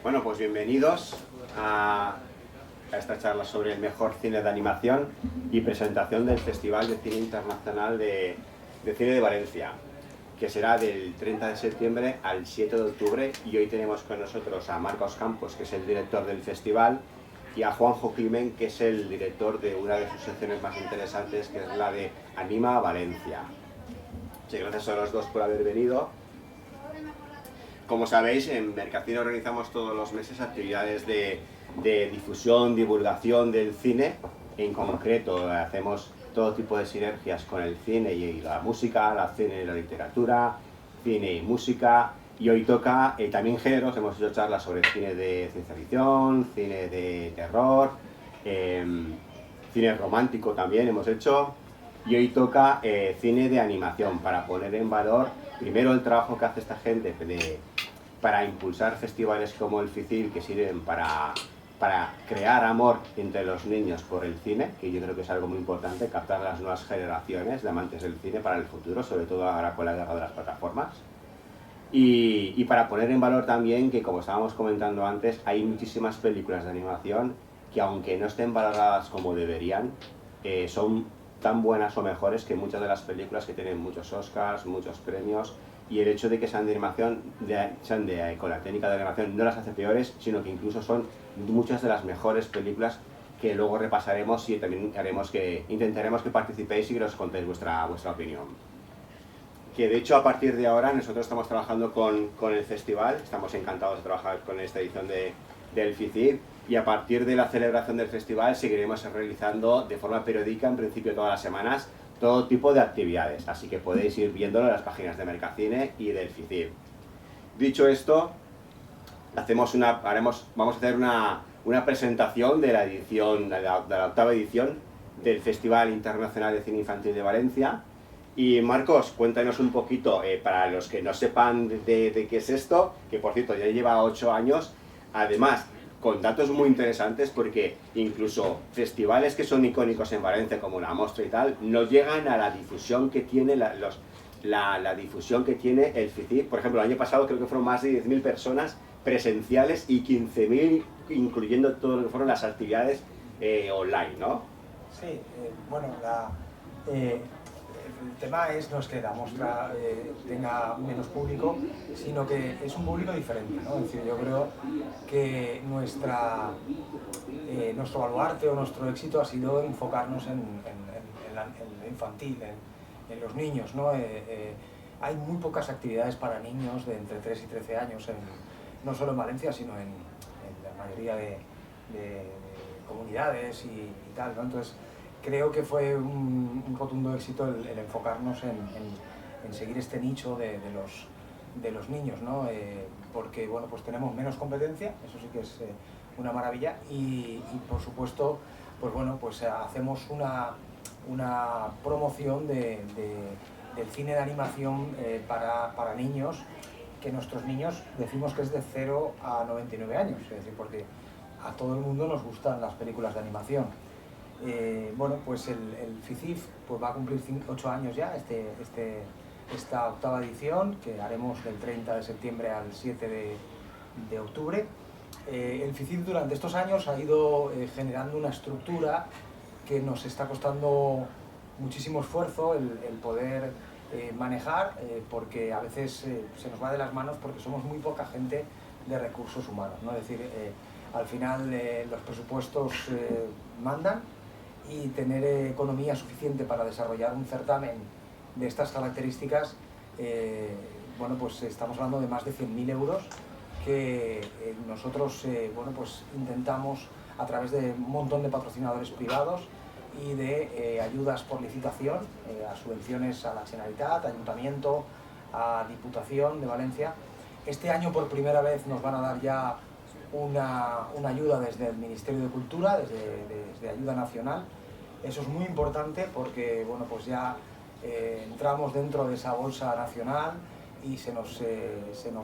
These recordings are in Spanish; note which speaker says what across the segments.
Speaker 1: Bueno, pues bienvenidos a esta charla sobre el mejor cine de animación y presentación del Festival de Cine Internacional de Cine de Valencia, que será del 30 de septiembre al 7 de octubre, y hoy tenemos con nosotros a Marcos Campos, que es el director del festival, y a Juanjo Climent, que es el director de una de sus secciones más interesantes, que es la de Anima Valencia. Sí, gracias a los dos por haber venido. Como sabéis, en Mercacine organizamos todos los meses actividades de difusión, divulgación del cine. En concreto, hacemos todo tipo de sinergias con el cine y la música, la cine y la literatura, cine y música. Y hoy toca también géneros. Hemos hecho charlas sobre cine de ciencia ficción, cine de terror, cine romántico también hemos hecho. Y hoy toca cine de animación, para poner en valor primero el trabajo que hace esta gente para impulsar festivales como el FICIL, que sirven para crear amor entre los niños por el cine, que yo creo que es algo muy importante, captar las nuevas generaciones de amantes del cine para el futuro, sobre todo ahora con la guerra de las plataformas. Y para poner en valor también que, como estábamos comentando antes, hay muchísimas películas de animación que, aunque no estén valoradas como deberían, son tan buenas o mejores que muchas de las películas que tienen muchos Oscars, muchos premios. Y el hecho de que sean de animación, con la técnica de animación, no las hace peores, sino que incluso son muchas de las mejores películas, que luego repasaremos y también intentaremos que participéis y que nos contéis vuestra opinión. Que de hecho, a partir de ahora nosotros estamos trabajando con el festival, estamos encantados de trabajar con esta edición del FICIL, y a partir de la celebración del festival seguiremos realizando de forma periódica, en principio todas las semanas, todo tipo de actividades, así que podéis ir viéndolo en las páginas de Mercacine y del FICIL. Dicho esto, vamos a hacer una presentación de la edición, de la octava edición del Festival Internacional de Cine Infantil de Valencia. Y Marcos, cuéntanos un poquito, para los que no sepan de qué es esto, que por cierto ya lleva 8 años, además con datos muy interesantes, porque incluso festivales que son icónicos en Valencia, como La Mostra y tal, no llegan a la difusión que tiene la difusión que tiene el FICIL. Por ejemplo, el año pasado creo que fueron más de 10.000 personas presenciales y 15.000 incluyendo todo lo que fueron las actividades online, ¿no?
Speaker 2: Sí, bueno, el tema no es que la muestra tenga menos público, sino que es un público diferente, ¿no? Es decir, yo creo que nuestro baluarte o nuestro éxito ha sido enfocarnos en lo infantil, en los niños, ¿no? Hay muy pocas actividades para niños de entre 3 y 13 años, no solo en Valencia, sino en la mayoría de comunidades y tal, ¿no? Entonces, creo que fue un rotundo éxito el enfocarnos en seguir este nicho de los niños, ¿no? Porque, bueno, pues tenemos menos competencia, eso sí que es una maravilla, y por supuesto, pues bueno, pues hacemos una promoción del cine de animación para niños, que nuestros niños decimos que es de 0 a 99 años, es decir, porque a todo el mundo nos gustan las películas de animación. Bueno, pues el FICIL pues va a cumplir 8 años ya, esta octava edición, que haremos del 30 de septiembre al 7 de octubre. El FICIL durante estos años ha ido generando una estructura que nos está costando muchísimo esfuerzo el poder manejar, porque a veces se nos va de las manos porque somos muy poca gente de recursos humanos, ¿no? Es decir, al final los presupuestos mandan, y tener economía suficiente para desarrollar un certamen de estas características, bueno, pues estamos hablando de más de 100.000 euros que nosotros bueno, pues intentamos, a través de un montón de patrocinadores privados y de ayudas por licitación, a subvenciones a la Generalitat, Ayuntamiento, a Diputación de Valencia. Este año por primera vez nos van a dar ya una ayuda desde el Ministerio de Cultura, desde Ayuda Nacional. Eso es muy importante porque, bueno, pues ya entramos dentro de esa bolsa nacional y se nos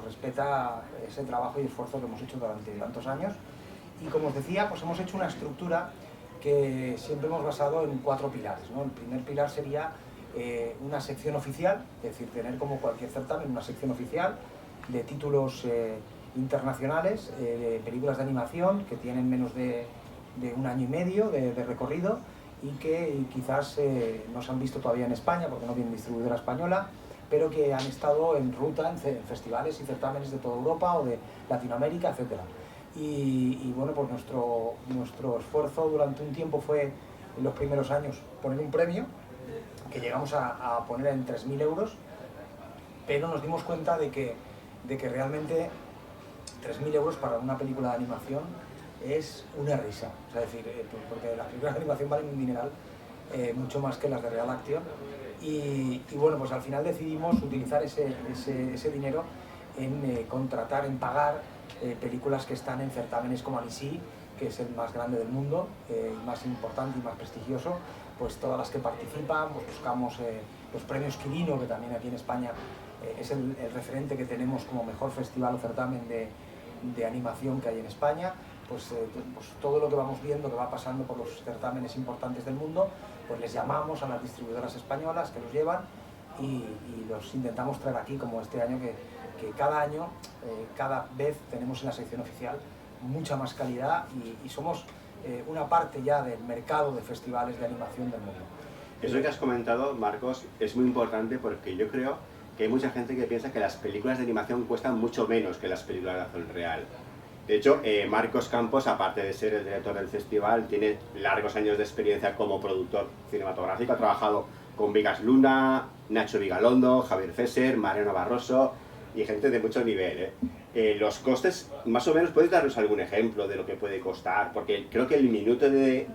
Speaker 2: respeta ese trabajo y esfuerzo que hemos hecho durante tantos años. Y como os decía, pues hemos hecho una estructura que siempre hemos basado en 4 pilares, ¿no? El primer pilar sería una sección oficial, es decir, tener, como cualquier certamen, una sección oficial de títulos internacionales, películas de animación que tienen menos de 1 año y medio de recorrido y que quizás no se han visto todavía en España porque no tienen distribuidora española, pero que han estado en ruta en festivales y certámenes de toda Europa o de Latinoamérica, etc. Y bueno, pues nuestro esfuerzo durante un tiempo fue, en los primeros años, poner un premio que llegamos a poner en 3.000 euros, pero nos dimos cuenta de que realmente 3.000 euros para una película de animación es una risa. O sea, es decir, porque las películas de animación valen un dineral, mucho más que las de Real Action. Y bueno, pues al final decidimos utilizar ese dinero en contratar, en pagar películas que están en certámenes como Annecy, que es el más grande del mundo, más importante y más prestigioso. Pues todas las que participan, pues buscamos los premios Quirino, que también aquí en España es el referente que tenemos como mejor festival o certamen de animación que hay en España. Pues todo lo que vamos viendo que va pasando por los certámenes importantes del mundo, pues les llamamos a las distribuidoras españolas que los llevan y los intentamos traer aquí, como este año que cada año, cada vez tenemos en la sección oficial mucha más calidad y somos una parte ya del mercado de festivales de animación del mundo.
Speaker 1: Eso que has comentado, Marcos, es muy importante porque yo creo que hay mucha gente que piensa que las películas de animación cuestan mucho menos que las películas de acción real. De hecho, Marcos Campos, aparte de ser el director del festival, tiene largos años de experiencia como productor cinematográfico. Ha trabajado con Vigas Luna, Nacho Vigalondo, Javier Fesser, Mariano Barroso y gente de mucho nivel. Los costes, más o menos, ¿puedes darnos algún ejemplo de lo que puede costar? Porque creo que el minuto también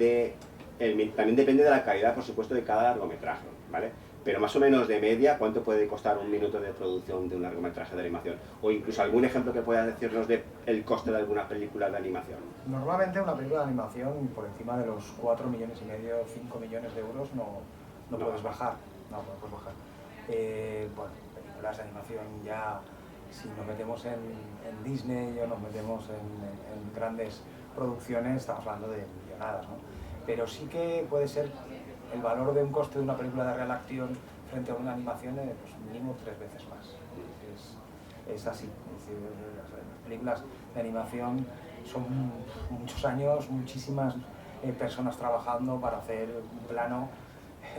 Speaker 1: depende de la calidad, por supuesto, de cada largometraje, ¿vale? Pero más o menos de media, ¿cuánto puede costar un minuto de producción de un largometraje de animación? O incluso algún ejemplo que pueda decirnos del coste de alguna película de animación.
Speaker 2: Normalmente una película de animación por encima de los 4,5 millones, 5 millones de euros no puedes bajar. No puedes bajar. Bueno, películas de animación ya, si nos metemos en Disney o nos metemos en grandes producciones, estamos hablando de millonadas, ¿no? Pero sí que puede ser el valor de un coste de una película de Real Action frente a una animación pues mínimo 3 veces más. Es así. Es decir, las películas de animación son muchos años, muchísimas personas trabajando para hacer un plano.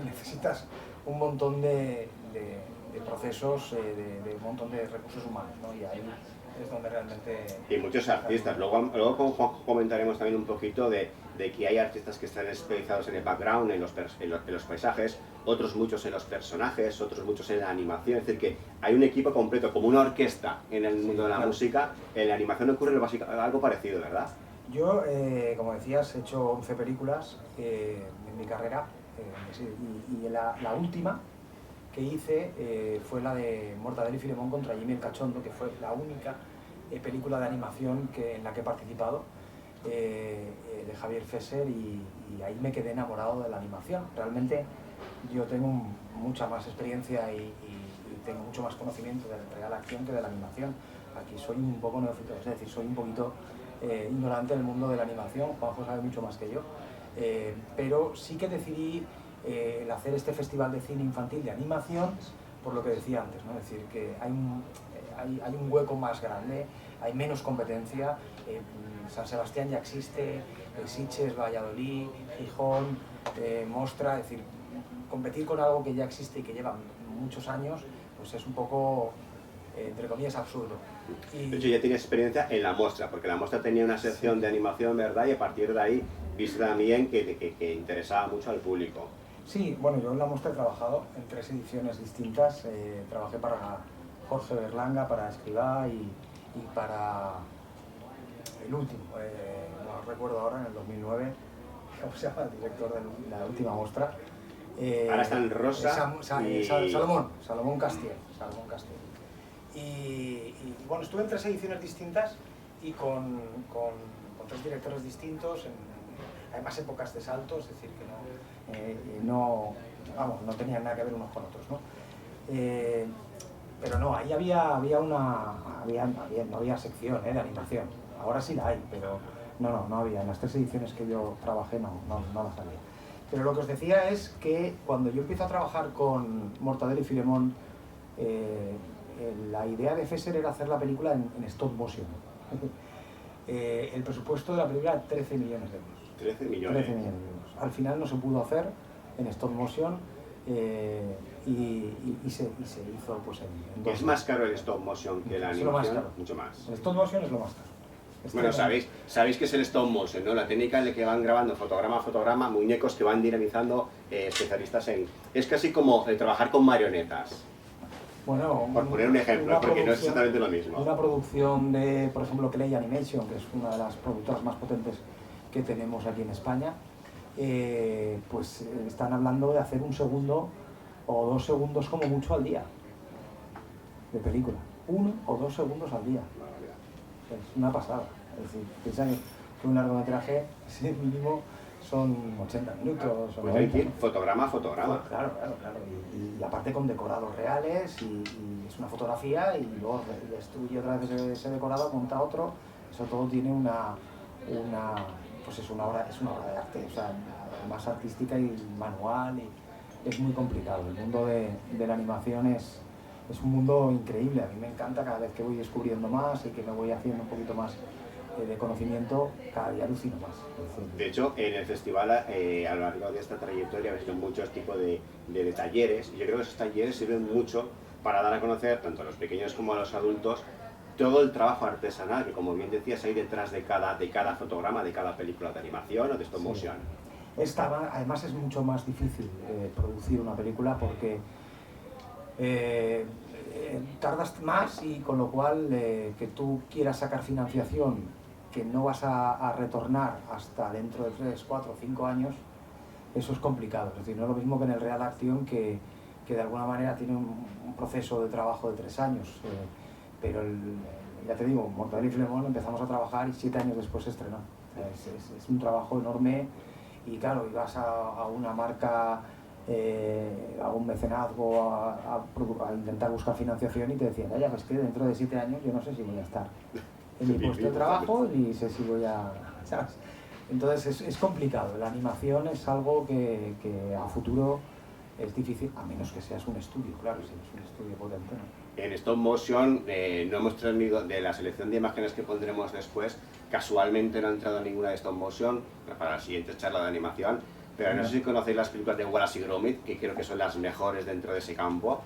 Speaker 2: Necesitas un montón de procesos, de un montón de recursos humanos, ¿no? Y ahí es donde realmente...
Speaker 1: Y muchos artistas. Luego comentaremos también un poquito de que hay artistas que están especializados en el background, en los paisajes, otros muchos en los personajes, otros muchos en la animación. Es decir, que hay un equipo completo, como una orquesta en el mundo de la música. En la animación ocurre algo parecido, ¿verdad?
Speaker 2: Yo, como decías, he hecho 11 películas en mi carrera y la última que hice fue la de Mortadelo y Filemón contra Jimmy el Cachondo, que fue la única película de animación en la que he participado, de Javier Fesser, y ahí me quedé enamorado de la animación. Realmente yo tengo mucha más experiencia y tengo mucho más conocimiento de Real Acción que de la animación. Aquí soy un poco neófito, es decir, soy un poquito ignorante del mundo de la animación. Juanjo sabe mucho más que yo, pero sí que decidí el hacer este festival de cine infantil de animación por lo que decía antes, ¿no? Es decir, que hay un hueco más grande, hay menos competencia. San Sebastián ya existe, Sitges, Valladolid, Gijón, Mostra. Es decir, competir con algo que ya existe y que lleva muchos años, pues es un poco, entre comillas, absurdo.
Speaker 1: De hecho, ya tienes experiencia en la Mostra, porque la Mostra tenía una sección de animación, ¿verdad? Y a partir de ahí viste también que interesaba mucho al público.
Speaker 2: Sí, bueno, yo en la Mostra he trabajado en 3 ediciones distintas. Trabajé para Jorge Berlanga, para Escribá y para el último, no recuerdo ahora, en el 2009, ¿cómo se llama? El director de la última Mostra.
Speaker 1: Ahora está en Rosa
Speaker 2: Salomón Castiel. Y bueno, estuve en 3 ediciones distintas y con 3 directores distintos, además épocas de saltos, es decir, que no tenían nada que ver unos con otros, ¿no? Pero no, ahí no había sección de animación. Ahora sí la hay, pero no había. En las 3 ediciones que yo trabajé no las había. Pero lo que os decía es que cuando yo empiezo a trabajar con Mortadelo y Filemón, la idea de Fesser era hacer la película en stop motion. El presupuesto de la película era 13 millones de euros.
Speaker 1: 13 millones.
Speaker 2: 13 millones de euros. Al final no se pudo hacer en stop motion y se hizo pues en 2
Speaker 1: ¿Es más caro el stop motion que la
Speaker 2: Es lo más
Speaker 1: animación?
Speaker 2: caro.
Speaker 1: Mucho más.
Speaker 2: El stop motion es lo más caro.
Speaker 1: Bueno, sabéis que es el stop motion, ¿no? La técnica en la que van grabando fotograma a fotograma, muñecos que van dinamizando especialistas en... Es casi como trabajar con marionetas,
Speaker 2: Bueno,
Speaker 1: por poner un ejemplo, porque no es exactamente lo mismo.
Speaker 2: Una producción de, por ejemplo, Clay Animation, que es una de las productoras más potentes que tenemos aquí en España, pues están hablando de hacer 1 segundo o 2 segundos como mucho al día de película. 1 o 2 segundos al día. Es una pasada. Es decir, piensa que un largometraje, ese mínimo, son 80 minutos.
Speaker 1: Pues hay que ir fotograma a fotograma.
Speaker 2: Claro. Y aparte con decorados reales, y es una fotografía, y luego destruye otra vez ese decorado, monta otro. Eso todo tiene pues es una obra de arte, o sea, más artística y manual, y es muy complicado. El mundo de la animación es un mundo increíble. A mí me encanta cada vez que voy descubriendo más y que me voy haciendo un poquito más de conocimiento, cada día alucino más.
Speaker 1: De hecho, en el festival, a lo largo de esta trayectoria, he visto muchos tipos de talleres, y yo creo que esos talleres sirven mucho para dar a conocer, tanto a los pequeños como a los adultos, todo el trabajo artesanal que, como bien decías, hay detrás de cada fotograma, de cada película de animación o de stop motion.
Speaker 2: Además es mucho más difícil producir una película porque tardas más, y con lo cual que tú quieras sacar financiación que no vas a retornar hasta dentro de 3, 4, 5 años, eso es complicado. Es decir, no es lo mismo que en el Real Acción, que de alguna manera tiene un proceso de trabajo de 3 años. Pero ya te digo, Mortadelo y Filemón empezamos a trabajar y 7 años después se estrenó. Es un trabajo enorme, y claro, ibas a una marca, a un mecenazgo, a intentar buscar financiación, y te decían, ya, pues que dentro de 7 años yo no sé si voy a estar en mi puesto de trabajo, ni sé si voy a... ¿sabes? Entonces es complicado. La animación es algo que a futuro es difícil, a menos que seas un estudio, claro, si es un estudio potente, ¿no?
Speaker 1: En stop motion no hemos tenido, de la selección de imágenes que pondremos después, casualmente no ha entrado ninguna de stop motion para la siguiente charla de animación, pero no sé si conocéis las películas de Wallace y Gromit, que creo que son las mejores dentro de ese campo.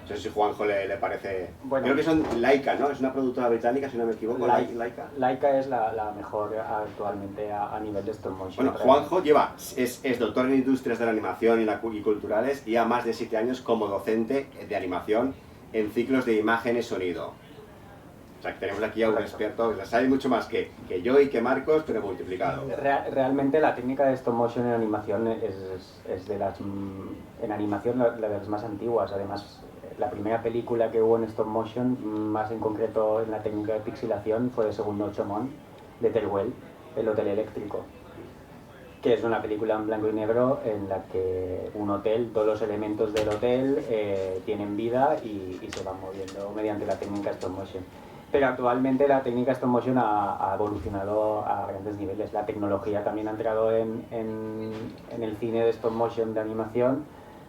Speaker 1: No sé si Juanjo le parece... Bueno, creo que son Laika, ¿no? Es una productora británica, si no me equivoco. Laika.
Speaker 3: Laika es la mejor actualmente a nivel de stop motion.
Speaker 1: Bueno, Juanjo es doctor en Industrias de la Animación y Culturales, y ha más de 7 años como docente de animación en ciclos de imagen y sonido. O sea, que tenemos aquí a un experto que sabe mucho más que yo y que Marcos, pero multiplicado.
Speaker 3: Realmente la técnica de stop motion en animación es de las... En animación de las más antiguas. Además, la primera película que hubo en stop motion, más en concreto en la técnica de pixelación, fue de Segundo Ochomón, de Teruel, El Hotel Eléctrico, que es una película en blanco y negro en la que un hotel, todos los elementos del hotel tienen vida y se van moviendo mediante la técnica stop motion. Pero actualmente la técnica stop motion ha evolucionado a grandes niveles. La tecnología también ha entrado en el cine de stop motion de animación,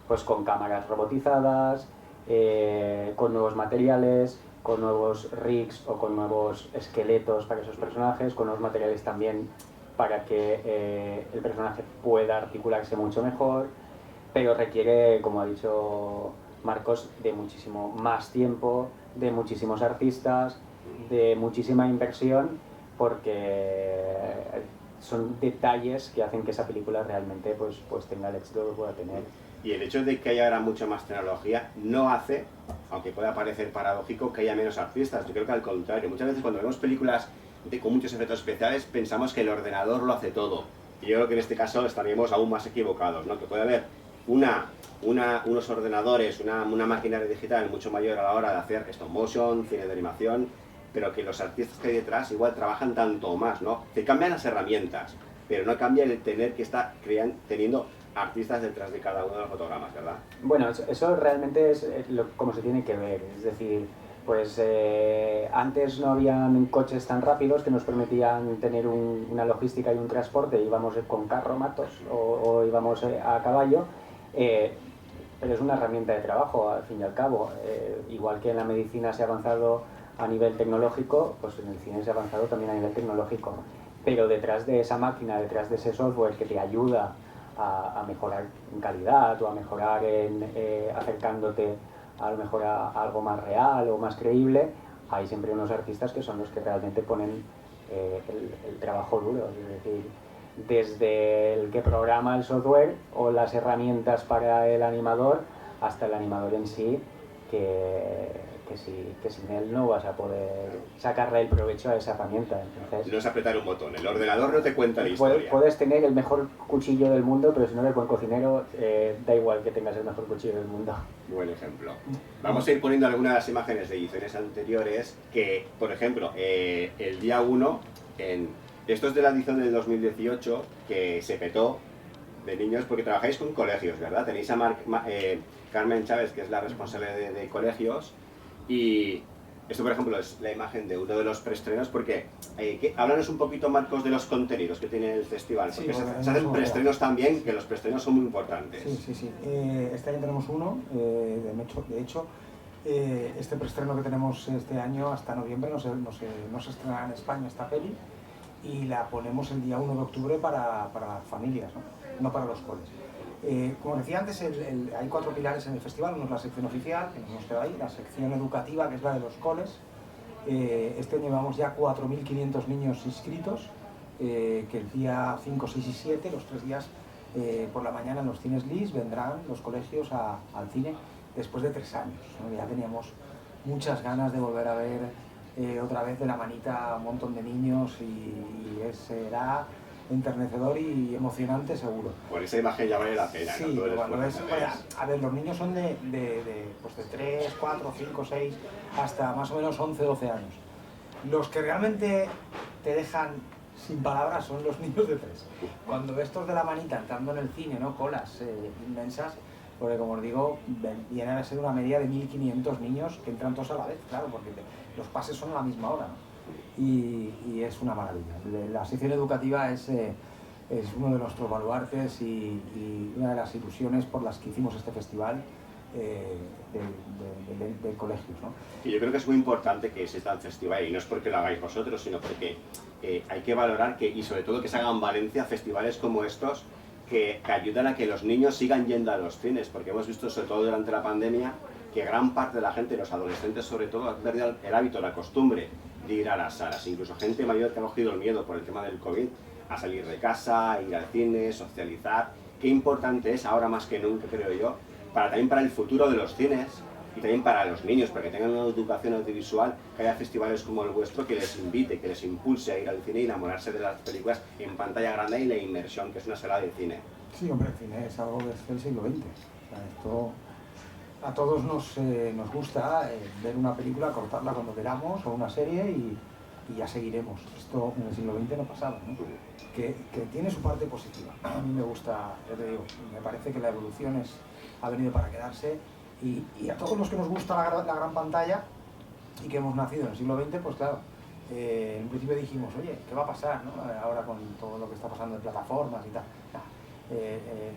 Speaker 3: pues con cámaras robotizadas, con nuevos materiales, con nuevos rigs o con nuevos esqueletos para esos personajes, con nuevos materiales también para que el personaje pueda articularse mucho mejor, pero requiere, como ha dicho Marcos, de muchísimo más tiempo, de muchísimos artistas, de muchísima inversión, porque son detalles que hacen que esa película realmente pues tenga el éxito que pueda tener.
Speaker 1: Y el hecho de que haya ahora mucha más tecnología no hace, aunque pueda parecer paradójico, que haya menos artistas. Yo creo que al contrario. Muchas veces cuando vemos películas con muchos efectos especiales pensamos que el ordenador lo hace todo. Y yo creo que en este caso estaríamos aún más equivocados, ¿no? Que puede haber unos ordenadores, una maquinaria digital mucho mayor a la hora de hacer stop motion, cine de animación, pero que los artistas que hay detrás igual trabajan tanto o más, ¿no? Que cambian las herramientas, pero no cambia el tener que estar teniendo artistas detrás de cada uno de los fotogramas, ¿verdad?
Speaker 3: Bueno, eso realmente es como se tiene que ver. Es decir, pues antes no habían coches tan rápidos que nos permitían tener una logística y un transporte. Íbamos con carro, matos, o íbamos a caballo. pero es una herramienta de trabajo, al fin y al cabo. Igual que en la medicina se ha avanzado a nivel tecnológico, pues en el cine se ha avanzado también a nivel tecnológico. Pero detrás de esa máquina, detrás de ese software que te ayuda a mejorar en calidad o a mejorar acercándote a lo mejor a algo más real o más creíble, hay siempre unos artistas que son los que realmente ponen el trabajo duro. Es decir, desde el que programa el software o las herramientas para el animador hasta el animador en sí, que sin él no vas a poder sacarle el provecho a esa herramienta. Entonces,
Speaker 1: no es apretar un botón, el ordenador no te cuenta la historia.
Speaker 3: Puedes tener el mejor cuchillo del mundo, pero si no eres buen cocinero, da igual que tengas el mejor cuchillo del mundo.
Speaker 1: Buen ejemplo. Vamos a ir poniendo algunas de las imágenes de ediciones anteriores que, por ejemplo, el día 1, esto es de la edición del 2018, que se petó de niños, porque trabajáis con colegios, ¿verdad? Tenéis a Carmen Chávez, que es la responsable de colegios, y esto, por ejemplo, es la imagen de uno de los preestrenos, porque háblanos un poquito, Marcos, de los contenidos que tiene el festival, porque
Speaker 2: Sí,
Speaker 1: se hacen preestrenos también, que los preestrenos son muy importantes.
Speaker 2: Sí. Este año tenemos uno, de hecho, este preestreno que tenemos este año hasta noviembre no se estrena en España esta peli, y la ponemos el día 1 de octubre para las familias, no para los coles. Como decía antes, hay 4 pilares en el festival. Uno es la sección oficial, que nos hemos quedado ahí, la sección educativa, que es la de los coles. Este año llevamos ya 4.500 niños inscritos, que el día 5, 6 y 7, los 3 días por la mañana en los cines LIS, vendrán los colegios al cine después de 3 años, ¿no? Ya teníamos muchas ganas de volver a ver otra vez de la manita a un montón de niños, y será enternecedor y emocionante seguro.
Speaker 1: Por esa imagen ya vale la pena.
Speaker 2: Sí,
Speaker 1: ¿no?
Speaker 2: a ver, los niños son de 3, 4, 5, 6 hasta más o menos 11, 12 años. Los que realmente te dejan sin palabras son los niños de 3. Cuando ves estos de la manita entrando en el cine, ¿no? Colas inmensas, porque como os digo, viene a ser una media de 1.500 niños que entran todos a la vez, claro, porque los pases son a la misma hora, ¿no? Y es una maravilla. La sección educativa es uno de nuestros baluartes y una de las ilusiones por las que hicimos este festival de colegios, ¿no?
Speaker 1: Y yo creo que es muy importante que exista el festival, y no es porque lo hagáis vosotros, sino porque hay que valorar y sobre todo que se hagan en Valencia festivales como estos que ayudan a que los niños sigan yendo a los cines, porque hemos visto, sobre todo durante la pandemia, que gran parte de la gente, los adolescentes sobre todo, han perdido el hábito, la costumbre de ir a las salas. Incluso gente mayor que ha cogido el miedo por el tema del COVID a salir de casa, ir al cine, socializar. Qué importante es ahora más que nunca, creo yo, también para el futuro de los cines y también para los niños, para que tengan una educación audiovisual, que haya festivales como el vuestro que les invite, que les impulse a ir al cine y enamorarse de las películas en pantalla grande y la inmersión, que es una sala de cine.
Speaker 2: Sí, hombre, el cine es algo del siglo XX. O sea, esto a todos nos gusta ver una película, cortarla cuando queramos, o una serie, y ya seguiremos. Esto en el siglo XX no pasaba, ¿no? Que tiene su parte positiva. A mí me gusta, ya te digo, me parece que la evolución ha venido para quedarse, y a todos los que nos gusta la gran pantalla y que hemos nacido en el siglo XX, pues claro, en un principio dijimos, oye, ¿qué va a pasar, no? Ahora con todo lo que está pasando en plataformas y tal.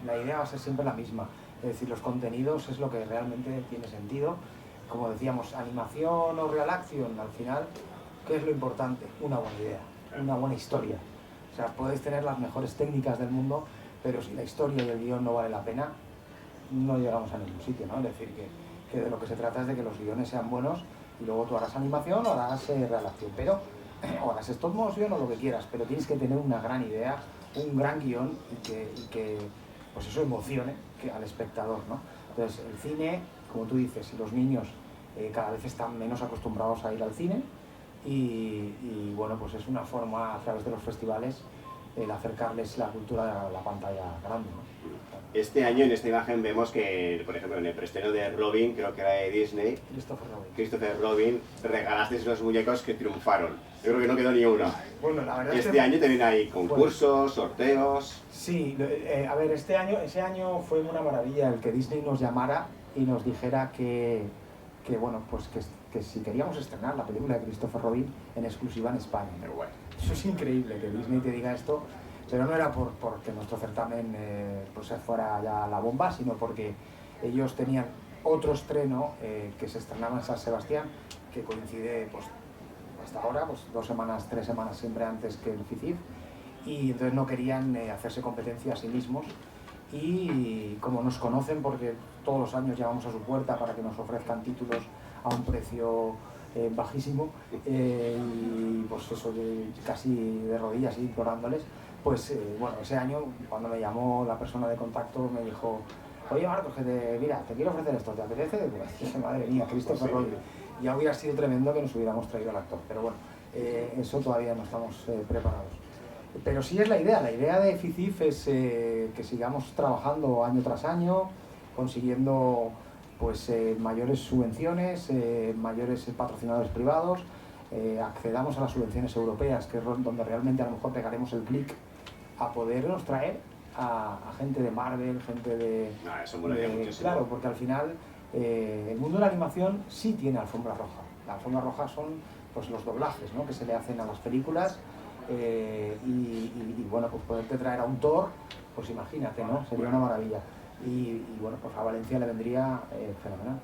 Speaker 2: La idea va a ser siempre la misma, es decir, los contenidos es lo que realmente tiene sentido. Como decíamos, animación o real action, al final, ¿qué es lo importante? Una buena idea, una buena historia. O sea, puedes tener las mejores técnicas del mundo, pero si la historia y el guión no vale la pena, no llegamos a ningún sitio, ¿no? Es decir, que de lo que se trata es de que los guiones sean buenos, y luego tú harás animación o harás real acción, o harás stop motion o lo que quieras, pero tienes que tener una gran idea, un gran guión, y que pues eso emocione al espectador, ¿no? Entonces, el cine, como tú dices, y los niños cada vez están menos acostumbrados a ir al cine, y bueno, pues es una forma a través de los festivales el acercarles la cultura a la pantalla grande, ¿no?
Speaker 1: Este año en esta imagen vemos que, por ejemplo, en el preestreno de Robin, creo que era de Disney, Christopher Robin, regalasteis los muñecos que triunfaron. Yo creo que no quedó ni uno.
Speaker 2: Bueno, la verdad
Speaker 1: este año también hay concursos, sorteos.
Speaker 2: Sí, a ver, ese año fue una maravilla el que Disney nos llamara y nos dijera que bueno, pues que si queríamos estrenar la película de Christopher Robin en exclusiva en España.
Speaker 1: Pero bueno.
Speaker 2: Eso es increíble, que Disney te diga esto, pero no era porque nuestro certamen pues fuera ya la bomba, sino porque ellos tenían otro estreno que se estrenaba en San Sebastián, que coincide pues, hasta ahora, pues 2 semanas, 3 semanas siempre antes que el FICIF, y entonces no querían hacerse competencia a sí mismos, y como nos conocen, porque todos los años llamamos a su puerta para que nos ofrezcan títulos a un precio bajísimo, y pues eso, casi de rodillas implorándoles, pues bueno, ese año cuando me llamó la persona de contacto me dijo: oye Marcos, mira, te quiero ofrecer esto, ¿te apetece? Pues dije, madre mía, Christopher Lloyd. Ya hubiera sido tremendo que nos hubiéramos traído al actor, pero bueno, eso todavía no estamos preparados. Pero sí es la idea de FICIF es que sigamos trabajando año tras año, consiguiendo pues mayores subvenciones, mayores patrocinadores privados, accedamos a las subvenciones europeas, que es donde realmente a lo mejor pegaremos el clic a podernos traer a gente de Marvel, gente de...
Speaker 1: No, eso molaría muchísimo.
Speaker 2: Claro, porque al final el mundo de la animación sí tiene alfombra roja. La alfombra roja son pues los doblajes, ¿no?, que se le hacen a las películas, y bueno, pues poderte traer a un Thor, pues imagínate, ¿no? Sería una maravilla. Y bueno, pues a Valencia le vendría fenomenal.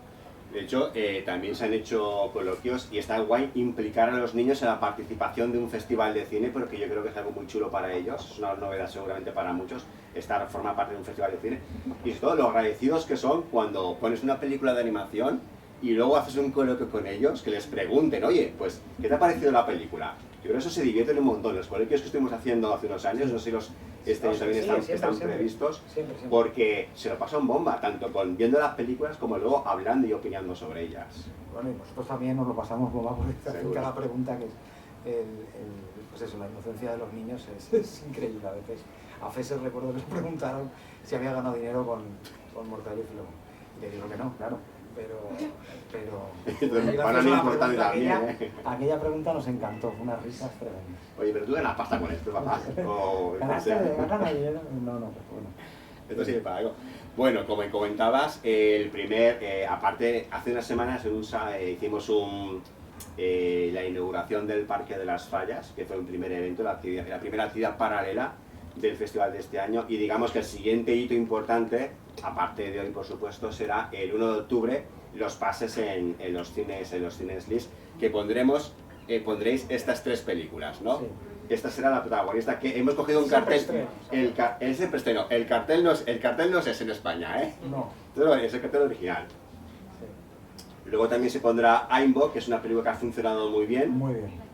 Speaker 1: De hecho, también se han hecho coloquios y está guay implicar a los niños en la participación de un festival de cine, porque yo creo que es algo muy chulo para ellos, es una novedad seguramente para muchos, formar parte de un festival de cine. Y sobre todo lo agradecidos que son cuando pones una película de animación y luego haces un coloquio con ellos, que les pregunten, oye, pues, ¿qué te ha parecido la película? Yo creo que eso se divierten un montón. Los coloquios que estuvimos haciendo hace unos años, no sé si los también están previstos, siempre. Porque se lo pasan bomba, tanto viendo las películas como luego hablando y opinando sobre ellas.
Speaker 2: Bueno, y nosotros también nos lo pasamos bomba porque hacen cada pregunta, que es pues eso, la inocencia de los niños es increíble a veces. A Fesser recuerdo que le preguntaron si había ganado dinero con Mortadelo y Filemón. Y le digo que no, claro. Pero
Speaker 1: para mí importante también,
Speaker 2: aquella pregunta nos encantó, fue unas risas tremendas.
Speaker 1: Oye, pero tú ganas pasta con esto, papá.
Speaker 2: ¿Ganaste dinero? No, pues bueno.
Speaker 1: Esto sirve para algo. Bueno, como comentabas, aparte, hace unas semanas hicimos la inauguración del Parque de las Fallas, que fue un primer evento, la primera actividad paralela del festival de este año, y digamos que el siguiente hito importante, aparte de hoy por supuesto, será el 1 de octubre los pases en los cines Lis, que pondréis estas 3 películas, ¿no? Sí. Esta será la protagonista, que hemos cogido un cartel. Es el preestreno. El cartel no es ese en España, ¿eh?
Speaker 2: No.
Speaker 1: Es el cartel original. Sí. Luego también se pondrá Aimbo, que es una película que ha funcionado muy bien.
Speaker 2: Muy bien.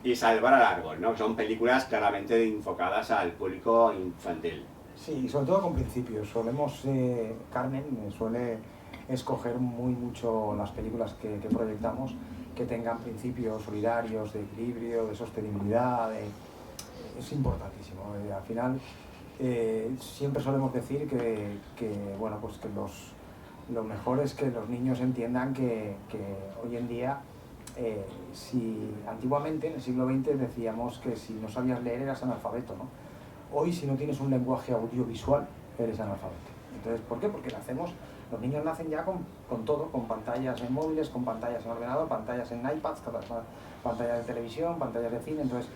Speaker 1: Y Salvar al Árbol, ¿no? Son películas claramente enfocadas al público infantil.
Speaker 2: Sí, sobre todo con principios. Carmen suele escoger mucho las películas que proyectamos, que tengan principios solidarios, de equilibrio, de sostenibilidad. Es importantísimo. Al final, siempre solemos decir bueno, pues que lo mejor es que los niños entiendan que hoy en día, si antiguamente, en el siglo XX, decíamos que si no sabías leer eras analfabeto, ¿no? Hoy, si no tienes un lenguaje audiovisual, eres analfabeto. Entonces, ¿por qué? Porque los niños nacen ya con todo, con pantallas en móviles, con pantallas en ordenador, pantallas en iPads, pantallas de televisión, pantallas de cine. Entonces,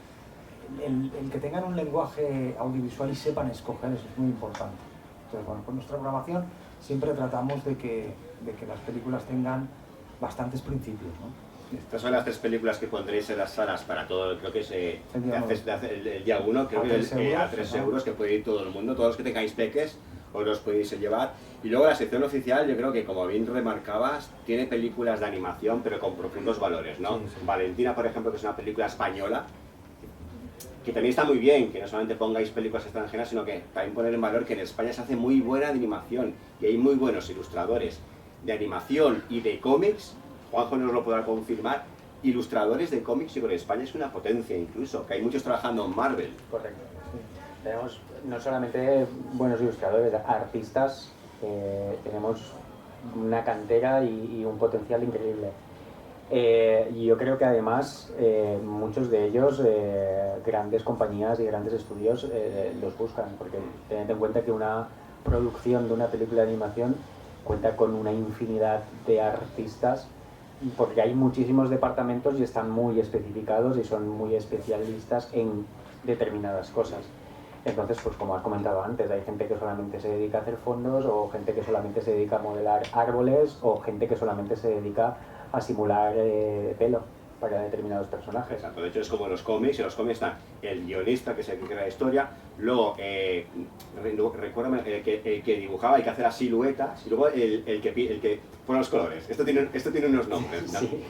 Speaker 2: el que tengan un lenguaje audiovisual y sepan escoger, eso es muy importante. Entonces, bueno, con nuestra programación siempre tratamos de que las películas tengan bastantes principios, ¿no?
Speaker 1: Estas son las 3 películas que pondréis en las salas para todo, creo que es el día 1, creo que a 3 euros, que puede ir todo el mundo, todos los que tengáis peques, os los podéis llevar. Y luego la sección oficial, yo creo que, como bien remarcabas, tiene películas de animación, pero con profundos valores, ¿no? Sí. Valentina, por ejemplo, que es una película española, que también está muy bien, que no solamente pongáis películas extranjeras, sino que también poner en valor que en España se hace muy buena animación, y hay muy buenos ilustradores de animación y de cómics. Juanjo nos lo podrá confirmar, ilustradores de cómics, y por España es una potencia incluso, que hay muchos trabajando en Marvel.
Speaker 3: Correcto, sí. Tenemos no solamente buenos ilustradores, artistas, tenemos una cantera y un potencial increíble. Y yo creo que además muchos de ellos, grandes compañías y grandes estudios, los buscan, porque tened en cuenta que una producción de una película de animación cuenta con una infinidad de artistas, porque hay muchísimos departamentos y están muy especificados y son muy especialistas en determinadas cosas. Entonces, pues como has comentado antes, hay gente que solamente se dedica a hacer fondos, o gente que solamente se dedica a modelar árboles, o gente que solamente se dedica a simular pelo para determinados personajes.
Speaker 1: Exacto, de hecho es como los cómics, y los cómics están el guionista, que es el que crea la historia, luego, recuérdame, el que dibujaba y que hace las siluetas, y luego el que pone los colores. Esto tiene unos nombres, ¿no?
Speaker 3: Sí.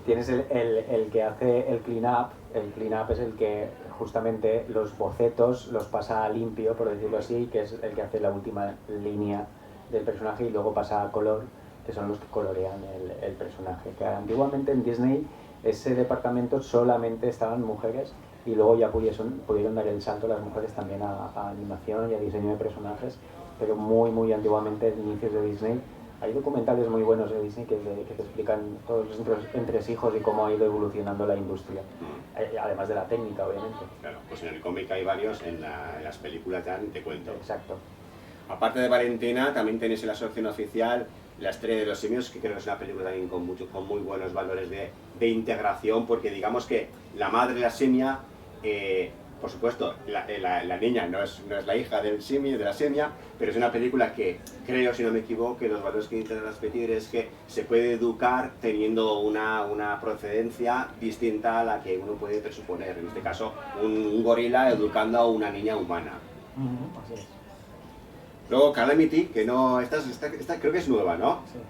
Speaker 3: Tienes el que hace el clean-up. El clean-up es el que justamente los bocetos los pasa a limpio, por decirlo así, que es el que hace la última línea del personaje, y luego pasa a color, que son los que colorean el personaje. Que antiguamente en Disney ese departamento solamente estaban mujeres, y luego ya pudieron dar el salto las mujeres también a animación y a diseño de personajes, pero muy antiguamente, en inicios de Disney. Hay documentales muy buenos de Disney que te explican todos los entresijos y cómo ha ido evolucionando la industria, además de la técnica, obviamente.
Speaker 1: Claro, pues en el cómic hay varios, en las películas ya te cuento.
Speaker 3: Exacto.
Speaker 1: Aparte de Valentina, también tenéis en la sección oficial La Estrella de los Simios, que creo que es una película también con muy buenos valores de integración, porque digamos que la madre de la simia, por supuesto, la niña no es la hija del simio, de la simia, pero es una película que creo, si no me equivoco, que los valores que intenta transmitir es que se puede educar teniendo una procedencia distinta a la que uno puede presuponer. En este caso, un gorila educando a una niña humana.
Speaker 3: Así es.
Speaker 1: Luego Calamity, que no, esta creo que es nueva, ¿no?
Speaker 3: Sí.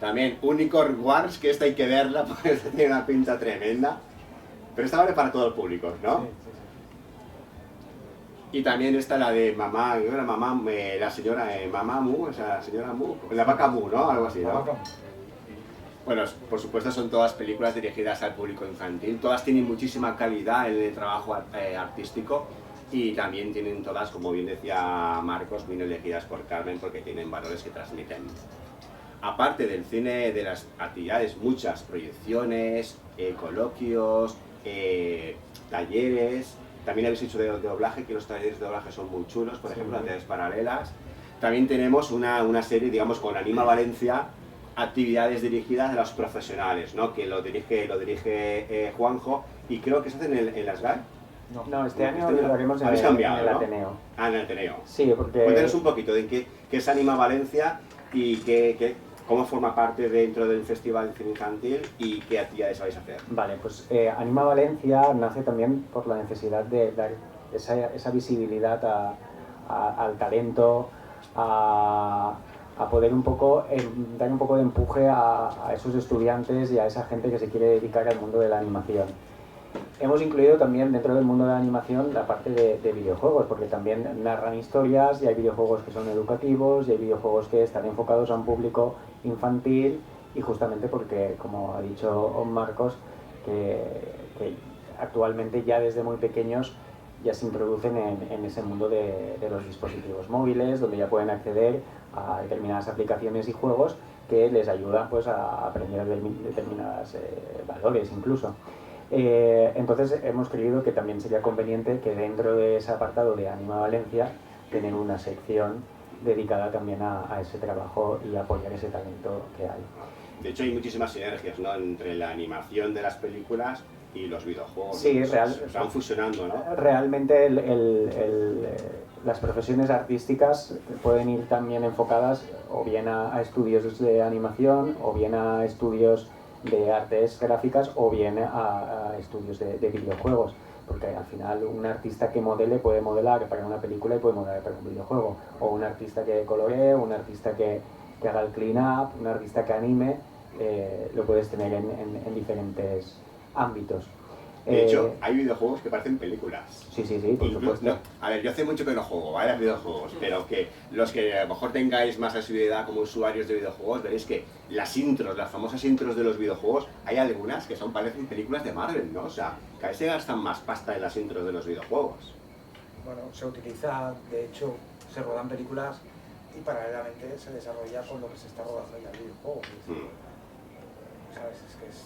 Speaker 1: También Unicorn Wars, que esta hay que verla porque esta tiene una pinta tremenda. Pero esta vale para todo el público, ¿no?
Speaker 3: Sí.
Speaker 1: Y también está la de mamá, la señora Mamá Mu, o sea, la señora Mu, la vaca Mu, ¿no? Algo así, ¿no? Bueno, por supuesto son todas películas dirigidas al público infantil, todas tienen muchísima calidad en el trabajo artístico, y también tienen todas, como bien decía Marcos, bien elegidas por Carmen porque tienen valores que transmiten. Aparte del cine, de las actividades, muchas proyecciones, coloquios, talleres. También habéis hecho de doblaje, que los talleres de doblaje son muy chulos, por ejemplo, actividades paralelas. También tenemos una serie, con Anima Valencia, actividades dirigidas a los profesionales, ¿no? Que lo dirige Juanjo, y creo que se hacen en las GAE.
Speaker 3: No, este año lo haremos en el Ateneo.
Speaker 1: Ah, en el Ateneo.
Speaker 3: Sí, porque...
Speaker 1: Cuéntanos un poquito de qué es Anima Valencia y cómo forma parte dentro del Festival de Cine Infantil y qué actividades vais a hacer.
Speaker 3: Vale, pues Anima Valencia nace también por la necesidad de dar esa visibilidad al talento, a poder dar un poco de empuje a esos estudiantes y a esa gente que se quiere dedicar al mundo de la animación. Hemos incluido también dentro del mundo de la animación la parte de videojuegos, porque también narran historias, y hay videojuegos que son educativos, y hay videojuegos que están enfocados a un público infantil, y justamente porque, como ha dicho Marcos, que actualmente ya desde muy pequeños ya se introducen en ese mundo de los dispositivos móviles, donde ya pueden acceder a determinadas aplicaciones y juegos que les ayudan, pues, a aprender determinados valores incluso. Entonces hemos creído que también sería conveniente que dentro de ese apartado de Anima Valencia tener una sección dedicada también a ese trabajo y apoyar ese talento que hay.
Speaker 1: De hecho hay muchísimas sinergias, ¿no?, entre la animación de las películas y los videojuegos.
Speaker 3: Sí,
Speaker 1: se van fusionando, ¿no?
Speaker 3: Realmente las profesiones artísticas pueden ir también enfocadas o bien a estudios de animación, o bien a estudios de artes gráficas, o bien a estudios de videojuegos, porque al final un artista que modele puede modelar para una película y puede modelar para un videojuego, o un artista que coloree, un artista que haga el clean-up, un artista que anime, lo puedes tener en diferentes ámbitos.
Speaker 1: De hecho, hay videojuegos que parecen películas.
Speaker 3: Sí, por supuesto.
Speaker 1: No, a ver, yo hace mucho que no juego, ¿vale?, videojuegos, pero que los que a lo mejor tengáis más asiduidad como usuarios de videojuegos, veréis que las intros, las famosas intros de los videojuegos, hay algunas que parecen películas de Marvel, ¿no? O sea, cada vez se gastan más pasta en las intros de los videojuegos.
Speaker 2: Bueno, se utiliza, de hecho, se rodan películas y paralelamente se desarrolla con lo que se está rodando en el videojuego. ¿Sabes? Es que es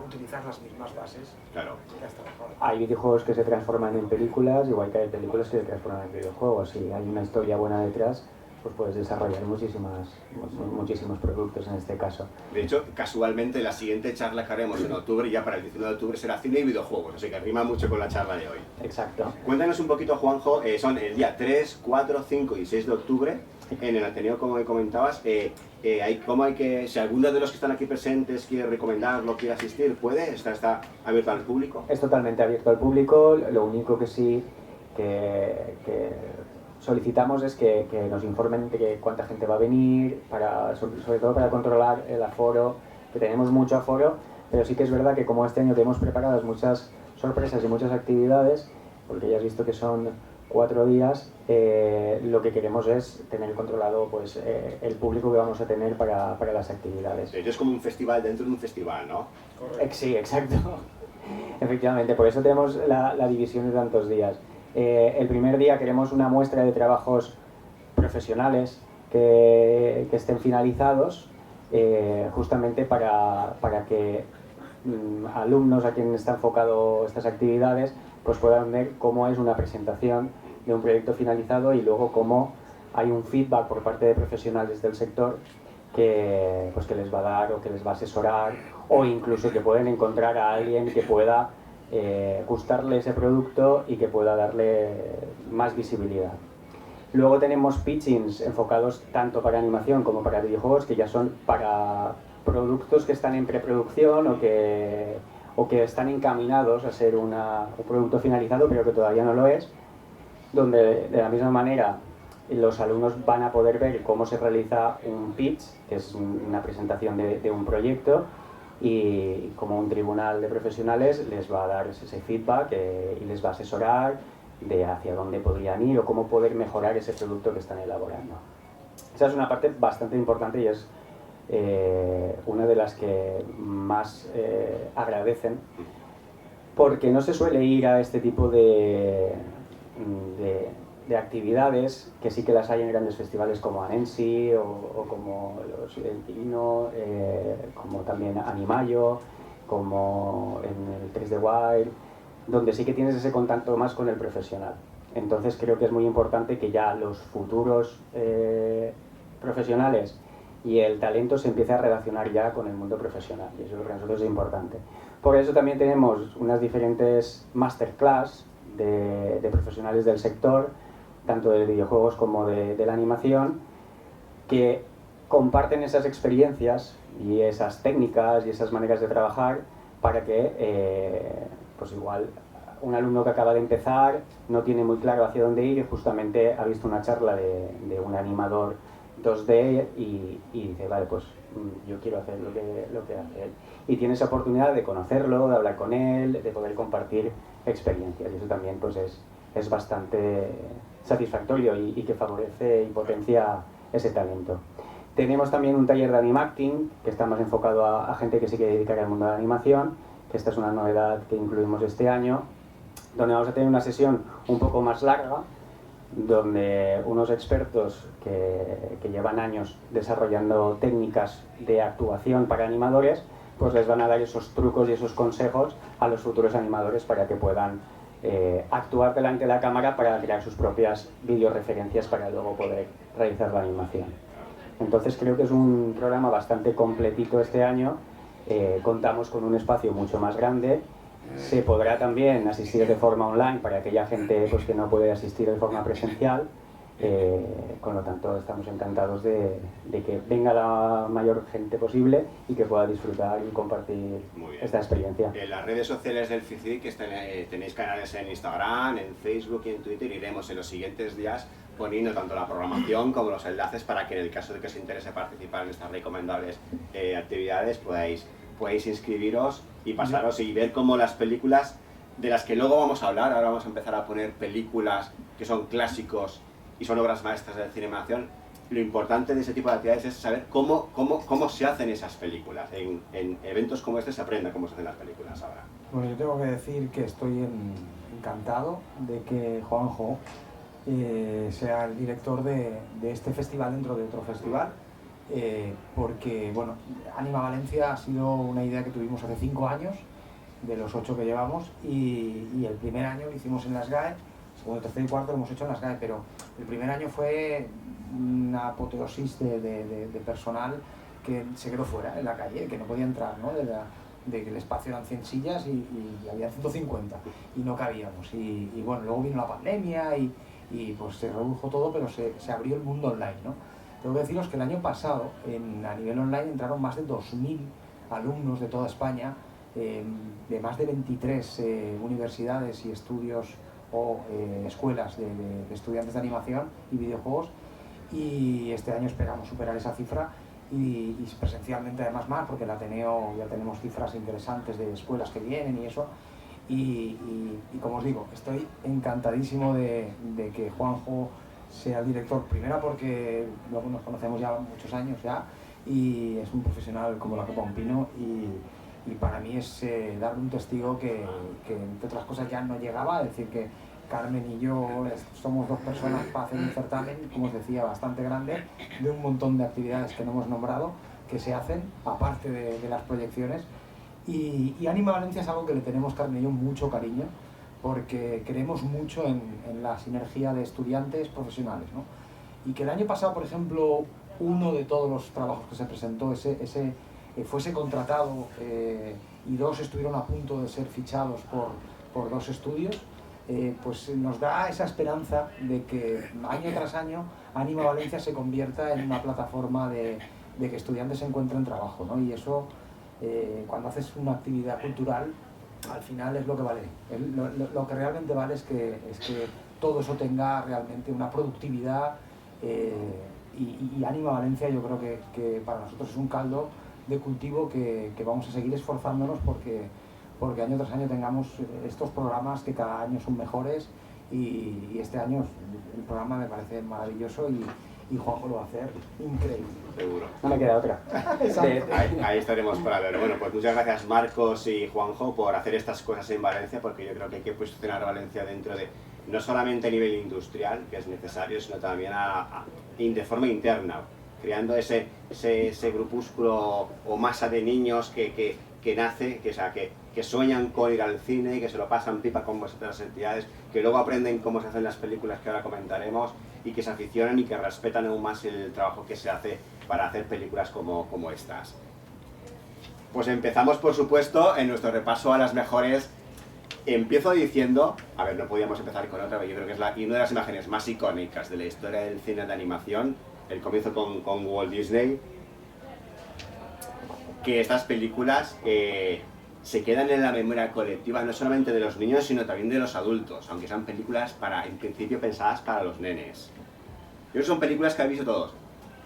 Speaker 2: utilizar las mismas bases.
Speaker 1: Claro.
Speaker 2: Que has trabajado.
Speaker 3: Hay videojuegos que se transforman en películas, igual que hay películas que se transforman en videojuegos. Si hay una historia buena detrás, pues puedes desarrollar muchísimos productos en este caso.
Speaker 1: De hecho, casualmente la siguiente charla que haremos en octubre, ya para el 19 de octubre, será cine y videojuegos, así que rima mucho con la charla de hoy.
Speaker 3: Exacto.
Speaker 1: Cuéntanos un poquito, Juanjo, son el día 3, 4, 5 y 6 de octubre, en el Ateneo, como me comentabas, si alguno de los que están aquí presentes quiere recomendarlo, quiere asistir, ¿puede? ¿Está abierto al público?
Speaker 3: Es totalmente abierto al público, lo único que sí que solicitamos es que nos informen de cuánta gente va a venir, sobre todo para controlar el aforo, que tenemos mucho aforo, pero sí que es verdad que como este año tenemos preparadas muchas sorpresas y muchas actividades, porque ya has visto que son 4 días, lo que queremos es tener controlado pues, el público que vamos a tener para las actividades.
Speaker 1: Es como un festival dentro de un festival, ¿no?
Speaker 3: Sí, exacto. Efectivamente, por eso tenemos la división de tantos días. El primer día queremos una muestra de trabajos profesionales que estén finalizados, justamente para que alumnos a quienes está enfocado estas actividades pues puedan ver cómo es una presentación de un proyecto finalizado y luego cómo hay un feedback por parte de profesionales del sector que les va a dar o que les va a asesorar, o incluso que pueden encontrar a alguien que pueda gustarle ese producto y que pueda darle más visibilidad. Luego tenemos pitchings enfocados tanto para animación como para videojuegos, que ya son para productos que están en preproducción o que están encaminados a ser un producto finalizado, pero que todavía no lo es, donde de la misma manera los alumnos van a poder ver cómo se realiza un pitch, que es una presentación de un proyecto, y como un tribunal de profesionales les va a dar ese feedback y les va a asesorar de hacia dónde podrían ir o cómo poder mejorar ese producto que están elaborando. Esa es una parte bastante importante y es una de las que más agradecen, porque no se suele ir a este tipo de actividades, que sí que las hay en grandes festivales como Annecy o como el Pino, como también Animayo, como en el 3D Wild, donde sí que tienes ese contacto más con el profesional. Entonces creo que es muy importante que ya los futuros profesionales y el talento se empiece a relacionar ya con el mundo profesional, y eso para nosotros es importante. Por eso también tenemos unas diferentes masterclass de profesionales del sector, tanto de videojuegos como de la animación, que comparten esas experiencias y esas técnicas y esas maneras de trabajar para que, pues igual, un alumno que acaba de empezar no tiene muy claro hacia dónde ir y justamente ha visto una charla de un animador 2D y dice, vale, pues yo quiero hacer lo que hace él. Y tiene esa oportunidad de conocerlo, de hablar con él, de poder compartir experiencias, y eso también pues es bastante satisfactorio y que favorece y potencia ese talento. Tenemos también un taller de animacting que está más enfocado a gente que se quiere dedicar al mundo de la animación, que esta es una novedad que incluimos este año, donde vamos a tener una sesión un poco más larga, donde unos expertos que llevan años desarrollando técnicas de actuación para animadores, pues les van a dar esos trucos y esos consejos a los futuros animadores para que puedan actuar delante de la cámara para crear sus propias videoreferencias para luego poder realizar la animación. Entonces creo que es un programa bastante completito este año. Contamos con un espacio mucho más grande. Se podrá también asistir de forma online para aquella gente pues, que no puede asistir de forma presencial. Con lo tanto, estamos encantados de que venga la mayor gente posible y que pueda disfrutar y compartir esta experiencia.
Speaker 1: En las redes sociales del FICIC tenéis canales en Instagram, en Facebook y en Twitter. Iremos en los siguientes días poniendo tanto la programación como los enlaces para que en el caso de que os interese participar en estas recomendables actividades podéis inscribiros y pasaros y ver cómo las películas de las que luego vamos a hablar, ahora vamos a empezar a poner películas que son clásicos y son obras maestras de la animación. Lo importante de ese tipo de actividades es saber cómo se hacen esas películas. En eventos como este se aprende cómo se hacen las películas ahora.
Speaker 2: Bueno, yo tengo que decir que estoy encantado de que Juanjo sea el director de este festival dentro de otro festival, porque, bueno, Anima Valencia ha sido una idea que tuvimos hace 5 años, de los 8 que llevamos, y el primer año lo hicimos en las GAE, segundo, tercero y cuarto lo hemos hecho en las GAE, pero el primer año fue una apoteosis de personal que se quedó fuera en la calle, que no podía entrar, ¿no? De que el espacio eran 100 sillas y había 150 y no cabíamos. Y bueno, luego vino la pandemia y pues se redujo todo, pero se abrió el mundo online, ¿no? Tengo que deciros que el año pasado, a nivel online, entraron más de 2.000 alumnos de toda España, de más de 23 universidades y estudios o escuelas de estudiantes de animación y videojuegos, y este año esperamos superar esa cifra y presencialmente además más, porque el Ateneo ya tenemos cifras interesantes de escuelas que vienen y eso, y como os digo, estoy encantadísimo de que Juanjo sea el director, primero porque luego nos conocemos ya muchos años ya, y es un profesional como la copa de un pino, y para mí es darle un testigo que entre otras cosas ya no llegaba, es decir que Carmen y yo somos dos personas para hacer un certamen, como os decía, bastante grande, de un montón de actividades que no hemos nombrado, que se hacen, aparte de las proyecciones, y Anima Valencia es algo que le tenemos, Carmen y yo, mucho cariño, porque creemos mucho en la sinergia de estudiantes profesionales, ¿no? Y que el año pasado, por ejemplo, uno de todos los trabajos que se presentó, fuese contratado y dos estuvieron a punto de ser fichados por dos estudios, pues nos da esa esperanza de que año tras año Anima Valencia se convierta en una plataforma de que estudiantes encuentren trabajo, ¿no? Y eso, cuando haces una actividad cultural, al final es lo que vale. Lo que realmente vale es que todo eso tenga realmente una productividad, y Anima Valencia yo creo que para nosotros es un caldo de cultivo que vamos a seguir esforzándonos porque año tras año tengamos estos programas que cada año son mejores, y este año el programa me parece maravilloso y Juanjo lo va a hacer increíble.
Speaker 1: Seguro.
Speaker 3: No me queda otra.
Speaker 1: Ahí estaremos para verlo. Bueno, pues muchas gracias Marcos y Juanjo por hacer estas cosas en Valencia, porque yo creo que hay que posicionar a Valencia dentro de, no solamente a nivel industrial, que es necesario, sino también de forma interna, creando ese grupúsculo o masa de niños que nace, que sueñan con ir al cine y que se lo pasan pipa con vuestras entidades, que luego aprenden cómo se hacen las películas que ahora comentaremos y que se aficionan y que respetan aún más el trabajo que se hace para hacer películas como estas. Pues empezamos, por supuesto, en nuestro repaso a las mejores. Empiezo diciendo, a ver, no podíamos empezar con otra, pero yo creo que es una de las imágenes más icónicas de la historia del cine de animación, el comienzo con Walt Disney, que estas películas se quedan en la memoria colectiva no solamente de los niños, sino también de los adultos, aunque sean películas en principio pensadas para los nenes. Yo creo que son películas que habéis visto todos.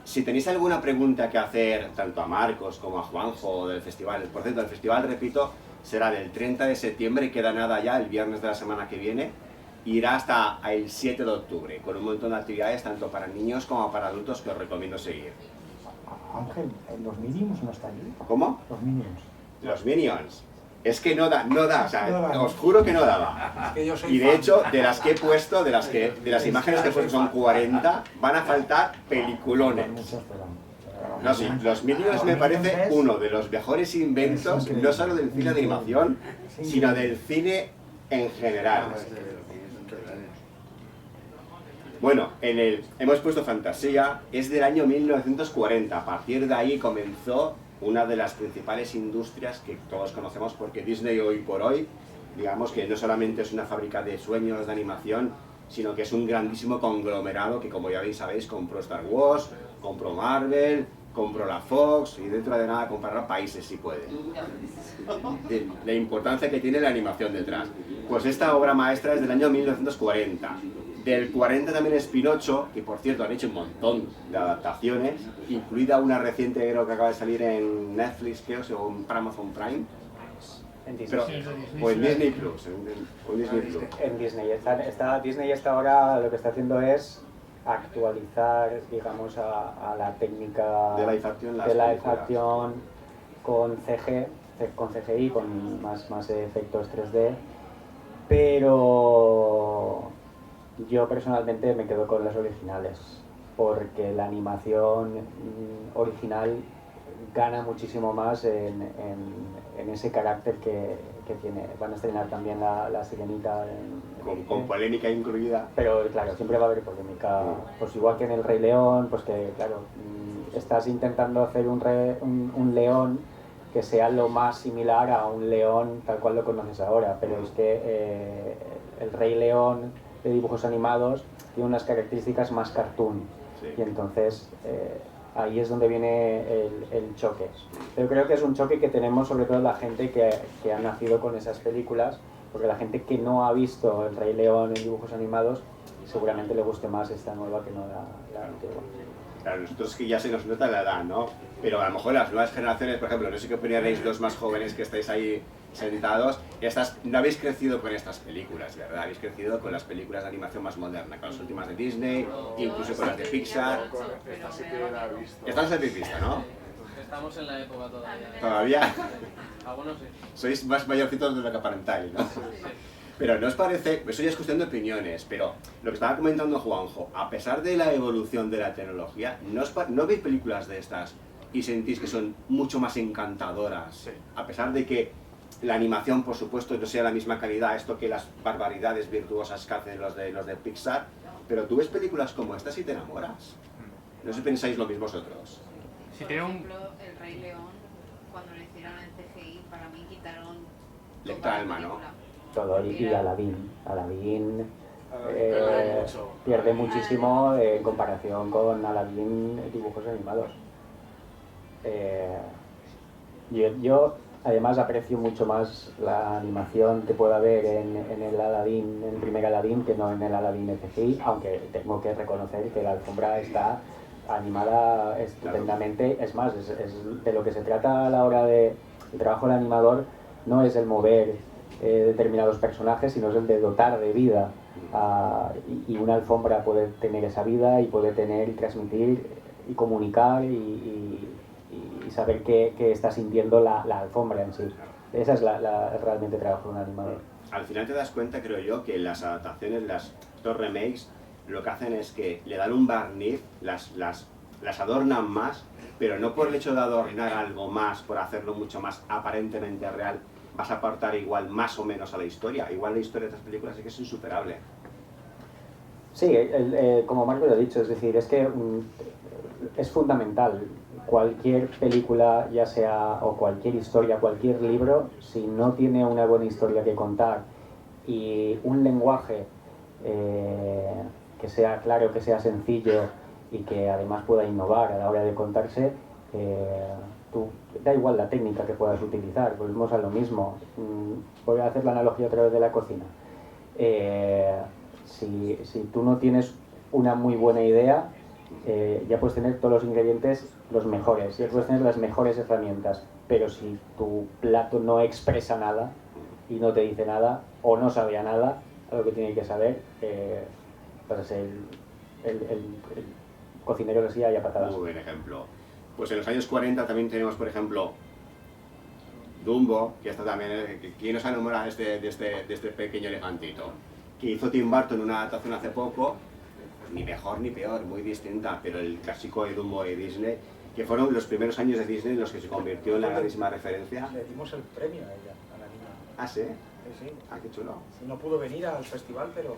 Speaker 1: Si tenéis alguna pregunta que hacer, tanto a Marcos como a Juanjo del festival, por cierto, el festival, repito, será del 30 de septiembre, y queda nada ya, el viernes de la semana que viene, irá hasta el 7 de octubre, con un montón de actividades tanto para niños como para adultos que os recomiendo seguir.
Speaker 2: Ángel, ¿los Minions no están allí?
Speaker 1: ¿Cómo?
Speaker 2: Los Minions.
Speaker 1: Los Minions. Es que no da, o sea,
Speaker 2: No
Speaker 1: os juro que no daba.
Speaker 2: Es que yo soy
Speaker 1: Y de
Speaker 2: fan.
Speaker 1: hecho, de las que he puesto, de las imágenes que son 40, van a faltar peliculones.
Speaker 2: Muchos, pero
Speaker 1: No, sí, los Minions me parece uno de los mejores inventos, no solo del cine de animación, sino del cine en general. Bueno, hemos puesto fantasía, es del año 1940, a partir de ahí comenzó una de las principales industrias que todos conocemos, porque Disney hoy por hoy, digamos que no solamente es una fábrica de sueños de animación, sino que es un grandísimo conglomerado que, como ya sabéis, compró Star Wars, compró Marvel, compró la Fox y dentro de nada comprará países si puede. La importancia que tiene la animación detrás. Pues esta obra maestra es del año 1940. Del 40 también es Pinocho, que por cierto han hecho un montón de adaptaciones, incluida una reciente creo que acaba de salir en Netflix, creo, o en Amazon Prime.
Speaker 3: En Disney.
Speaker 1: O en Disney Plus.
Speaker 3: En Disney. Disney hasta ahora lo que está haciendo es actualizar, digamos, a la técnica
Speaker 1: de live action
Speaker 3: con CGI, con más efectos 3D, pero yo personalmente me quedo con las originales, porque la animación original gana muchísimo más en ese carácter que tiene. Van a estrenar también la Sirenita
Speaker 1: con polémica incluida.
Speaker 3: Pero claro, siempre va a haber polémica. Pues igual que en El Rey León, pues que claro, estás intentando hacer un león que sea lo más similar a un león tal cual lo conoces ahora, pero es que el Rey León de dibujos animados tiene unas características más cartoon, sí. Y entonces ahí es donde viene el choque. Pero creo que es un choque que tenemos sobre todo la gente que ha nacido con esas películas, porque la gente que no ha visto El Rey León en dibujos animados seguramente le guste más esta nueva que no la antigua.
Speaker 1: Claro, nosotros que ya se nos nota la edad, ¿no? Pero a lo mejor las nuevas generaciones, por ejemplo, no sé qué opinaréis los más jóvenes que estáis ahí sentados, no habéis crecido con estas películas, ¿verdad? Habéis crecido con las películas de animación más modernas, con las últimas de Disney, incluso con las de Pixar. Estas las habéis visto, ¿no?
Speaker 4: Estamos en la época todavía.
Speaker 1: ¿Todavía?
Speaker 4: Algunos sí.
Speaker 1: Sois más mayorcitos de lo que aparentáis, ¿no?
Speaker 4: Sí.
Speaker 1: Pero ¿no os parece? Eso ya es cuestión de opiniones, pero lo que estaba comentando Juanjo, a pesar de la evolución de la tecnología, ¿no veis películas de estas y sentís que son mucho más encantadoras?
Speaker 2: Sí.
Speaker 1: A pesar de que la animación, por supuesto, no sea la misma calidad, esto que las barbaridades virtuosas que hacen los de Pixar, pero tú ves películas como estas y te enamoras. No sé si pensáis lo mismo vosotros.
Speaker 5: Por ejemplo, El Rey León, cuando lo hicieron en CGI, para mí quitaron
Speaker 1: Lecta alma, ¿no?
Speaker 3: Todo, y Aladdin pierde muchísimo en comparación con Aladdin dibujos animados. Yo además aprecio mucho más la animación que pueda haber en el primer Aladdin que no en el Aladdin CGI, aunque tengo que reconocer que la alfombra está animada estupendamente. Es más, es de lo que se trata a la hora del trabajo del animador, no es el mover determinados personajes, sino es el de dotar de vida, y una alfombra puede tener esa vida y puede tener y transmitir y comunicar y saber qué está sintiendo la alfombra en sí. Esa es realmente el trabajo de un animador.
Speaker 1: Al final te das cuenta, creo yo, que las adaptaciones, estos remakes, lo que hacen es que le dan un barniz, las adornan más, pero no por el hecho de adornar algo más, por hacerlo mucho más aparentemente real, vas a aportar igual más o menos a la historia. Igual la historia de estas películas es que es insuperable.
Speaker 3: Sí, como Marco lo ha dicho, es decir, es que es fundamental. Cualquier película, ya sea, o cualquier historia, cualquier libro, si no tiene una buena historia que contar y un lenguaje que sea claro, que sea sencillo y que además pueda innovar a la hora de contarse, da igual la técnica que puedas utilizar, volvemos a lo mismo. Voy a hacer la analogía otra vez de la cocina. Si tú no tienes una muy buena idea, ya puedes tener todos los ingredientes los mejores, ya puedes tener las mejores herramientas, pero si tu plato no expresa nada y no te dice nada o no sabe a nada a lo que tiene que saber, pues el cocinero que sí haya patadas.
Speaker 1: Muy buen ejemplo. Pues en los años 40 también tenemos, por ejemplo, Dumbo, que está también, ¿quién nos enamora de este pequeño elefantito? Que hizo Tim Burton una adaptación hace poco, ni mejor ni peor, muy distinta, pero el clásico de Dumbo de Disney, que fueron los primeros años de Disney en los que se convirtió en la grandísima referencia.
Speaker 2: Le dimos el premio a ella, a la niña.
Speaker 1: ¿Ah, sí?
Speaker 2: Sí.
Speaker 1: Ah, qué chulo.
Speaker 2: No pudo venir al festival, pero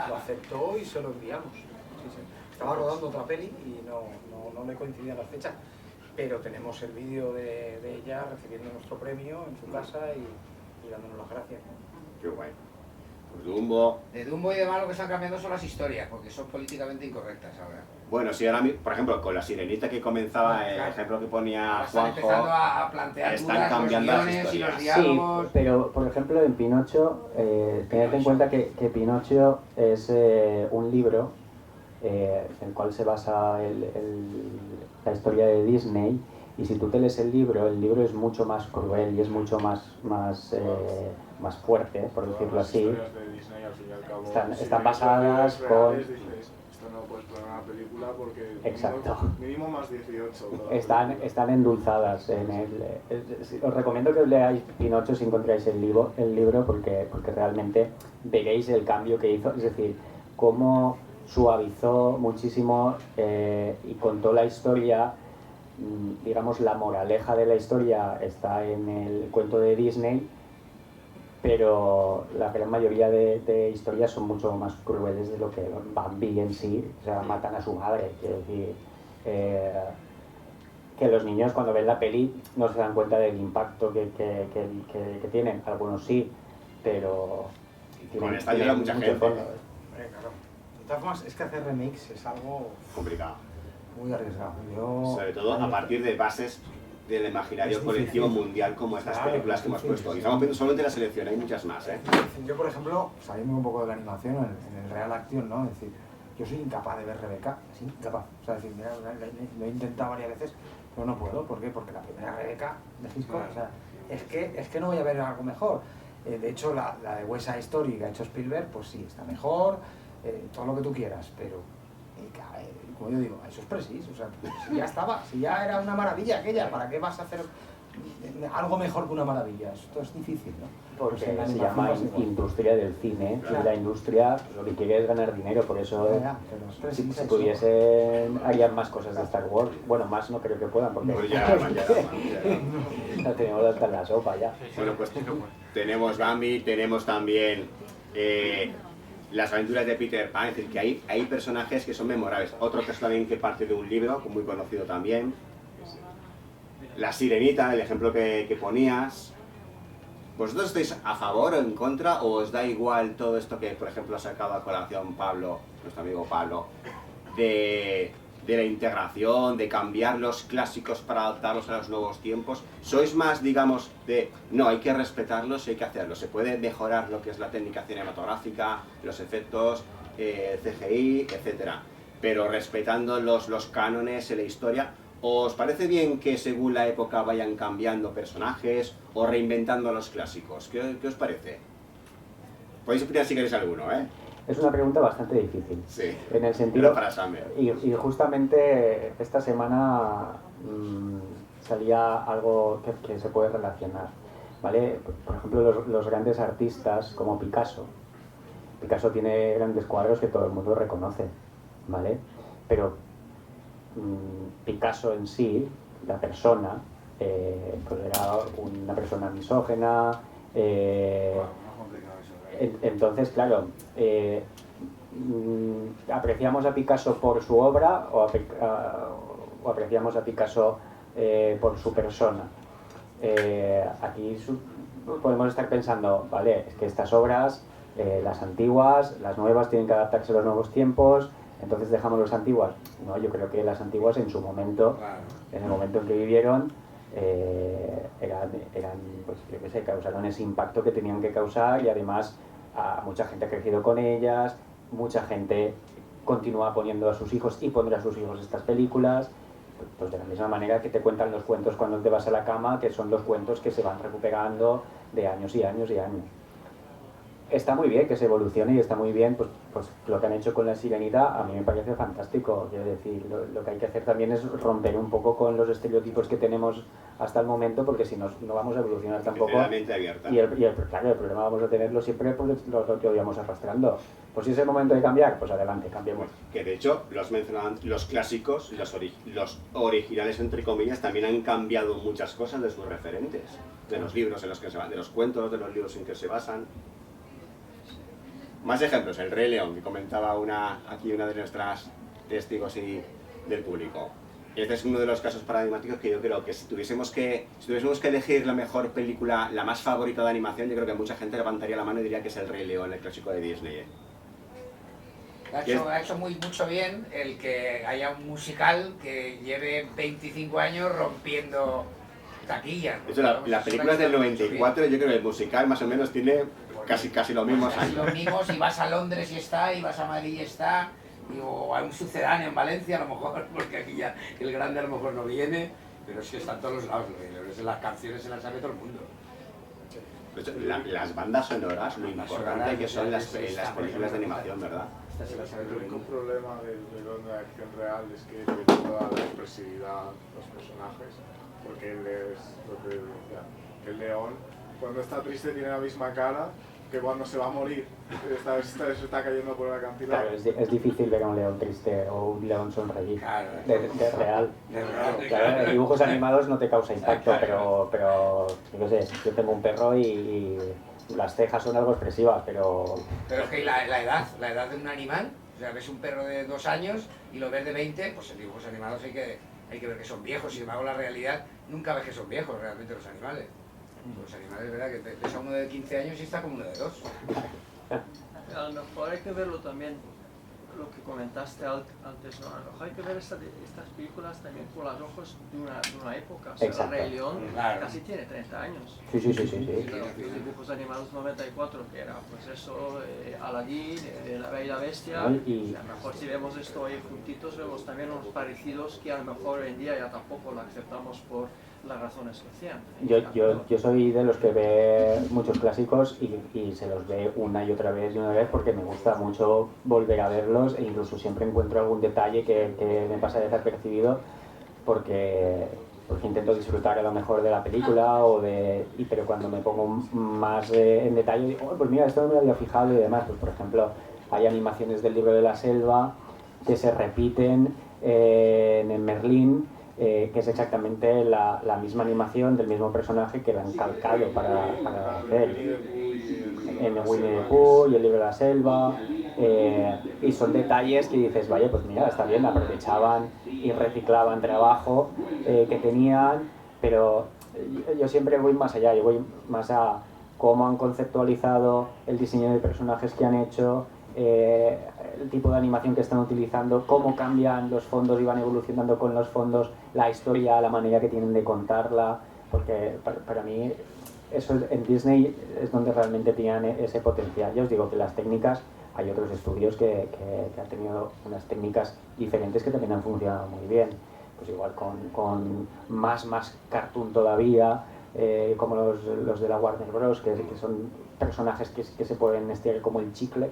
Speaker 2: lo aceptó y se lo enviamos. Sí. Estaba rodando otra peli y no le coincidían las fechas, pero tenemos el vídeo de ella recibiendo nuestro premio en su casa y dándonos las gracias.
Speaker 1: Qué guay. Pues Dumbo.
Speaker 6: De Dumbo y demás lo que están cambiando son las historias, porque son políticamente incorrectas ahora.
Speaker 1: Bueno, si ahora, por ejemplo, con la Sirenita que comenzaba, el ejemplo que ponía
Speaker 6: están
Speaker 1: Juanjo,
Speaker 6: empezando a plantear
Speaker 1: están
Speaker 6: dudas,
Speaker 1: cambiando
Speaker 6: los
Speaker 1: las
Speaker 6: guiones y los
Speaker 1: historias.
Speaker 6: diálogos.
Speaker 3: Sí, pero por ejemplo en Pinocho, tened en cuenta que Pinocho es un libro en el cual se basa la historia de Disney, y si tú te lees el libro es mucho más cruel y es mucho más fuerte, por decirlo así.
Speaker 7: Las historias de Disney, al fin y al cabo,
Speaker 3: Están basadas con...
Speaker 7: Dices, esto no puedes poner una película porque
Speaker 3: Exacto.
Speaker 7: mínimo más 18.
Speaker 3: Están endulzadas. Os recomiendo que os leáis Pinocho si encontráis el libro porque realmente veréis el cambio que hizo, es decir, cómo suavizó muchísimo y contó la historia digamos, la moraleja de la historia está en el cuento de Disney, pero la gran mayoría de historias son mucho más crueles de lo que Bambi en sí, o sea, matan a su madre, quiero decir, que los niños cuando ven la peli no se dan cuenta del impacto que tienen, algunos sí, pero
Speaker 1: Con esta ayuda mucha
Speaker 3: mucho
Speaker 1: gente.
Speaker 3: fondo.
Speaker 2: Claro. De todas formas, es que hacer remix es algo
Speaker 1: Complicado.
Speaker 2: muy arriesgado. Yo,
Speaker 1: Sobre todo a partir de bases del imaginario
Speaker 2: Es
Speaker 1: colectivo
Speaker 2: difícil.
Speaker 1: mundial como estas
Speaker 2: Claro,
Speaker 1: películas que
Speaker 2: es
Speaker 1: hemos
Speaker 2: difícil.
Speaker 1: puesto. Y estamos viendo solo de la selección, hay muchas más, ¿eh?
Speaker 2: Yo, por ejemplo, saliendo un poco de la animación, en el Real Acción, ¿no? Es decir, yo soy incapaz de ver Rebeca, es incapaz. O sea, es decir, mira, lo he intentado varias veces, pero no puedo. ¿Por qué? Porque la primera Rebeca de Hitchcock, o sea, es que no voy a ver algo mejor. De hecho, la de West Side Story que ha hecho Spielberg, pues sí, está mejor, todo lo que tú quieras, pero como yo digo, eso es preciso, o sea, si ya estaba, si ya era una maravilla aquella, ¿para qué vas a hacer algo mejor que una maravilla? Esto es difícil, ¿no?
Speaker 3: Porque
Speaker 2: Pues en la
Speaker 3: se
Speaker 2: animación
Speaker 3: llama
Speaker 2: pasa igual.
Speaker 3: industria del cine,
Speaker 2: Claro.
Speaker 3: y la industria lo que quiere es ganar dinero, por eso
Speaker 2: Ya, pero es
Speaker 3: si
Speaker 2: preciso,
Speaker 3: pudiesen harían más cosas de Star Wars. Bueno, más no creo que puedan, porque
Speaker 1: Pues ya
Speaker 3: la tenemos hasta en la sopa ya.
Speaker 1: Bueno, pues tenemos Bambi, tenemos también las aventuras de Peter Pan, es decir, que hay personajes que son memorables. Otro que es también que parte de un libro, muy conocido también. La Sirenita, el ejemplo que ponías. ¿Vosotros estáis a favor o en contra o os da igual todo esto que, por ejemplo, ha sacado a colación Pablo, nuestro amigo Pablo, de la integración, de cambiar los clásicos para adaptarlos a los nuevos tiempos? ¿Sois más, digamos, de no, hay que respetarlos y hay que hacerlo? ¿Se puede mejorar lo que es la técnica cinematográfica, los efectos, CGI, etcétera, pero respetando los cánones y la historia? ¿Os parece bien que según la época vayan cambiando personajes o reinventando los clásicos? ¿Qué os parece? Podéis opinar si queréis alguno, ¿eh?
Speaker 3: Es una pregunta bastante difícil.
Speaker 1: Sí.
Speaker 3: En el sentido,
Speaker 1: Pero para Summer.
Speaker 3: y justamente esta semana salía algo que se puede relacionar, ¿vale? Por ejemplo, los grandes artistas como Picasso. Picasso tiene grandes cuadros que todo el mundo reconoce, ¿vale? Pero Picasso en sí, la persona, pues era una persona misógena, entonces, claro, ¿apreciamos a Picasso por su obra o apreciamos a Picasso por su persona? Aquí podemos estar pensando, vale, es que estas obras, las antiguas, las nuevas tienen que adaptarse a los nuevos tiempos, entonces dejamos las antiguas. No, yo creo que las antiguas en su momento, en el momento en que vivieron, eran pues yo qué sé, causaron ese impacto que tenían que causar, y además mucha gente ha crecido con ellas, mucha gente continúa poniendo a sus hijos y pondrá a sus hijos estas películas, pues de la misma manera que te cuentan los cuentos cuando te vas a la cama, que son los cuentos que se van recuperando de años y años y años. Está muy bien que se evolucione y está muy bien, pues lo que han hecho con La Sirenita a mí me parece fantástico. Quiero decir, lo que hay que hacer también es romper un poco con los estereotipos que tenemos hasta el momento, porque si no, no vamos a evolucionar tampoco.
Speaker 1: La mente abierta.
Speaker 3: Claro, el problema vamos a tenerlo siempre porque lo que vayamos arrastrando. Pues si es el momento de cambiar, pues adelante, cambiemos.
Speaker 1: Que de hecho, los mencionaban, los clásicos, los originales entre comillas, también han cambiado muchas cosas de sus referentes, de los libros en los que se van, de los cuentos, de los libros en que se basan. Más ejemplos, el Rey León, que comentaba aquí una de nuestras testigos y del público. Este es uno de los casos paradigmáticos que yo creo que si tuviésemos que elegir la mejor película, la más favorita de animación, yo creo que mucha gente levantaría la mano y diría que es el Rey León, el clásico de Disney, ¿eh?
Speaker 6: Ha hecho mucho bien el que haya un musical que lleve 25 años rompiendo taquillas.
Speaker 1: De hecho, la película es del 94, yo creo que el musical más o menos tiene casi los mismos
Speaker 6: Casi
Speaker 1: años.
Speaker 6: los mismos, y vas a Londres y está, y vas a Madrid y está, o a un sucedáneo en Valencia a lo mejor, porque aquí ya el grande a lo mejor no viene, pero es que están todos los lados, las canciones se las sabe todo el mundo.
Speaker 1: De hecho, las bandas sonoras, lo importante que son las películas de animación, ¿verdad?
Speaker 6: Esta se la sabe todo
Speaker 7: El
Speaker 6: el
Speaker 7: único
Speaker 6: mundo.
Speaker 7: problema del León de acción real es que tiene toda la expresividad los personajes, porque él es lo que decía, que el león cuando está triste tiene la misma cara que cuando se va a morir se está cayendo por el acantilado.
Speaker 3: Claro, es difícil ver a un león triste o un león sonreír.
Speaker 6: Claro,
Speaker 3: De real.
Speaker 6: de
Speaker 3: Claro, en dibujos animados no te causa impacto, pero yo qué sé, yo tengo un perro y las cejas son algo expresivas, pero...
Speaker 6: Pero es que la edad de un animal, o sea, ves un perro de 2 años y lo ves de 20, pues en dibujos animados hay que ver que son viejos. Sin embargo, la realidad nunca ves que son viejos realmente los animales. Los animales, ¿verdad? Que ves a uno de 15 años y está como uno de 2.
Speaker 8: A lo mejor hay que verlo también, lo que comentaste antes, ¿no? A lo mejor hay que ver estas películas también con los ojos de una época. O sea,
Speaker 3: Exacto.
Speaker 8: El Rey León
Speaker 6: Claro.
Speaker 8: casi tiene 30 años.
Speaker 3: Sí.
Speaker 8: Claro, los dibujos animados 94, que era pues eso, Aladdin, La Bella y la Bestia.
Speaker 3: ¿No?
Speaker 8: O sea, a lo mejor si vemos esto ahí juntitos, vemos también unos parecidos que a lo mejor hoy en día ya tampoco lo aceptamos por las razones que hacían.
Speaker 3: Yo soy de los que ve muchos clásicos y se los ve una y otra vez porque me gusta mucho volver a verlos e incluso siempre encuentro algún detalle que me pasa desapercibido porque intento disfrutar a lo mejor de la película pero cuando me pongo más en detalle digo, oh, pues mira, esto no me lo había fijado y demás. Pues por ejemplo, hay animaciones del Libro de la Selva que se repiten en Merlín, que es exactamente la misma animación del mismo personaje que la han calcado para hacer en Winnie the Pooh y el Libro de la Selva, y son detalles que dices, vaya, pues mira, está bien, aprovechaban y reciclaban trabajo que tenían, pero yo siempre voy más allá, yo voy más a cómo han conceptualizado el diseño de personajes que han hecho, el tipo de animación que están utilizando, cómo cambian los fondos y van evolucionando con los fondos, la historia, la manera que tienen de contarla, porque para mí eso en Disney es donde realmente tienen ese potencial. Ya os digo que las técnicas, hay otros estudios que han tenido unas técnicas diferentes que también han funcionado muy bien, pues igual con más cartoon todavía, como los de la Warner Bros, que son personajes que se pueden estirar como el chicle,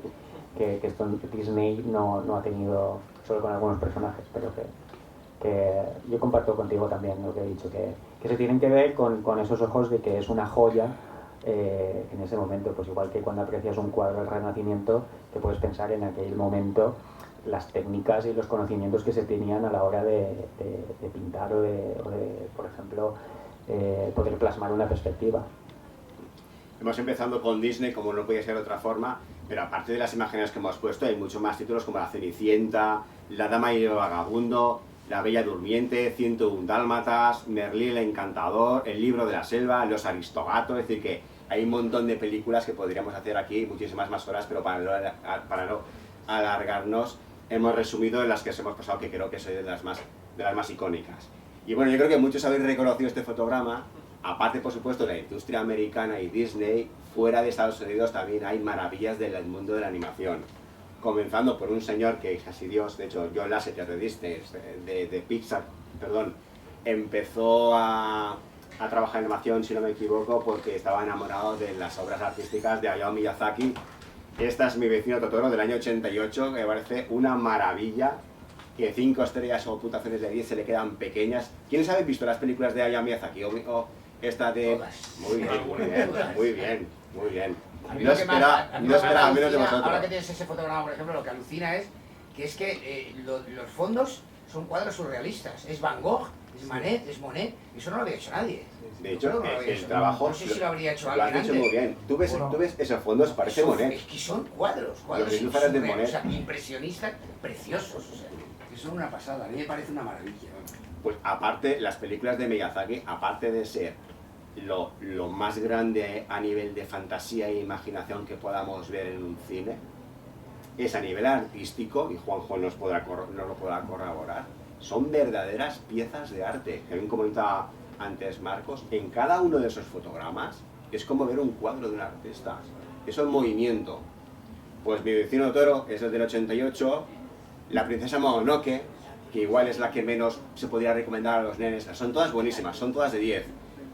Speaker 3: que esto Disney no ha tenido solo con algunos personajes, pero que yo comparto contigo también lo que he dicho, que se tienen que ver con esos ojos de que es una joya en ese momento, pues igual que cuando aprecias un cuadro del Renacimiento, que puedes pensar en aquel momento las técnicas y los conocimientos que se tenían a la hora de pintar o de, por ejemplo, poder plasmar una perspectiva.
Speaker 1: Hemos empezado con Disney, como no podía ser de otra forma, pero aparte de las imágenes que hemos puesto, hay muchos más títulos como La Cenicienta, La Dama y el Vagabundo, La Bella Durmiente, 101 Dálmatas, Merlín el Encantador, El Libro de la Selva, Los Aristogatos, es decir que hay un montón de películas que podríamos hacer aquí, muchísimas más horas, pero para no alargarnos, hemos resumido en las que os hemos pasado, que creo que son de las más icónicas. Y bueno, yo creo que muchos habéis reconocido este fotograma. Aparte, por supuesto, de la industria americana y Disney, fuera de Estados Unidos también hay maravillas del mundo de la animación. Comenzando por un señor que es casi Dios, de hecho, John Lasseter de Disney, de Pixar, perdón, empezó a trabajar en animación, si no me equivoco, porque estaba enamorado de las obras artísticas de Hayao Miyazaki. Esta es Mi vecino Totoro, del año 88, que me parece una maravilla, que 5 estrellas o puntuaciones de 10 se le quedan pequeñas. ¿Quiénes habéis visto las películas de Hayao Miyazaki? Esta de... Muy bien.
Speaker 6: A mí
Speaker 1: No
Speaker 6: lo que
Speaker 1: esperaba menos de
Speaker 6: alucina,
Speaker 1: vosotros.
Speaker 6: ahora que tienes ese fotograma, por ejemplo, lo que alucina es que los fondos son cuadros surrealistas. Es Van Gogh, es Manet, es Monet, eso no lo había hecho nadie.
Speaker 1: De hecho,
Speaker 6: No lo había
Speaker 1: el
Speaker 6: hecho.
Speaker 1: trabajo
Speaker 6: No sé si lo habría hecho
Speaker 1: lo
Speaker 6: alguien
Speaker 1: has hecho
Speaker 6: antes.
Speaker 1: muy bien. Tú ves esos fondos, parece Monet.
Speaker 6: Es que son cuadros
Speaker 1: Los dibujos de Monet.
Speaker 6: o sea, impresionistas, preciosos. O sea, que son una pasada, a mí me parece una maravilla.
Speaker 1: Pues aparte, las películas de Miyazaki, aparte de ser lo más grande a nivel de fantasía e imaginación que podamos ver en un cine, es a nivel artístico, y Juanjo nos lo podrá corroborar, son verdaderas piezas de arte. También comentaba antes Marcos, en cada uno de esos fotogramas es como ver un cuadro de un artista. Eso es movimiento. Pues Mi vecino Totoro es el del 88, La princesa Mononoke, que igual es la que menos se podría recomendar a los nenes, son todas buenísimas, son todas de 10.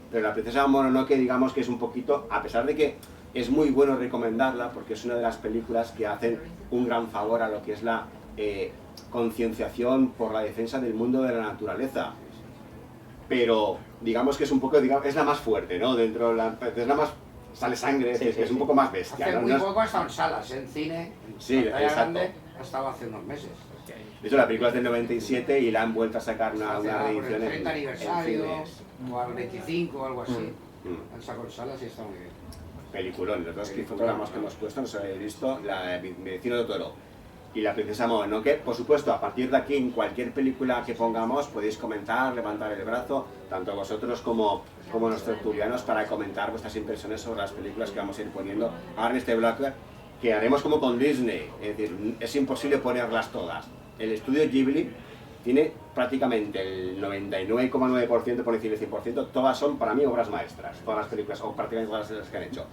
Speaker 1: Pero La princesa Mononoke, digamos que es un poquito, a pesar de que es muy bueno recomendarla, porque es una de las películas que hacen un gran favor a lo que es la concienciación por la defensa del mundo de la naturaleza. Pero digamos que es un poco, es la más fuerte, ¿no? Es la más sale sangre,
Speaker 3: Sí,
Speaker 1: es un
Speaker 3: sí.
Speaker 1: poco más bestia.
Speaker 6: Hace
Speaker 1: ¿no?
Speaker 6: muy
Speaker 1: No es-
Speaker 6: poco ha estado en salas, en cine, en
Speaker 1: Sí,
Speaker 6: pantalla
Speaker 1: exacto.
Speaker 6: grande, ha estado hace unos meses.
Speaker 1: De hecho, la película es del 97 y la han vuelto a sacar una
Speaker 6: Por el
Speaker 1: reedición
Speaker 6: 30 aniversario,
Speaker 1: cines.
Speaker 6: o al 25 o algo así.
Speaker 1: Mm.
Speaker 6: Han sacado en salas y está muy bien.
Speaker 1: Peliculón, los dos fotogramas que hemos puesto, no se habéis visto, la de Vecino de Toro y la Princesa Mononoke. Por supuesto, a partir de aquí, en cualquier película que pongamos, podéis comentar, levantar el brazo, tanto vosotros como los tertulianos, para comentar vuestras impresiones sobre las películas que vamos a ir poniendo ahora en este bloque, que haremos como con Disney, es decir, es imposible ponerlas todas. El estudio Ghibli tiene prácticamente el 99,9%, por decir el 100%, todas son para mí obras maestras, todas las películas, o prácticamente todas las que han hecho.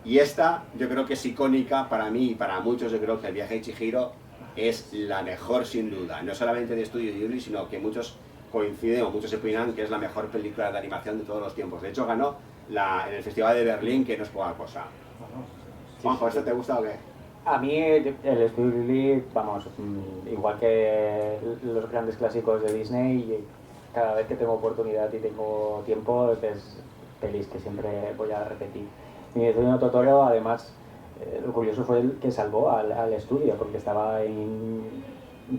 Speaker 1: Y esta yo creo que es icónica para mí y para muchos. Yo creo que El viaje de Chihiro es la mejor sin duda, no solamente de estudio Ghibli, sino que muchos coinciden o muchos opinan que es la mejor película de animación de todos los tiempos. De hecho ganó en el Festival de Berlín, que no es poca cosa. Juanjo, ¿esto te gusta o qué?
Speaker 3: A mí el estudio Ghibli, vamos, igual que los grandes clásicos de Disney, cada vez que tengo oportunidad y tengo tiempo, es pelis que siempre voy a repetir. Mi vecino Totoro, además, lo curioso fue el que salvó al estudio, porque estaba en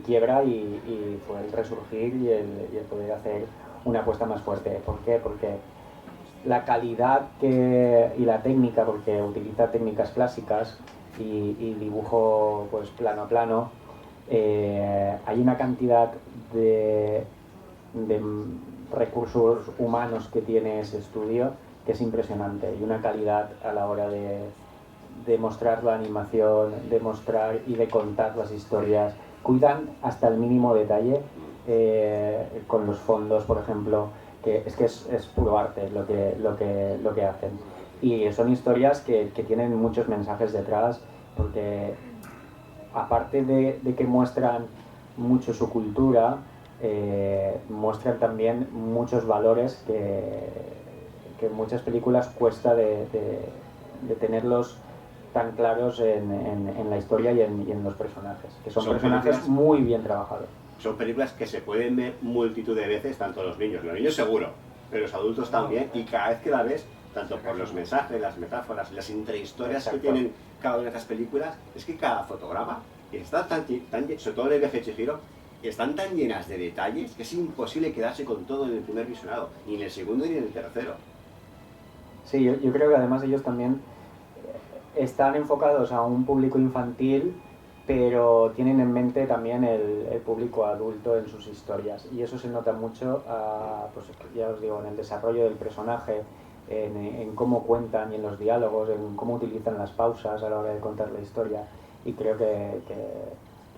Speaker 3: quiebra y fue el resurgir y el poder hacer una apuesta más fuerte. ¿Por qué? Porque la calidad y la técnica, porque utiliza técnicas clásicas y dibujo pues plano a plano, hay una cantidad de recursos humanos que tiene ese estudio que es impresionante, y una calidad a la hora de mostrar la animación, de mostrar y de contar las historias. Cuidan hasta el mínimo detalle con los fondos, por ejemplo, que es puro arte lo que hacen. Y son historias que tienen muchos mensajes detrás, porque aparte de que muestran mucho su cultura, muestran también muchos valores que en muchas películas cuesta de tenerlos tan claros en la historia y en los personajes, que son personajes
Speaker 1: películas
Speaker 3: muy bien trabajados.
Speaker 1: Son películas que se pueden ver multitud de veces, tanto los niños seguro, pero los adultos también, y cada vez que la ves, tanto por los mensajes, las metáforas, las intrahistorias que
Speaker 3: Exacto.
Speaker 1: tienen cada una de estas películas, es que cada fotograma está sobre todo en El viaje de Chihiro, están tan llenas de detalles que es imposible quedarse con todo en el primer visionado, ni en el segundo ni en el tercero.
Speaker 3: Sí, yo creo que además ellos también están enfocados a un público infantil, pero tienen en mente también el público adulto en sus historias, y eso se nota mucho, pues ya os digo, en el desarrollo del personaje, en cómo cuentan y en los diálogos, en cómo utilizan las pausas a la hora de contar la historia, y creo que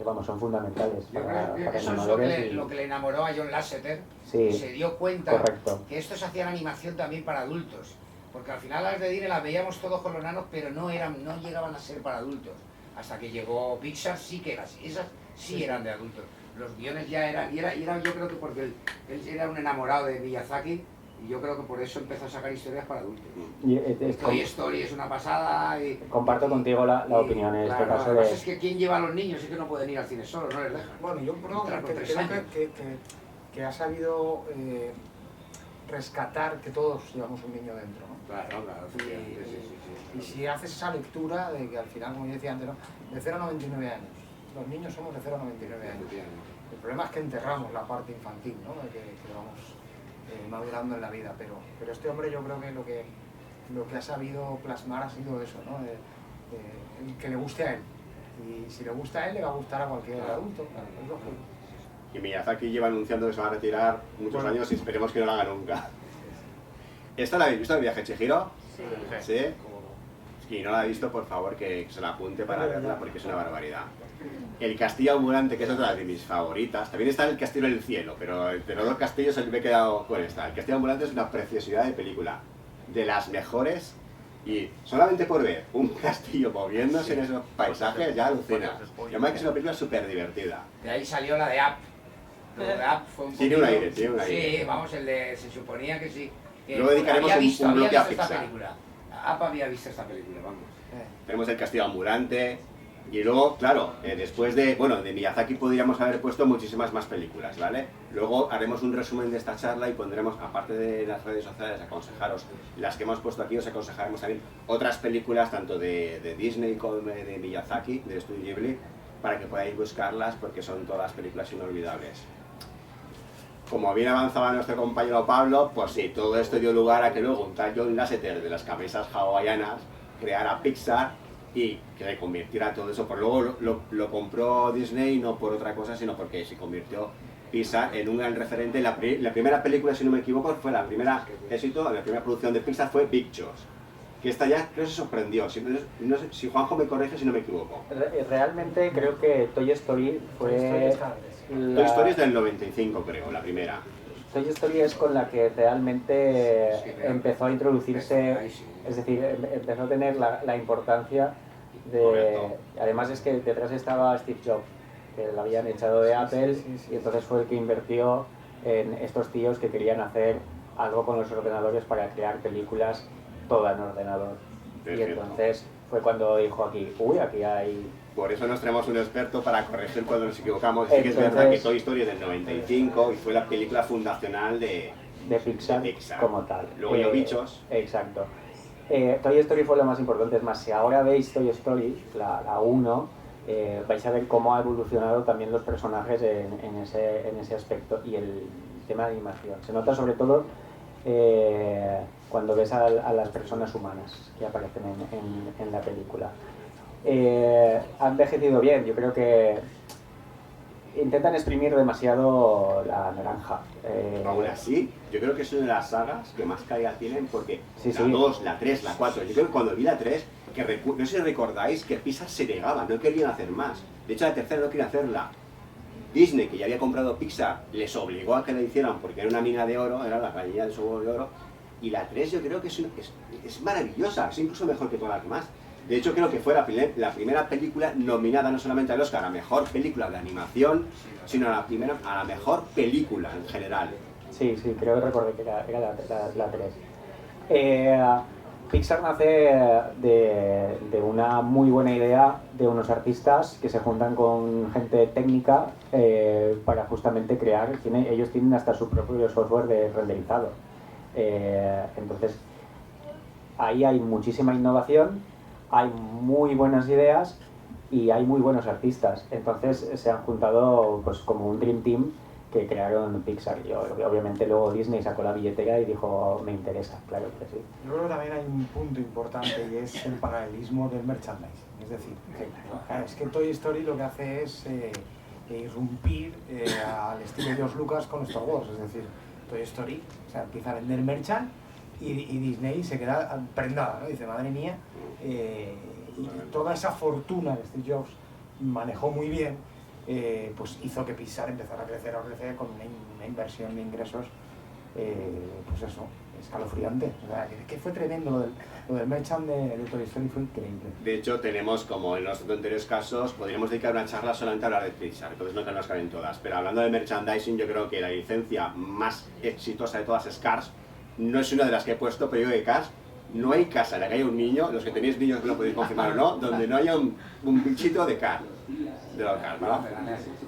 Speaker 3: vamos, son fundamentales
Speaker 6: Yo
Speaker 3: para
Speaker 6: creo que eso es
Speaker 3: animadores.
Speaker 6: lo que le enamoró a John Lasseter,
Speaker 3: Sí,
Speaker 6: y se dio cuenta
Speaker 3: correcto.
Speaker 6: que estos hacían animación también para adultos, porque al final las de Disney las veíamos todos con los nanos, pero no llegaban a ser para adultos, hasta que llegó Pixar, sí que esas sí eran de adultos, los guiones ya eran, y era yo creo que porque él era un enamorado de Miyazaki, y yo creo que por eso empezó a sacar historias para adultos. Toy Story es una pasada.
Speaker 3: Comparto contigo la opinión en este
Speaker 6: claro,
Speaker 3: caso.
Speaker 6: Además es que ¿quién lleva a los niños? Es que no pueden ir al cine solos, no les dejan.
Speaker 2: Bueno, yo creo
Speaker 6: Entrar con 3 años.
Speaker 2: que ha sabido rescatar que todos llevamos un niño dentro, ¿no?
Speaker 6: Claro, efectivamente,
Speaker 2: Y si haces esa lectura de que al final, como yo decía antes, ¿no? De 0 a 99 años. Los niños somos de 0 a 99 años. El problema es que enterramos la parte infantil, ¿no? Que vamos madurando en la vida, pero este hombre yo creo que lo que ha sabido plasmar ha sido eso, ¿no? Que le guste a él. Y si le gusta a él, le va a gustar a cualquier adulto, claro, es lógico.
Speaker 1: Y Miyazaki lleva anunciando que se va a retirar muchos años y esperemos que no lo haga nunca. ¿Esta la habéis visto, El viaje de Chihiro?
Speaker 5: Sí.
Speaker 1: ¿Sí? Si no la ha visto, por favor, que se la apunte para verla, porque es una barbaridad. El castillo ambulante, que es otra de mis favoritas. También está El castillo del cielo, pero de los dos castillos me he quedado con esta. El castillo ambulante es una preciosidad de película, de las mejores, y solamente por ver un castillo moviéndose en esos paisajes ya alucinas. Y además que es una película súper divertida.
Speaker 6: De ahí salió la de Up. Lo de Up fue un
Speaker 1: Tiene un aire, tiene un aire.
Speaker 6: Sí, vamos, se suponía que sí. Que
Speaker 1: Luego dedicaremos un bloque a
Speaker 6: esta
Speaker 1: Pixar.
Speaker 6: película. Up había visto esta película, vamos.
Speaker 1: Tenemos El castillo ambulante, Y luego, claro, después de Miyazaki podríamos haber puesto muchísimas más películas, ¿vale? Luego haremos un resumen de esta charla y pondremos, aparte de las redes sociales, aconsejaros las que hemos puesto aquí, os aconsejaremos también otras películas, tanto de Disney como de Miyazaki, del estudio Ghibli, para que podáis buscarlas porque son todas películas inolvidables. Como bien avanzaba nuestro compañero Pablo, pues sí, todo esto dio lugar a que luego un tal John Lasseter de las cabezas hawaianas creara Pixar y que le convirtiera todo eso, pues luego lo compró Disney no por otra cosa, sino porque se convirtió Pixar en un gran referente. La primera película, si no me equivoco, fue la primera éxito, la primera producción de Pixar fue Pictures, que esta ya creo que se sorprendió, no sé, si Juanjo me corrige si no me equivoco.
Speaker 3: Realmente creo que Toy Story fue...
Speaker 1: Toy Story es del 95 creo, la primera.
Speaker 3: Toy Story es con la que realmente empezó a introducirse, es decir, empezó a tener la importancia de...
Speaker 1: Correcto.
Speaker 3: Además es que detrás estaba Steve Jobs, que lo habían echado de Apple, y entonces fue el que invirtió en estos tíos que querían hacer algo con los ordenadores para crear películas todas en ordenador. Y entonces fue cuando dijo aquí, uy, aquí hay...
Speaker 1: Por eso nos tenemos un experto para corregir cuando nos equivocamos. Sí que es verdad que Toy Story es del 95 y fue la película fundacional de
Speaker 3: Pixar, como tal.
Speaker 1: Luego yo Bichos.
Speaker 3: Exacto. Toy Story fue lo más importante. Es más, si ahora veis Toy Story, la 1, vais a ver cómo ha evolucionado también los personajes en ese aspecto y el tema de animación. Se nota sobre todo cuando ves a las personas humanas que aparecen en la película. Ha envejecido bien, yo creo que intentan exprimir demasiado la naranja.
Speaker 1: Aún así, yo creo que es una de las sagas que más calidad tienen porque
Speaker 3: Sí,
Speaker 1: la 2, la 3, la 4, yo creo que cuando vi la 3, no sé si recordáis que Pixar se negaba, no querían hacer más. De hecho la tercera no quería hacerla. Disney, que ya había comprado Pixar, les obligó a que la hicieran porque era una mina de oro, era la gallina de su huevo de oro. Y la 3 yo creo que es maravillosa, es incluso mejor que todas las demás. De hecho creo que fue la primera película nominada no solamente al Oscar a Mejor Película de Animación, sino a la Mejor Película en general.
Speaker 3: Sí, creo que recordé que era la 3. Pixar nace de una muy buena idea de unos artistas que se juntan con gente técnica para justamente crear, ellos tienen hasta su propio software de renderizado. Entonces, ahí hay muchísima innovación, hay muy buenas ideas y hay muy buenos artistas. Entonces se han juntado pues como un Dream Team que crearon Pixar. Y obviamente luego Disney sacó la billetera y dijo, me interesa, claro que sí.
Speaker 2: Yo creo que también hay un punto importante y es el paralelismo del merchandising. Es decir, claro, es que Toy Story lo que hace es irrumpir al estilo de George Lucas con Star Wars. Es decir, Toy Story, o sea, empieza a vender merchand y Disney se queda prendada, ¿no? Dice, madre mía, y toda esa fortuna que Steve Jobs manejó muy bien, pues hizo que Pixar empezara a crecer con una inversión de ingresos, pues eso, escalofriante. O sea, que fue tremendo lo del merchand de Toy Story, fue increíble.
Speaker 1: De hecho, tenemos, como en los anteriores casos, podríamos dedicar una charla solamente a hablar de Pixar, entonces no nos caben todas. Pero hablando de merchandising, yo creo que la licencia más exitosa de todas es Cars. No es una de las que he puesto, pero yo de Cars, no hay casa en la que haya un niño, los que tenéis niños lo podéis confirmar o no, donde no haya un bichito de Cars. De los Cars, ¿no?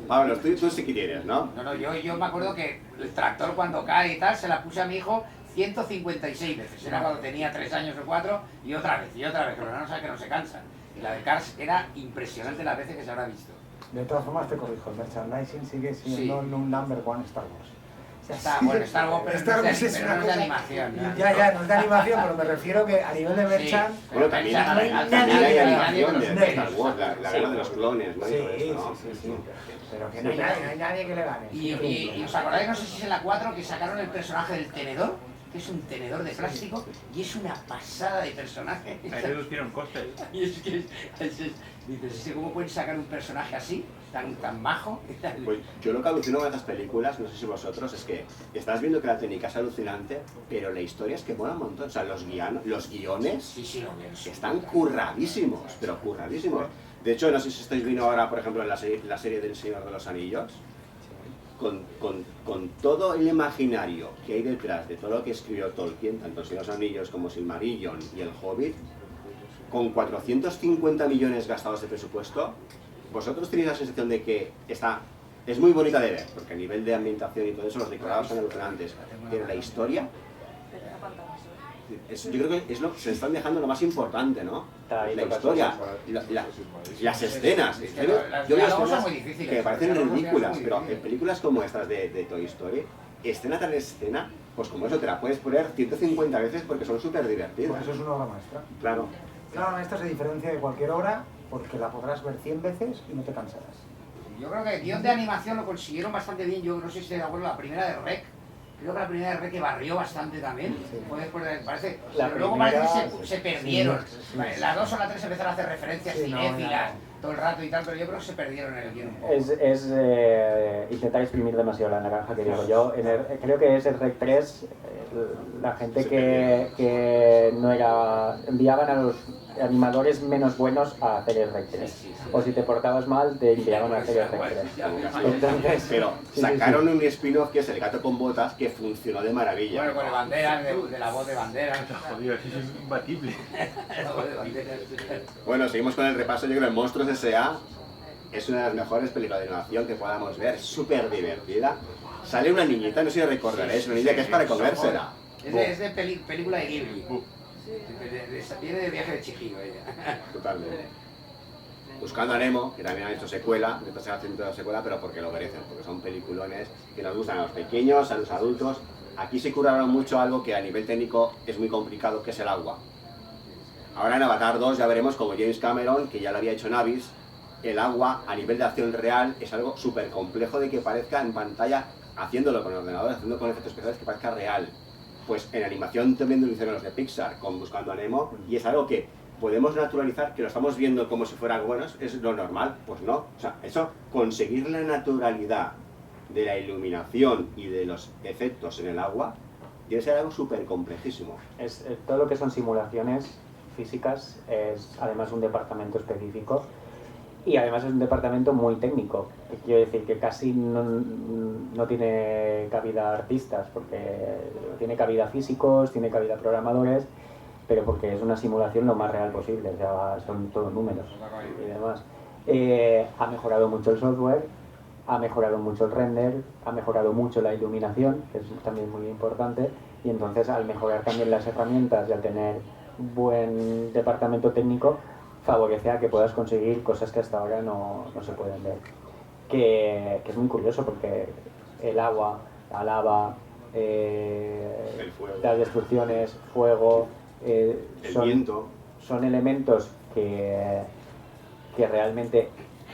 Speaker 1: Pablo, tú sí que tienes, ¿no?
Speaker 6: No, yo me acuerdo que el tractor cuando cae y tal, se la puse a mi hijo 156 veces. Era cuando tenía 3 años o 4 y otra vez, que los nanos saben que no se cansan. Y la de Cars era impresionante las veces que se habrá visto.
Speaker 2: De todas formas te corrijo, el merchandising sigue siendo un number one Star Wars.
Speaker 6: Bueno, Star Wars, pero
Speaker 2: Star Wars
Speaker 6: no
Speaker 2: es una
Speaker 6: es de
Speaker 2: cosa...
Speaker 6: animación. ¿no?
Speaker 2: Ya, no es de animación, pero me refiero que a nivel de merchand...
Speaker 6: Sí,
Speaker 1: Bueno, también hay animación de Star Wars, la guerra de los clones, ¿no?
Speaker 2: Sí. Pero que no hay nadie que le gane.
Speaker 6: Y os acordáis, no sé si es en la 4, que sacaron el personaje del tenedor, que es un tenedor de plástico, y es una pasada de personaje.
Speaker 9: Ahí reducieron costes.
Speaker 6: Y es que dices, ¿cómo pueden sacar un personaje así, tan bajo?
Speaker 1: Pues yo lo que alucino con estas películas, no sé si vosotros, es que estás viendo que la técnica es alucinante, pero la historia es que mola un montón. O sea, los guiones
Speaker 6: Sí,
Speaker 1: están curradísimos, pero curradísimos. De hecho, no sé si estáis viendo ahora, por ejemplo, en la serie del Señor de los Anillos, con todo el imaginario que hay detrás de todo lo que escribió Tolkien, tanto el Señor de los Anillos como Silmarillion y el Hobbit, con 450 millones gastados de presupuesto, ¿vosotros tenéis la sensación de que es muy bonita de ver? Porque a nivel de ambientación y todo eso, los decorados son alucinantes. Pero la historia, yo creo que es se están dejando lo más importante, ¿no? La historia, las escenas. Yo veo escenas que me parecen ridículas, pero en películas como estas de Toy Story, escena tras escena, pues como eso te la puedes poner 150 veces porque son súper divertidas.
Speaker 2: Pues eso es una obra maestra.
Speaker 1: Claro.
Speaker 2: Una obra maestra se diferencia de cualquier obra porque la podrás ver 100 veces y no te cansarás.
Speaker 6: Yo creo que el guión de animación lo consiguieron bastante bien. Yo no sé si estoy de acuerdo, la primera de Rec. Creo que la primera de Rec que barrió bastante también.
Speaker 2: Sí.
Speaker 6: Fue después de, parece,
Speaker 3: La
Speaker 6: pero luego
Speaker 3: primera,
Speaker 6: parece que se perdieron.
Speaker 2: sí.
Speaker 6: Las 2 o la 3 empezaron a hacer referencias
Speaker 2: Sí, no,
Speaker 6: cinéfilas
Speaker 2: no.
Speaker 6: todo el rato y tal, pero yo creo que se perdieron en el guión un poco.
Speaker 3: Es intentar exprimir demasiado la naranja, que digo yo. Creo que es el Rec 3, la gente que no era... enviaban a los animadores menos buenos a hacer el Rec 3. O si te portabas mal, te enviaban a hacer el Rec 3. Entonces,
Speaker 1: Pero
Speaker 3: sí,
Speaker 1: sacaron un spin-off que es El gato con botas, que funcionó de maravilla.
Speaker 6: Bueno, con el Banderas, de la voz de Banderas.
Speaker 9: Jodido, eso es imbatible.
Speaker 6: La voz de Banderas.
Speaker 1: Bueno, seguimos con el repaso. Yo creo que Monstruos S.A. es una de las mejores películas de animación que podamos ver, súper divertida. Sale una niñita, no sé si recordaréis, una niña que es para comérsela.
Speaker 6: Es de película de Ghibli. Viene de Viaje de Chihiro ella.
Speaker 1: Totalmente. Buscando a Nemo, que también han hecho secuela, de están haciendo secuela, pero porque lo merecen, porque son peliculones que nos gustan a los pequeños, a los adultos. Aquí se curaron mucho algo que a nivel técnico es muy complicado, que es el agua. Ahora en Avatar 2 ya veremos como James Cameron, que ya lo había hecho en Abyss, el agua a nivel de acción real es algo súper complejo de que parezca en pantalla, haciéndolo con el ordenador, haciendo con efectos especiales que parezca real. Pues en animación también lo hicieron los de Pixar con Buscando a Nemo, y es algo que podemos naturalizar, que lo estamos viendo como si fuera bueno, es lo normal, pues no. O sea, eso, conseguir la naturalidad de la iluminación y de los efectos en el agua, tiene que ser algo súper complejísimo.
Speaker 3: todo lo que son simulaciones físicas es además un departamento específico y además es un departamento muy técnico. Quiero decir que casi no tiene cabida artistas, porque tiene cabida físicos, tiene cabida programadores, pero porque es una simulación lo más real posible, o sea, son todos números y demás. Ha mejorado mucho el software, ha mejorado mucho el render, ha mejorado mucho la iluminación, que es también muy importante, y entonces al mejorar también las herramientas y al tener buen departamento técnico, favorece a que puedas conseguir cosas que hasta ahora no se pueden ver. Que es muy curioso porque el agua, la lava, las destrucciones, fuego,
Speaker 1: el viento.
Speaker 3: Son elementos que realmente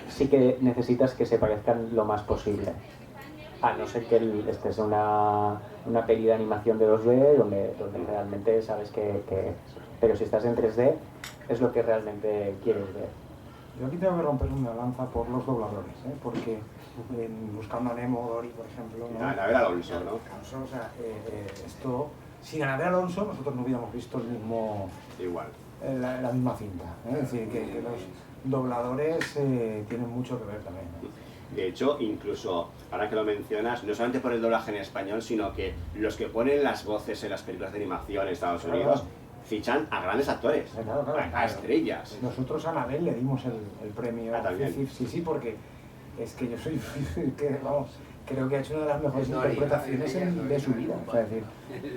Speaker 3: sí que necesitas que se parezcan lo más posible. A no ser que este es una peli de animación de 2D donde realmente sabes que... Pero si estás en 3D es lo que realmente quieres ver.
Speaker 2: Yo aquí tengo que romper una lanza por los dobladores, porque en Buscando a Nemo, Dory, por ejemplo... ¿no?
Speaker 1: Anabel Alonso, ¿no?
Speaker 2: Alonso, o sea, esto... Sin Anabel Alonso nosotros no hubiéramos visto el mismo...
Speaker 1: Igual.
Speaker 2: La misma cinta, Es decir, que los dobladores tienen mucho que ver también.
Speaker 1: De hecho, incluso, ahora que lo mencionas, no solamente por el doblaje en español, sino que los que ponen las voces en las películas de animación en Estados Unidos fichan a grandes actores, a estrellas.
Speaker 2: Nosotros a Anabel le dimos el premio.
Speaker 1: También.
Speaker 2: Sí, porque es que yo soy, creo que ha hecho una de las mejores interpretaciones de su vida. O sea, es decir,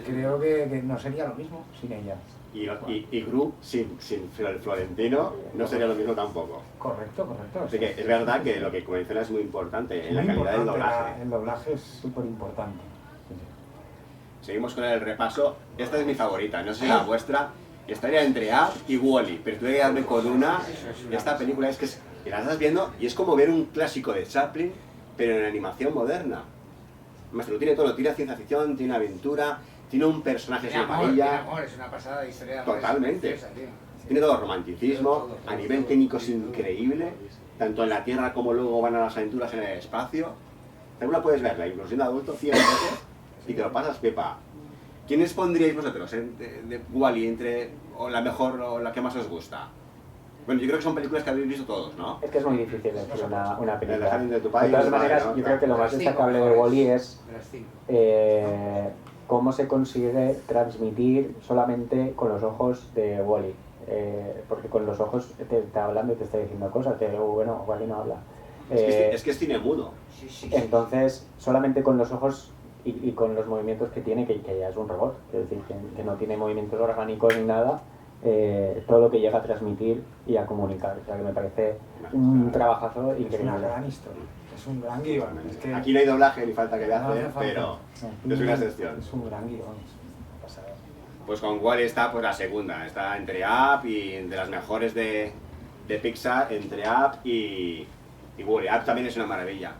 Speaker 2: creo que no sería lo mismo sin ella.
Speaker 1: Y Gru sin el Florentino no sería lo mismo tampoco.
Speaker 2: Correcto.
Speaker 1: Así que es verdad que lo que mencionas es muy importante en la calidad del doblaje.
Speaker 2: El doblaje es súper importante.
Speaker 1: Seguimos con el repaso. Esta es mi favorita, no sé si la vuestra. Estaría entre Up y Wall-E, pero tuve que darme con una. Esta película es que la estás viendo y es como ver un clásico de Chaplin, pero en animación moderna. Además, lo tiene todo, tiene ciencia ficción, tiene aventura, tiene un personaje sin amarilla.
Speaker 6: Es una pasada de historia de amor.
Speaker 1: Totalmente. Tiene todo romanticismo, a nivel técnico es increíble, tanto en la Tierra como luego van a las aventuras en el espacio. También la puedes verla, incluso siendo adulto, 100 veces, y te lo pasas pepa. ¿Quiénes pondríais vosotros de Wall-E o la mejor o la que más os gusta? Bueno, yo creo que son películas que habéis visto todos, ¿no?
Speaker 3: Es que es muy difícil decir una película.
Speaker 1: De tu país,
Speaker 3: de todas maneras, yo creo que lo más destacable de Wall-E es cómo se consigue transmitir solamente con los ojos de Wall-E. porque con los ojos te está hablando y te está diciendo cosas, que bueno, Wally no habla.
Speaker 1: Es que es cine mudo.
Speaker 3: Entonces, solamente con los ojos y con los movimientos que tiene, que ya es un robot, es decir, que no tiene movimientos orgánicos ni nada, todo lo que llega a transmitir y a comunicar. O sea, que me parece un trabajazo increíble.
Speaker 2: Es una gran historia, es un gran guión. Es que
Speaker 1: Aquí no hay doblaje ni falta que le
Speaker 2: no
Speaker 1: hace,
Speaker 2: hace falta.
Speaker 1: pero
Speaker 2: No,
Speaker 1: es una excepción.
Speaker 2: Es un gran guión, es una pasada.
Speaker 1: Pues con Wall-E está pues la segunda, está entre Up y de las mejores de Pixar, entre Up y Wall-E. Up también es una maravilla.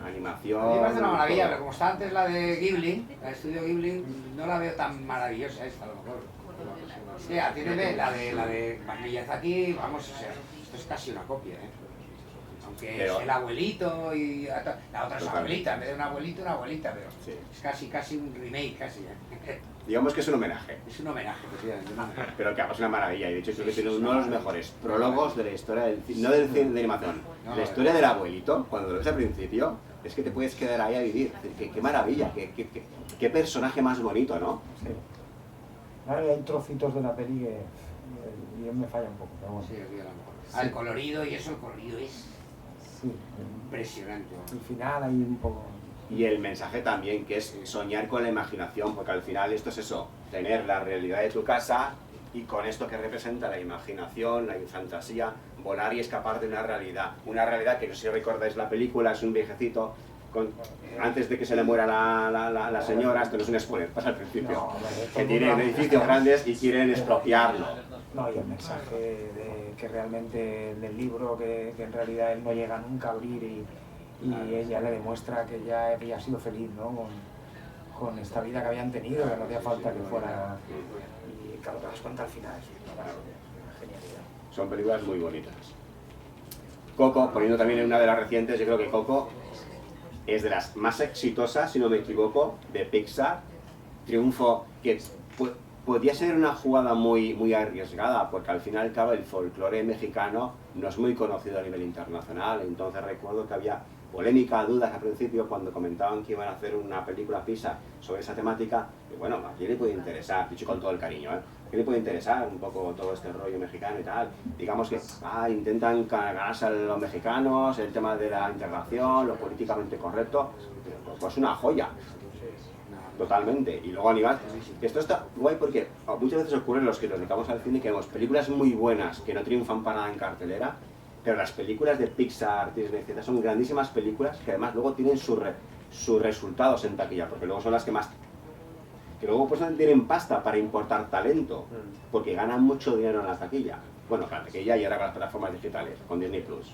Speaker 1: Animación.
Speaker 6: A mí me parece una maravilla,
Speaker 1: todo.
Speaker 6: pero como está antes la de Ghibli, la de Estudio Ghibli, no la veo tan maravillosa esta a lo mejor. Sí, atiéndeme, la de Miyazaki, vamos, o sea, esto es casi una copia, ¿eh? Aunque
Speaker 1: Pero-
Speaker 6: es el abuelito y la otra es una abuelita, en vez de un abuelito, una abuelita, pero
Speaker 1: Sí.
Speaker 6: es casi un remake, casi, ¿eh?
Speaker 1: Digamos que es un homenaje,
Speaker 6: Es un homenaje, precisamente, un homenaje.
Speaker 1: pero que es una maravilla. Y de hecho creo que tiene uno de los mejores prólogos de la historia del cine, no del cine de animación,
Speaker 6: No,
Speaker 1: la historia del abuelito, cuando lo ves al principio, es que te puedes quedar ahí a vivir. Es decir, qué maravilla, qué personaje más bonito, ¿no?
Speaker 2: Sí. Claro, hay trocitos de la peli que el guión me falla un poco, pero bueno.
Speaker 6: Sí, aquí a lo mejor. El colorido y eso, el colorido es
Speaker 2: Sí,
Speaker 6: impresionante.
Speaker 2: al final hay un poco...
Speaker 1: Y el mensaje también, que es soñar con la imaginación, porque al final esto es eso, tener la realidad de tu casa y con esto que representa la imaginación, la fantasía, volar y escapar de una realidad que no sé si recordáis la película, es un viejecito, antes de que se le muera la señora, esto no es un spoiler, pasa al principio,
Speaker 2: No, vale,
Speaker 1: que
Speaker 2: todo
Speaker 1: tienen
Speaker 2: una-
Speaker 1: edificios grandes y quieren expropiarlo.
Speaker 2: No, y el mensaje de que realmente del libro, que en realidad él no llega nunca a abrir y ella le demuestra que ya había sido feliz, ¿no? Con esta vida que habían tenido, que no hacía falta que fuera... Y claro, te das cuenta al final, es una genialidad.
Speaker 1: Son películas muy bonitas. Coco, poniendo también en una de las recientes, yo creo que Coco es de las más exitosas, si no me equivoco, de Pixar. Triunfo que podía ser una jugada muy arriesgada, porque al final y al cabo el folclore mexicano no es muy conocido a nivel internacional. Entonces recuerdo que había polémica, dudas al principio cuando comentaban que iban a hacer una película Pixar sobre esa temática. Y bueno, ¿a quién le puede interesar? Dicho con todo el cariño, ¿eh? ¿A quién le puede interesar un poco todo este rollo mexicano y tal? Digamos que intentan ganarse a los mexicanos, el tema de la integración, lo políticamente correcto, pues una joya. Totalmente. Y luego animar. Esto está guay porque muchas veces ocurre en los que nos dedicamos al cine que vemos películas muy buenas que no triunfan para nada en cartelera, pero las películas de Pixar, Disney, etc. son grandísimas películas que además luego tienen sus resultados en taquilla, porque luego son las que más... que luego pues tienen pasta para importar talento, porque ganan mucho dinero en la taquilla. Bueno, con la taquilla y ahora con las plataformas digitales, con Disney Plus.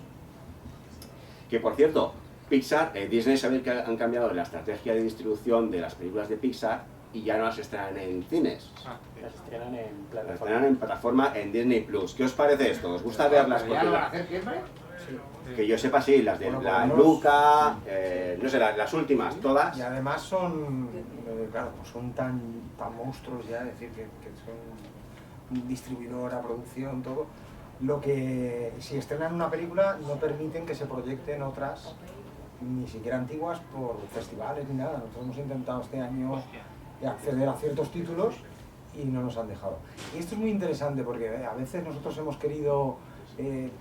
Speaker 1: Que por cierto, Pixar, Disney sabe que han cambiado la estrategia de distribución de las películas de Pixar y ya no las estrenan en cines.
Speaker 3: Las estrenan en
Speaker 1: Las
Speaker 3: plataforma.
Speaker 1: estrenan en plataforma en Disney Plus. ¿Qué os parece esto? ¿Os gusta verlas?
Speaker 6: ¿Pero ya lo van a hacer siempre?
Speaker 1: Que yo sepa, sí, las de
Speaker 2: Bueno,
Speaker 1: la
Speaker 2: por lo menos-
Speaker 1: Luca, no sé, las últimas, todas.
Speaker 2: Y además son, claro, pues son tan monstruos ya, es decir, que son distribuidora, producción, todo. Lo que, si estrenan una película, no permiten que se proyecten otras, ni siquiera antiguas, por festivales ni nada. Nosotros hemos intentado este año acceder a ciertos títulos y no nos han dejado. Y esto es muy interesante porque a veces nosotros hemos querido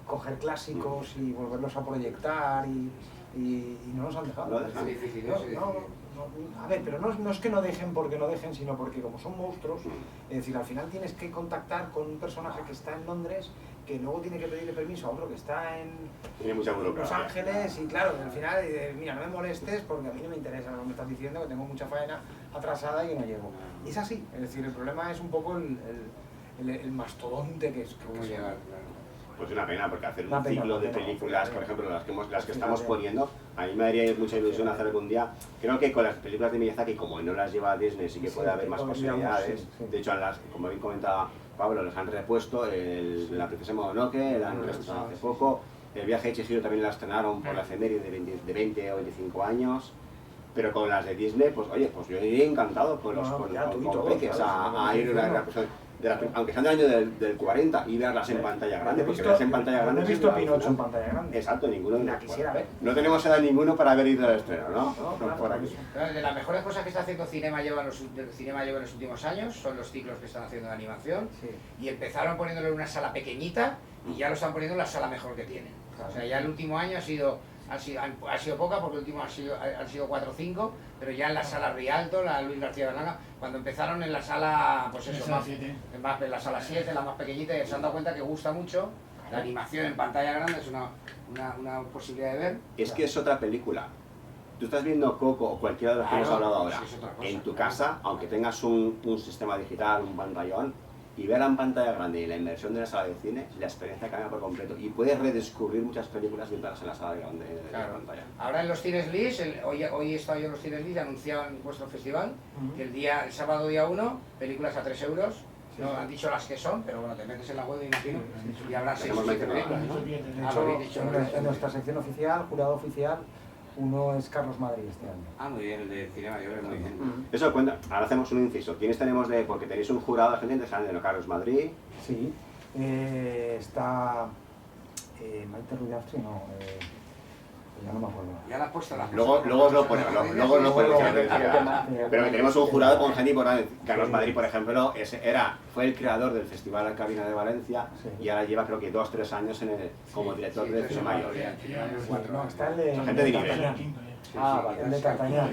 Speaker 2: coger clásicos y volverlos a proyectar y no nos han dejado.
Speaker 1: No dejan.
Speaker 6: Es difícil,
Speaker 2: No,
Speaker 6: es difícil.
Speaker 2: a ver, pero no es que no dejen porque no dejen, sino porque como son monstruos, es decir, al final tienes que contactar con un personaje que está en Londres, que luego tiene que pedirle permiso a otro que está en
Speaker 1: Tiene mucha
Speaker 2: Los
Speaker 1: burocracia.
Speaker 2: Ángeles, y claro, al final, mira, no me molestes porque a mí no me interesa lo que me estás diciendo, que tengo mucha faena atrasada y que no llego. Y es así, es decir, el problema es un poco el mastodonte que es.
Speaker 6: ¿Cómo llegar? Claro.
Speaker 1: Pues una pena, porque hacer
Speaker 2: Una
Speaker 1: un
Speaker 2: pena,
Speaker 1: ciclo
Speaker 2: una
Speaker 1: de
Speaker 2: pena.
Speaker 1: películas, por ejemplo, las que estamos
Speaker 2: Sí,
Speaker 1: poniendo, a mí me daría mucha ilusión hacer algún día. Creo que con las películas de Miyazaki, como no las lleva a Disney, sí que
Speaker 2: Sí,
Speaker 1: puede haber
Speaker 2: que
Speaker 1: más
Speaker 2: podríamos,
Speaker 1: posibilidades.
Speaker 2: sí, sí.
Speaker 1: De hecho, como bien comentaba Pablo, les han repuesto la Princesa Mononoke, la han reestrenado hace poco. El viaje de Chihiro también la estrenaron por la efeméride de 20 o 25 años. Pero con las de Disney, pues oye, pues yo iría encantado con
Speaker 2: No,
Speaker 1: los
Speaker 2: ya, tú y todos,
Speaker 1: peques
Speaker 2: claro,
Speaker 1: a ir a una
Speaker 2: bueno.
Speaker 1: representación. aunque sean del año del 40, y verlas en pantalla grande, porque verlas en pantalla grande...
Speaker 2: No he visto Pinocho en pantalla grande.
Speaker 1: Exacto, ninguno.
Speaker 2: La quisiera ver.
Speaker 1: No tenemos edad ninguno para haber ido al estreno, ¿no?
Speaker 2: No,
Speaker 1: Por aquí.
Speaker 6: De las mejores cosas que está haciendo Cinema lleva en los últimos años son los ciclos que están haciendo de animación.
Speaker 2: Sí.
Speaker 6: Y empezaron poniéndolo en una sala pequeñita y ya lo están poniendo en la sala mejor que tienen. O sea, ya el último año ha sido poca, porque el último han sido 4 o 5, pero ya en la sala Rialto, la Luis García Berlanga, cuando empezaron en la sala, pues eso, en la sala 7, la más pequeñita, y se han dado cuenta que gusta mucho. La animación en pantalla grande es una posibilidad de ver.
Speaker 1: Es que es otra película. Tú estás viendo Coco o cualquiera de los que hemos hablado ahora,
Speaker 6: sí, es otra cosa,
Speaker 1: en tu casa, aunque tengas un sistema digital, un pantallón, y verla en pantalla grande y la inmersión de la sala de cine, la experiencia cambia por completo. Y puedes redescubrir muchas películas viéndolas en la sala grande de la pantalla.
Speaker 6: Ahora en los cines Lis, hoy he estado yo en los cines Lis, anunciaban vuestro festival, que el sábado día 1, películas a 3 euros. No han dicho las que son, pero bueno, te metes en la web, imagino, y habrá 6 o 7 películas, ¿no?
Speaker 2: De hecho, en nuestra sección oficial, jurado oficial, uno es Carlos Madrid este año.
Speaker 6: Ah, muy bien, el de Cinema Mayor, muy bien.
Speaker 1: Eso cuenta, ahora hacemos un inciso. ¿Quiénes tenemos porque tenéis un jurado de gente interesante, ¿no? Carlos Madrid.
Speaker 2: Sí, está Maite Ruidastri, no, ya no me acuerdo.
Speaker 6: Ya la has puesto la
Speaker 1: Luego os lo ponemos, pero que tenemos un jurado con gente importante. Carlos Madrid, por ejemplo, fue el creador del Festival Alcabina de Valencia y ahora lleva creo que 2 o 3 años como director de Cine Mayor.
Speaker 2: No, está el de
Speaker 1: Gente de nivel.
Speaker 2: Vale, el de Cartañán.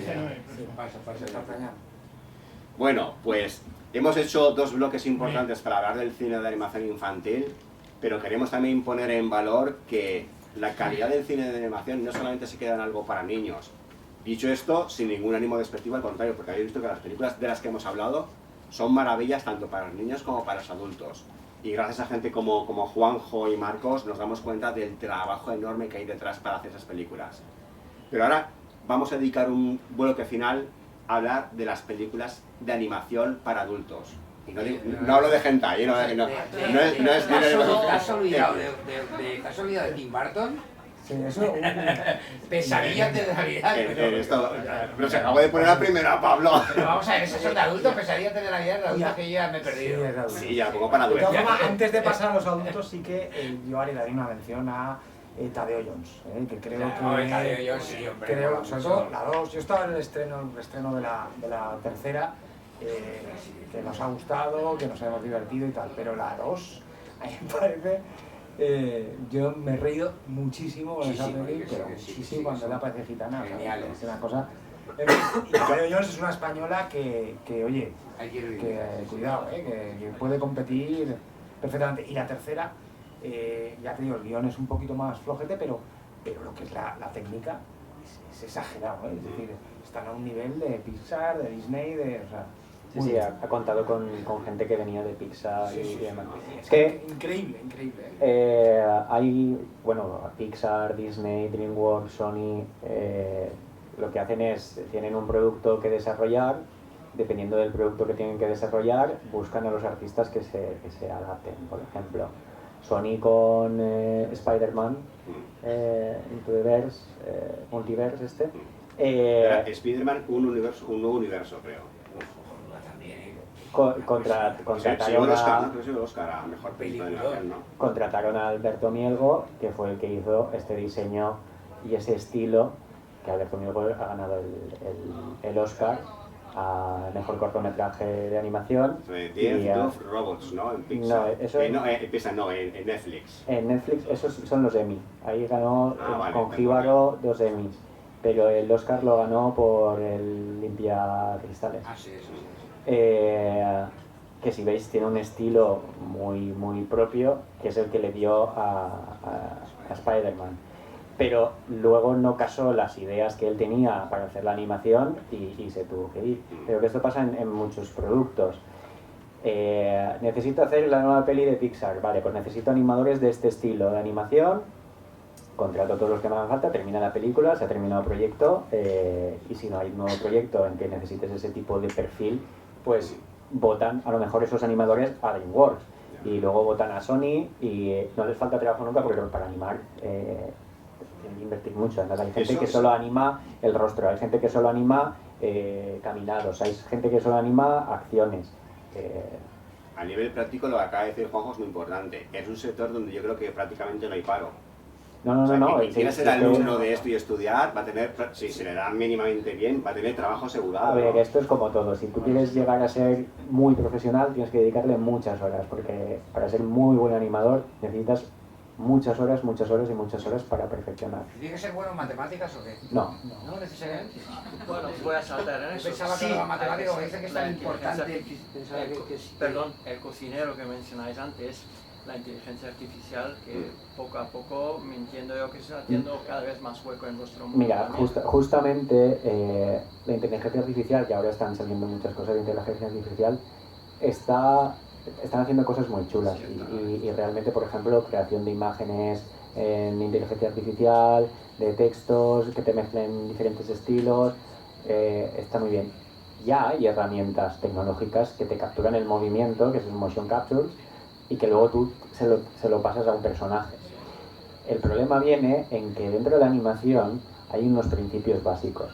Speaker 1: Bueno, pues hemos hecho 2 bloques importantes para hablar del cine de animación infantil, pero queremos también poner en valor que la calidad del cine de animación no solamente se queda en algo para niños. Dicho esto, sin ningún ánimo despectivo, al contrario, porque habéis visto que las películas de las que hemos hablado son maravillas tanto para los niños como para los adultos. Y gracias a gente como Juanjo y Marcos nos damos cuenta del trabajo enorme que hay detrás para hacer esas películas. Pero ahora vamos a dedicar un bloque final a hablar de las películas de animación para adultos. Y no hablo de hentai, no es...
Speaker 6: ¿Te has olvidado de Tim Burton?
Speaker 2: Sí, eso...
Speaker 6: Pesadillas de Navidad.
Speaker 1: Pero se acabó de poner la primera, Pablo.
Speaker 6: Pero vamos a ver, esos son de adultos, Pesadillas de Navidad, de adultos que yo ya me he perdido.
Speaker 1: Sí, ya, pongo para
Speaker 2: De
Speaker 1: adultos.
Speaker 2: todas formas, antes de pasar a los adultos, sí que yo haré una mención a Tadeo Jones, que creo que...
Speaker 6: Tadeo Jones, sí, hombre.
Speaker 2: Creo, sobre todo la 2, yo estaba en el estreno de la tercera, que nos ha gustado, que nos hemos divertido y tal, pero la 2, a mí me parece, yo me he reído muchísimo con esa película, pero muchísimo cuando le aparece gitana,
Speaker 6: genial,
Speaker 2: es una cosa... Y Tadeo Jones es una española que oye, que cuidado, que puede competir perfectamente. Y la tercera, ya te digo, el guión es un poquito más flojete, pero lo que es la técnica es exagerado, es decir, están a un nivel de Pixar, de Disney, o sea...
Speaker 3: Sí, ha contado con gente que venía de Pixar y demás.
Speaker 2: Es que increíble.
Speaker 3: Hay, bueno, Pixar, Disney, DreamWorks, Sony, lo que hacen es, tienen un producto que desarrollar, dependiendo del producto que tienen que desarrollar, buscan a los artistas que se adapten. Por ejemplo, Sony con Spider-Man, Into the Verse, Multiverse
Speaker 1: Spider-Man, un nuevo universo, creo.
Speaker 3: Contrataron a Alberto Mielgo, que fue el que hizo este diseño y ese estilo, que Alberto Mielgo ha ganado el Oscar a mejor cortometraje de animación.
Speaker 1: Robots, ¿no? En Pixar.
Speaker 3: No, eso
Speaker 1: en Netflix.
Speaker 3: En Netflix, esos son los Emmy. Ahí ganó con
Speaker 1: vale,
Speaker 3: Jíbaro 2 Emmys. Pero el Oscar lo ganó por el Limpia Cristales.
Speaker 6: Sí.
Speaker 3: Que si veis tiene un estilo muy propio, que es el que le dio a Spider-Man. Pero luego no casó las ideas que él tenía para hacer la animación y se tuvo que ir. Pero que esto pasa en muchos productos. Necesito hacer la nueva peli de Pixar, vale, pues necesito animadores de este estilo de animación, contrato todos los que me hagan falta, termina la película, se ha terminado el proyecto, y si no hay un nuevo proyecto en que necesites ese tipo de perfil, pues votan a lo mejor esos animadores a DreamWorks y luego votan a Sony y no les falta trabajo nunca porque para animar tienen que invertir mucho. Hay gente que solo anima el rostro, hay gente que solo anima caminados, hay gente que solo anima acciones.
Speaker 1: a nivel práctico lo que acaba de decir Juanjo es muy importante. Es un sector donde yo creo que prácticamente no hay paro.
Speaker 3: No,
Speaker 1: Quien quiera ser alumno de esto y estudiar, va a tener, si se le da mínimamente bien, va a tener trabajo asegurado.
Speaker 3: A ver, esto es como todo. Si tú quieres llegar a ser muy profesional, tienes que dedicarle muchas horas, porque para ser muy buen animador necesitas muchas horas y muchas horas para perfeccionar.
Speaker 6: ¿Tiene que ser bueno en matemáticas o qué?
Speaker 3: No.
Speaker 6: No necesariamente.
Speaker 8: Bueno, voy a saltar en eso.
Speaker 6: Pensaba que la matemática me dice que es tan importante.
Speaker 8: Perdón, el cocinero que mencionáis antes, la inteligencia artificial, que poco a poco me entiendo yo que se está haciendo cada vez más hueco en vuestro mundo.
Speaker 3: Mira, justamente la inteligencia artificial, que ahora están saliendo muchas cosas de inteligencia artificial, están haciendo cosas muy chulas y realmente, por ejemplo, creación de imágenes en inteligencia artificial, de textos que te mezclen diferentes estilos, está muy bien. Ya hay herramientas tecnológicas que te capturan el movimiento, que es el motion capture, y que luego tú se lo pasas a un personaje. El problema viene en que dentro de la animación hay unos principios básicos,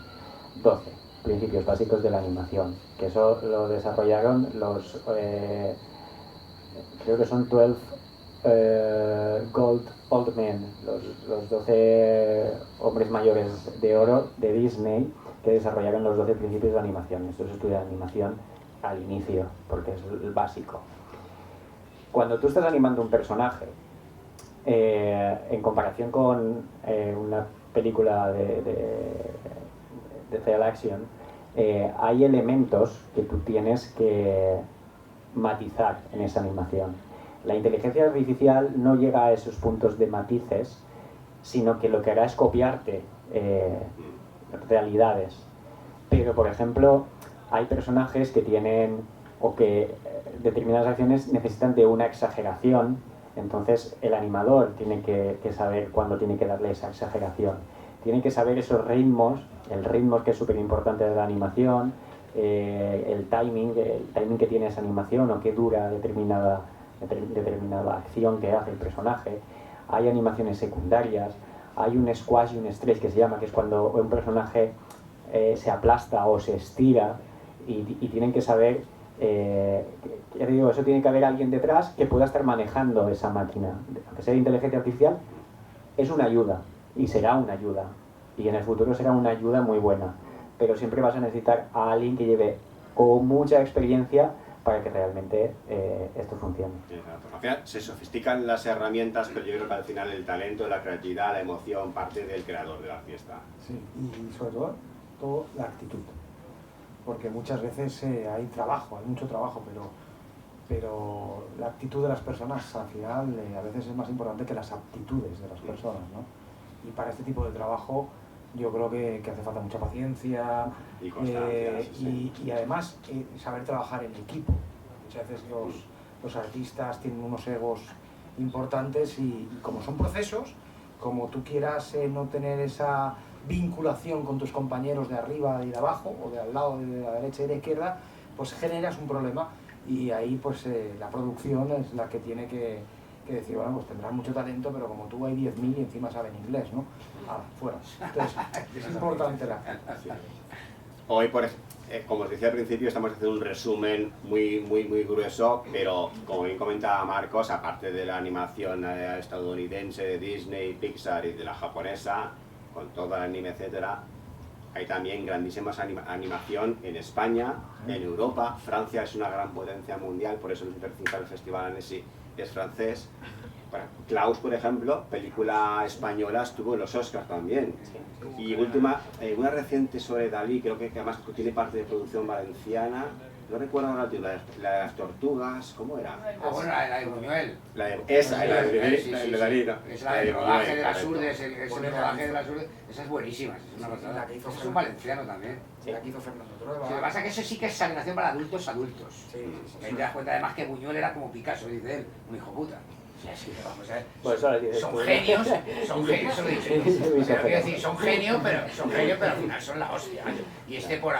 Speaker 3: 12 principios básicos de la animación, que eso lo desarrollaron los, creo que son 12 Gold Old Men, los 12 hombres mayores de oro de Disney, que desarrollaron los 12 principios de animación. Esto se estudia animación al inicio, porque es el básico. Cuando tú estás animando un personaje, en comparación con una película de cel action, hay elementos que tú tienes que matizar en esa animación. La inteligencia artificial no llega a esos puntos de matices, sino que lo que hará es copiarte realidades. Pero, por ejemplo, hay personajes que tienen o que determinadas acciones necesitan de una exageración, entonces el animador tiene que saber cuándo tiene que darle esa exageración. Tiene que saber esos ritmos, el ritmo que es súper importante de la animación, el timing que tiene esa animación o que dura determinada acción que hace el personaje. Hay animaciones secundarias, hay un squash y un stretch que se llama, que es cuando un personaje se aplasta o se estira y tienen que saber, ya te digo, eso tiene que haber alguien detrás que pueda estar manejando esa máquina. Aunque sea de inteligencia artificial, es una ayuda y será una ayuda y en el futuro será una ayuda muy buena, pero siempre vas a necesitar a alguien que lleve con mucha experiencia para que realmente esto funcione.
Speaker 1: Al final se sofistican las herramientas, pero yo creo que al final el talento, la creatividad, la emoción parte del creador de la fiesta.
Speaker 2: Sí, y sobre todo la actitud, porque muchas veces hay trabajo, hay mucho trabajo, pero la actitud de las personas al final a veces es más importante que las aptitudes de las personas, ¿no? Y para este tipo de trabajo yo creo que hace falta mucha paciencia
Speaker 1: y constancia,
Speaker 2: y además saber trabajar en equipo. Muchas veces los artistas tienen unos egos importantes y como son procesos, como tú quieras no tener esa vinculación con tus compañeros de arriba y de abajo, o de al lado, de la derecha y de la izquierda, pues generas un problema y ahí pues la producción es la que tiene que decir, bueno, pues tendrás mucho talento, pero como tú hay 10.000 y encima saben inglés, ¿no? Fuera. Entonces, es importante la actitud.
Speaker 1: Hoy, como os decía al principio, estamos haciendo un resumen muy grueso, pero como bien comentaba Marcos, aparte de la animación estadounidense de Disney, Pixar y de la japonesa, con todo el anime, etcétera, hay también grandísima animación en España, en Europa. Francia es una gran potencia mundial, por eso el principal festival Annecy es francés. Klaus, por ejemplo, película española, estuvo en los Oscars también. Y una reciente sobre Dalí, creo que además tiene parte de producción valenciana. No recuerdo ahora la de las tortugas, ¿cómo era?
Speaker 6: Bueno, la de Buñuel.
Speaker 1: La de Dalí, ¿no?
Speaker 6: Es la del rodaje de las Urdes, es el rodaje de las Urdes. Esa es buenísima, es una pasada. Es un valenciano también.
Speaker 2: La que hizo Fernando Trueba.
Speaker 6: Lo que pasa es que eso sí que es animación para adultos. Ahí te das cuenta además que Buñuel era como Picasso, dice él, un hijo puta. Vamos a ver.
Speaker 3: Pues
Speaker 6: son genios, eso lo he dicho. Quiero decir, son genios, pero al final son la hostia. Y por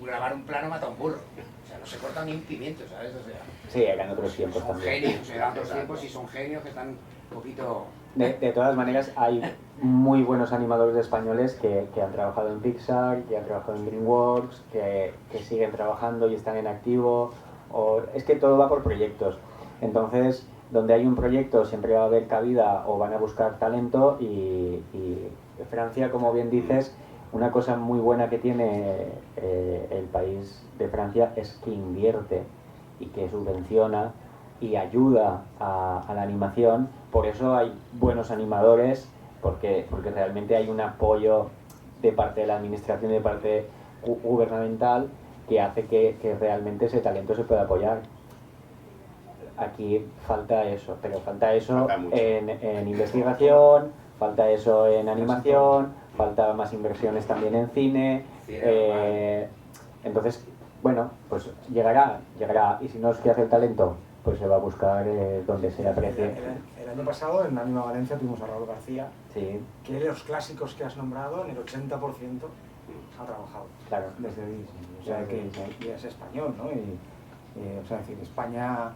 Speaker 6: grabar un plano mata a un burro. O sea, no se corta ni un pimiento, ¿sabes? O sea,
Speaker 3: sí, eran otros tiempos
Speaker 6: son
Speaker 3: también.
Speaker 6: Genios, eran otros tiempos y son genios que están un poquito...
Speaker 3: De todas maneras, hay muy buenos animadores españoles que han trabajado en Pixar, que han trabajado en DreamWorks, que siguen trabajando y están en activo, o es que todo va por proyectos. Entonces, donde hay un proyecto siempre va a haber cabida o van a buscar talento y Francia, como bien dices, una cosa muy buena que tiene el país de Francia es que invierte y que subvenciona y ayuda a la animación. Por eso hay buenos animadores, porque realmente hay un apoyo de parte de la administración y de parte gubernamental que hace que realmente ese talento se pueda apoyar. Aquí falta eso, pero falta eso en investigación, falta eso en animación, falta más inversiones también en cine. Entonces, bueno, pues llegará, y si no es que hace el talento, pues se va a buscar donde se aprecie.
Speaker 2: El año pasado en Anima Valencia tuvimos a Raúl García,
Speaker 3: Sí,
Speaker 2: que de los clásicos que has nombrado, en el 80% ha trabajado
Speaker 3: claro.
Speaker 2: desde Disney. O sea, que y es español, ¿no? O sea, es decir, España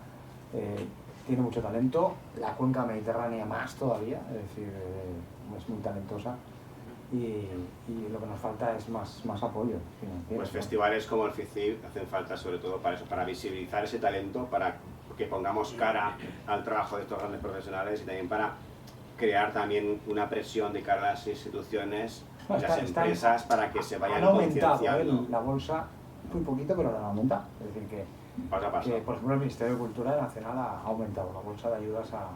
Speaker 2: tiene mucho talento, la cuenca mediterránea más todavía, es decir, es muy talentosa. Y lo que nos falta es más apoyo financiero.
Speaker 1: Pues festivales como el FICIL hacen falta sobre todo para eso, para visibilizar ese talento, para que pongamos cara al trabajo de estos grandes profesionales y también para crear también una presión de cara a las instituciones y las empresas para que se vayan concienciando.
Speaker 2: La bolsa, muy poquito, pero la han aumentado. Es decir, que por ejemplo el Ministerio de Cultura Nacional ha aumentado la bolsa de ayudas a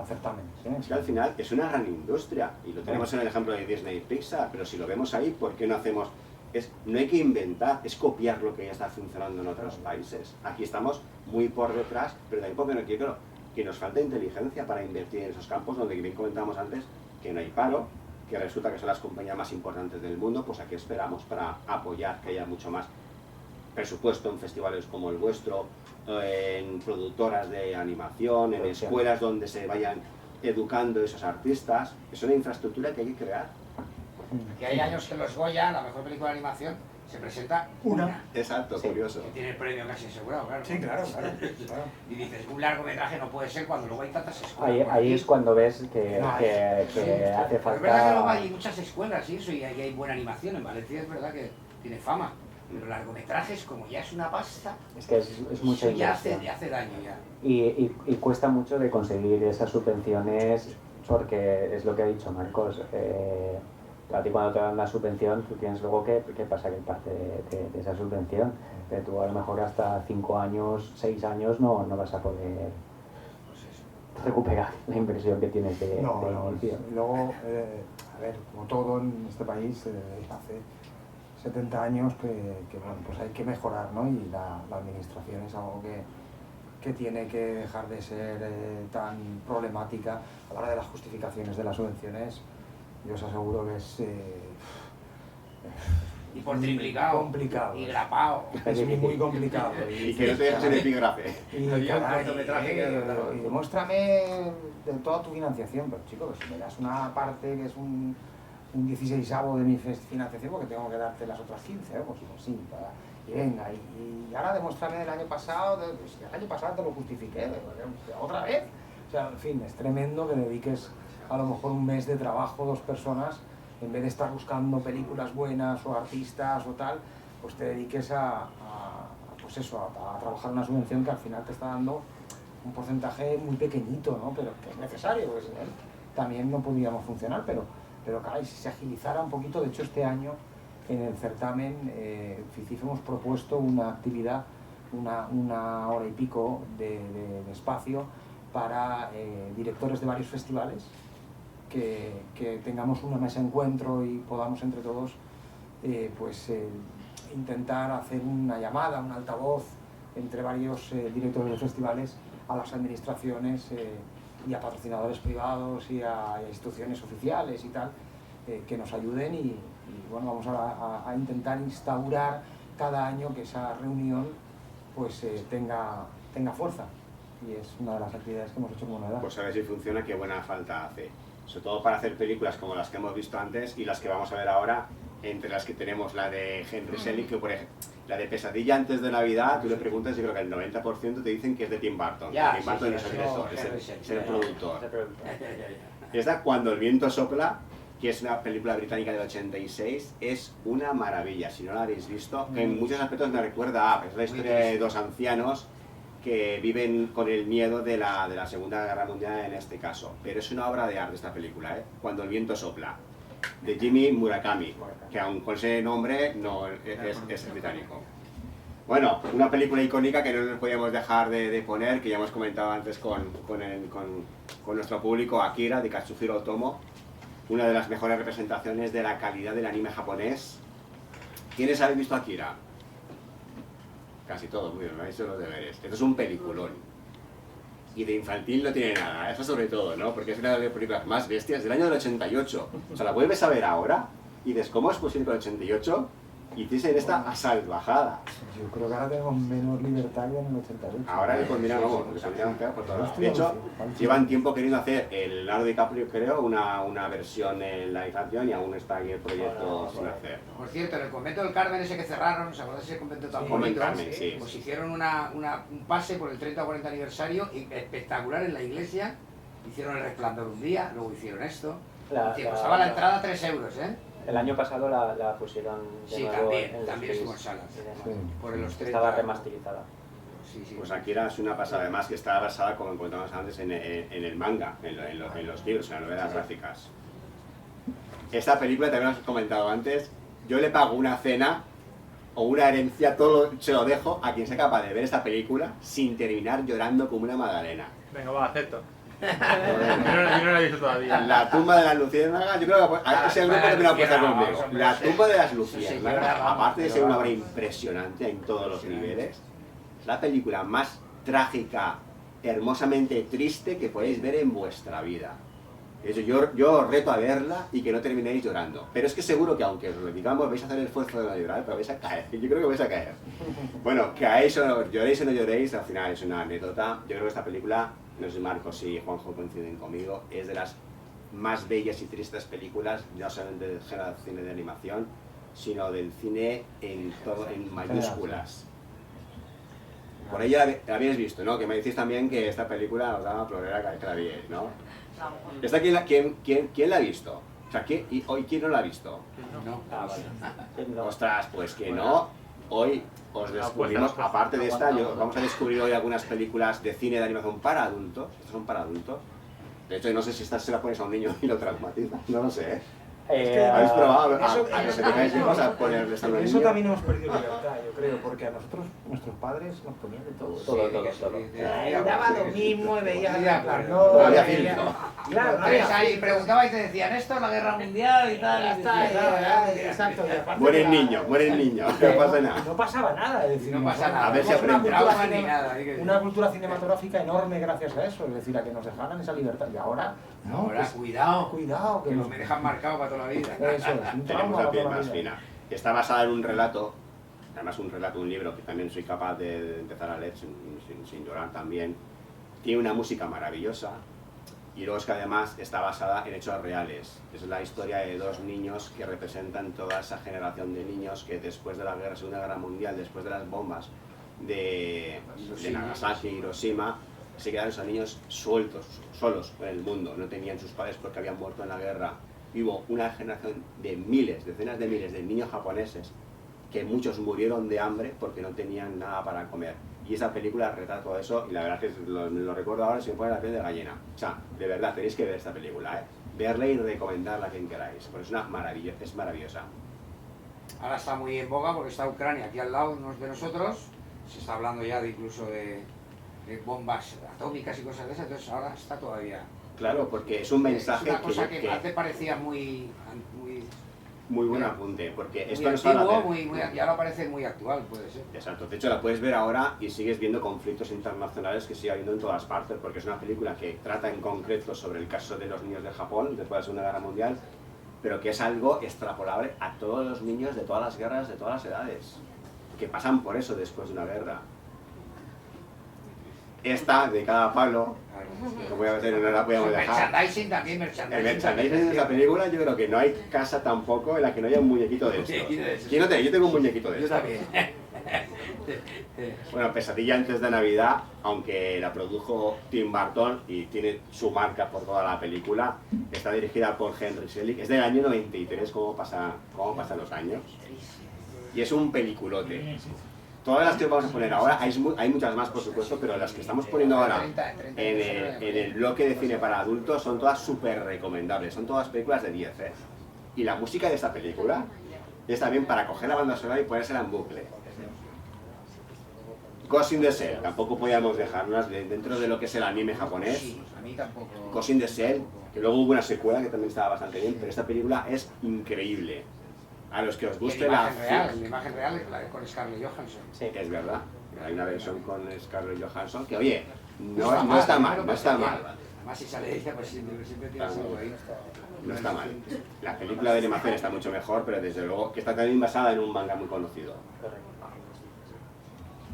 Speaker 2: certámenes.
Speaker 1: Es que al final es una gran industria y lo tenemos en el ejemplo de Disney y Pixar, pero si lo vemos ahí, ¿por qué no hacemos? No hay que inventar, es copiar lo que ya está funcionando en otros países. Aquí estamos muy por detrás, pero también porque yo creo que nos falta inteligencia para invertir en esos campos donde bien comentábamos antes que no hay paro, que resulta que son las compañías más importantes del mundo, pues aquí esperamos para apoyar que haya mucho más presupuesto en festivales como el vuestro, en productoras de animación, en escuelas donde se vayan educando esos artistas. Es una infraestructura que hay que crear.
Speaker 6: Que hay años que los Goya, la mejor película de animación, se presenta una.
Speaker 1: Exacto, curioso.
Speaker 6: Que tiene el premio casi asegurado, claro.
Speaker 2: Sí, claro.
Speaker 6: Y dices, un largometraje no puede ser cuando luego hay tantas escuelas.
Speaker 3: Ahí es cuando ves que hace falta...
Speaker 6: Es verdad que luego hay muchas escuelas y eso, y hay buena animación. En Valencia es verdad que tiene fama. Pero largometrajes, como ya es una pasta,
Speaker 3: es que es mucha
Speaker 6: ya hace daño ya.
Speaker 3: Y cuesta mucho de conseguir esas subvenciones, porque es lo que ha dicho Marcos. A ti cuando te dan la subvención, tú tienes luego que pasar en parte de esa subvención. Pero tú a lo mejor hasta 5 años, 6 años no vas a poder recuperar la inversión que tienes de inicio.
Speaker 2: Luego, a ver, como todo en este país, hace 70 años que bueno, pues hay que mejorar, ¿no? Y la administración es algo que tiene que dejar de ser tan problemática a la hora de las justificaciones de las subvenciones. Yo os aseguro que es
Speaker 6: y por triplicado
Speaker 2: complicado,
Speaker 6: y grapado,
Speaker 2: es muy complicado
Speaker 1: y que no te dejes el epígrafe
Speaker 2: y demuéstrame de toda tu financiación. Pero chicos, si me das una parte que es un 16avo de mi financiación, porque tengo que darte las otras 15, pues sí, y venga, y ahora demuéstrame del año pasado, pues el año pasado te lo justifiqué, otra vez. O sea, en fin, es tremendo que dediques a lo mejor un mes de trabajo, 2 personas, en vez de estar buscando películas buenas o artistas o tal, pues te dediques a trabajar una subvención que al final te está dando un porcentaje muy pequeñito, ¿no? Pero que es necesario, porque sin él también no podríamos funcionar, pero claro, si se agilizara un poquito. De hecho, este año en el certamen FICIF hemos propuesto una actividad, una hora y pico de espacio para directores de varios festivales, que tengamos una mesa de encuentro y podamos entre todos intentar hacer una llamada, un altavoz entre varios directores de festivales a las administraciones y a patrocinadores privados y a instituciones oficiales y tal, que nos ayuden y bueno, vamos a intentar instaurar cada año que esa reunión pues tenga fuerza, y es una de las actividades que hemos hecho como novedad.
Speaker 1: Pues a ver si funciona, qué buena falta hace, sobre todo para hacer películas como las que hemos visto antes y las que vamos a ver ahora, entre las que tenemos la de Henry Selick, que por ejemplo, la de Pesadilla antes de Navidad, tú le preguntas y creo que el 90% te dicen que es de Tim Burton. Tim Burton es el director, es el productor. Esta, Cuando el viento sopla, que es una película británica del 86, es una maravilla, si no la habéis visto, que en muchos aspectos me recuerda a, es la historia de dos ancianos que viven con el miedo de la Segunda Guerra Mundial en este caso, pero es una obra de arte esta película, Cuando el viento sopla, de Jimmy Murakami, que aun con ese nombre no es británico. Bueno, una película icónica que no nos podíamos dejar de poner, que ya hemos comentado antes con nuestro público, Akira, de Katsuhiro Otomo, una de las mejores representaciones de la calidad del anime japonés. ¿Quiénes habéis visto Akira? Casi todos, muy bien, me habéis hecho los deberes. Esto es un peliculón. Y de infantil no tiene nada, eso sobre todo, ¿no? Porque es una de las películas más bestias del año del 88. O sea, la vuelves a ver ahora y dices, ¿cómo es posible que el 88 hiciesen esta salvajada?
Speaker 2: Yo creo que ahora tenemos menos libertad que en el 88.
Speaker 1: Ahora le pondrían, vamos, porque se pondrían peor por todos lados. De hecho, llevan tiempo queriendo hacer el Leonardo DiCaprio, creo, una versión en la animación y aún está ahí el proyecto sin hacer.
Speaker 6: Por cierto, en el convento del Carmen ese que cerraron, ¿os acordáis de ese convento tan
Speaker 1: Sí,
Speaker 6: bonito?
Speaker 1: Carmen, sí.
Speaker 6: Pues hicieron un pase por el 30 o 40 aniversario espectacular en la iglesia. Hicieron El Resplandor un día, luego hicieron esto. Y costaba la entrada 3 euros, ¿eh?
Speaker 3: El año pasado la pusieron de
Speaker 6: Sí,
Speaker 3: nuevo
Speaker 6: también
Speaker 3: los
Speaker 6: estuvo en
Speaker 3: Space
Speaker 6: salas.
Speaker 3: y demás.
Speaker 2: Sí.
Speaker 6: Por los 30.
Speaker 3: Estaba remasterizada.
Speaker 6: Sí.
Speaker 1: Pues Akira es una pasada, además que está basada, como comentábamos antes, en el manga, en los libros, en las novelas gráficas. Esta película, también os he comentado antes, yo le pago una cena o una herencia, todo se lo dejo a quien sea capaz de ver esta película sin terminar llorando como una magdalena.
Speaker 9: Venga, va, acepto. Yo no la he visto todavía.
Speaker 1: La tumba de las luciérnagas, yo creo que ese grupo también lo apuesta conmigo. La tumba de las luciérnagas, aparte de ser una obra impresionante en todos los niveles, es la película más trágica, hermosamente triste que podéis ver en vuestra vida. De hecho, yo os reto a verla y que no terminéis llorando. Pero es que seguro que aunque os lo digamos, vais a hacer el esfuerzo de no llorar, pero vais a caer. Yo creo que vais a caer. Bueno, caéis o no lloréis o no lloréis, al final es una anécdota. Yo creo que esta película, no sé si Marcos y Juanjo coinciden conmigo, es de las más bellas y tristes películas, no solamente del género de cine de animación, sino del cine en mayúsculas. Por ahí ya la habéis visto, ¿no? Que me decís también que esta película os daba florera que la vierais, ¿no? ¿Esta quién la ha visto? O sea, hoy quién no la ha visto?
Speaker 6: No.
Speaker 3: Ah, vale. No.
Speaker 1: Ostras, pues que no. Hoy os descubrimos, aparte de esta, vamos a descubrir hoy algunas películas de cine de animación para adultos. Estas son para adultos. De hecho, no sé si esta se la pones a un niño y lo traumatiza. No lo sé, ¿eh? ¿Habéis probado a que se tengáis hijos a ponerles a un niño?
Speaker 2: Eso también hemos perdido libertad, yo creo, porque a nosotros, nuestros padres nos ponían de todo. Daba lo mismo y veías
Speaker 1: No había filtro.
Speaker 2: Claro,
Speaker 6: Y preguntaba y te decían esto, la guerra mundial y tal.
Speaker 2: Exacto.
Speaker 1: Muere el niño, no pasa nada.
Speaker 2: No pasaba nada, es decir,
Speaker 6: No pasa nada.
Speaker 1: A ver si
Speaker 2: tenemos
Speaker 1: aprendemos.
Speaker 2: una cultura cinematográfica enorme gracias a eso, es decir, a que nos dejaran esa libertad. Y ahora, no,
Speaker 6: Ahora,
Speaker 2: pues,
Speaker 6: cuidado,
Speaker 2: que
Speaker 6: que
Speaker 2: nos
Speaker 6: me dejan marcado para toda la vida.
Speaker 2: Eso es, un
Speaker 1: Tenemos
Speaker 2: trauma
Speaker 1: la
Speaker 2: para
Speaker 1: piel
Speaker 2: toda la
Speaker 1: más
Speaker 2: vida.
Speaker 1: fina. Está basada en un relato, además un libro que también soy capaz de empezar a leer sin llorar también. Tiene una música maravillosa y luego es que además está basada en hechos reales. Es la historia de dos niños que representan toda esa generación de niños que después de la Segunda Guerra Mundial, después de las bombas de Nagasaki y Hiroshima, se quedaron esos niños sueltos, solos en el mundo, no tenían sus padres porque habían muerto en la guerra. Y hubo una generación de miles, decenas de miles de niños japoneses que muchos murieron de hambre porque no tenían nada para comer. Y esa película retrata todo eso y la verdad es que lo recuerdo ahora y se me pone la piel de gallina. O sea, de verdad, tenéis que ver esta película, ¿eh? Verla y recomendarla a quien queráis, porque es una maravilla, es maravillosa.
Speaker 6: Ahora está muy en boga porque está Ucrania aquí al lado de nosotros. Se está hablando ya incluso de bombas atómicas y cosas de esas, entonces ahora está todavía...
Speaker 1: Claro, porque es un mensaje
Speaker 6: es una cosa que antes parecía muy
Speaker 1: buen apunte, porque
Speaker 6: muy
Speaker 1: esto nos
Speaker 6: antiguo,
Speaker 1: habla
Speaker 6: y ahora parece muy actual, puede ser.
Speaker 1: Exacto, de hecho la puedes ver ahora y sigues viendo conflictos internacionales que sigue habiendo en todas partes, porque es una película que trata en concreto sobre el caso de los niños de Japón después de la Segunda Guerra Mundial, pero que es algo extrapolable a todos los niños de todas las guerras, de todas las edades, que pasan por eso después de una guerra. Esta, dedicada a Pablo, como voy a meter, no la podíamos dejar.
Speaker 6: Merchandising también, merchandising.
Speaker 1: El merchandising de esta película, yo creo que no hay casa tampoco en la que no haya un muñequito de estos. ¿Quién no tiene? Yo tengo un muñequito de
Speaker 6: Yo
Speaker 1: estos.
Speaker 6: también.
Speaker 1: Bueno, Pesadilla antes de Navidad, aunque la produjo Tim Burton y tiene su marca por toda la película, está dirigida por Henry Selick, es del año 93, cómo pasan los años, y es un peliculote. Todas las que vamos a poner ahora, hay muchas más por supuesto, pero las que estamos poniendo ahora en el bloque de cine para adultos son todas súper recomendables, son todas películas de 10, ¿eh? Y la música de esta película es también para coger la banda sonora y ponérsela en bucle. Ghost in the Shell, tampoco podíamos dejarnos dentro de lo que es el anime japonés.
Speaker 6: Sí, a mí tampoco.
Speaker 1: Ghost in the Shell, que luego hubo una secuela que también estaba bastante bien, pero esta película es increíble. A los que os guste
Speaker 6: la imagen real es la con Scarlett Johansson.
Speaker 1: Sí, que es verdad. Hay una versión con Scarlett Johansson que, oye, no está mal.
Speaker 6: Además, si sale ella, pues siempre tiene algo ahí.
Speaker 1: No está mal. La película de animación está mucho mejor, pero desde luego que está también basada en un manga muy conocido.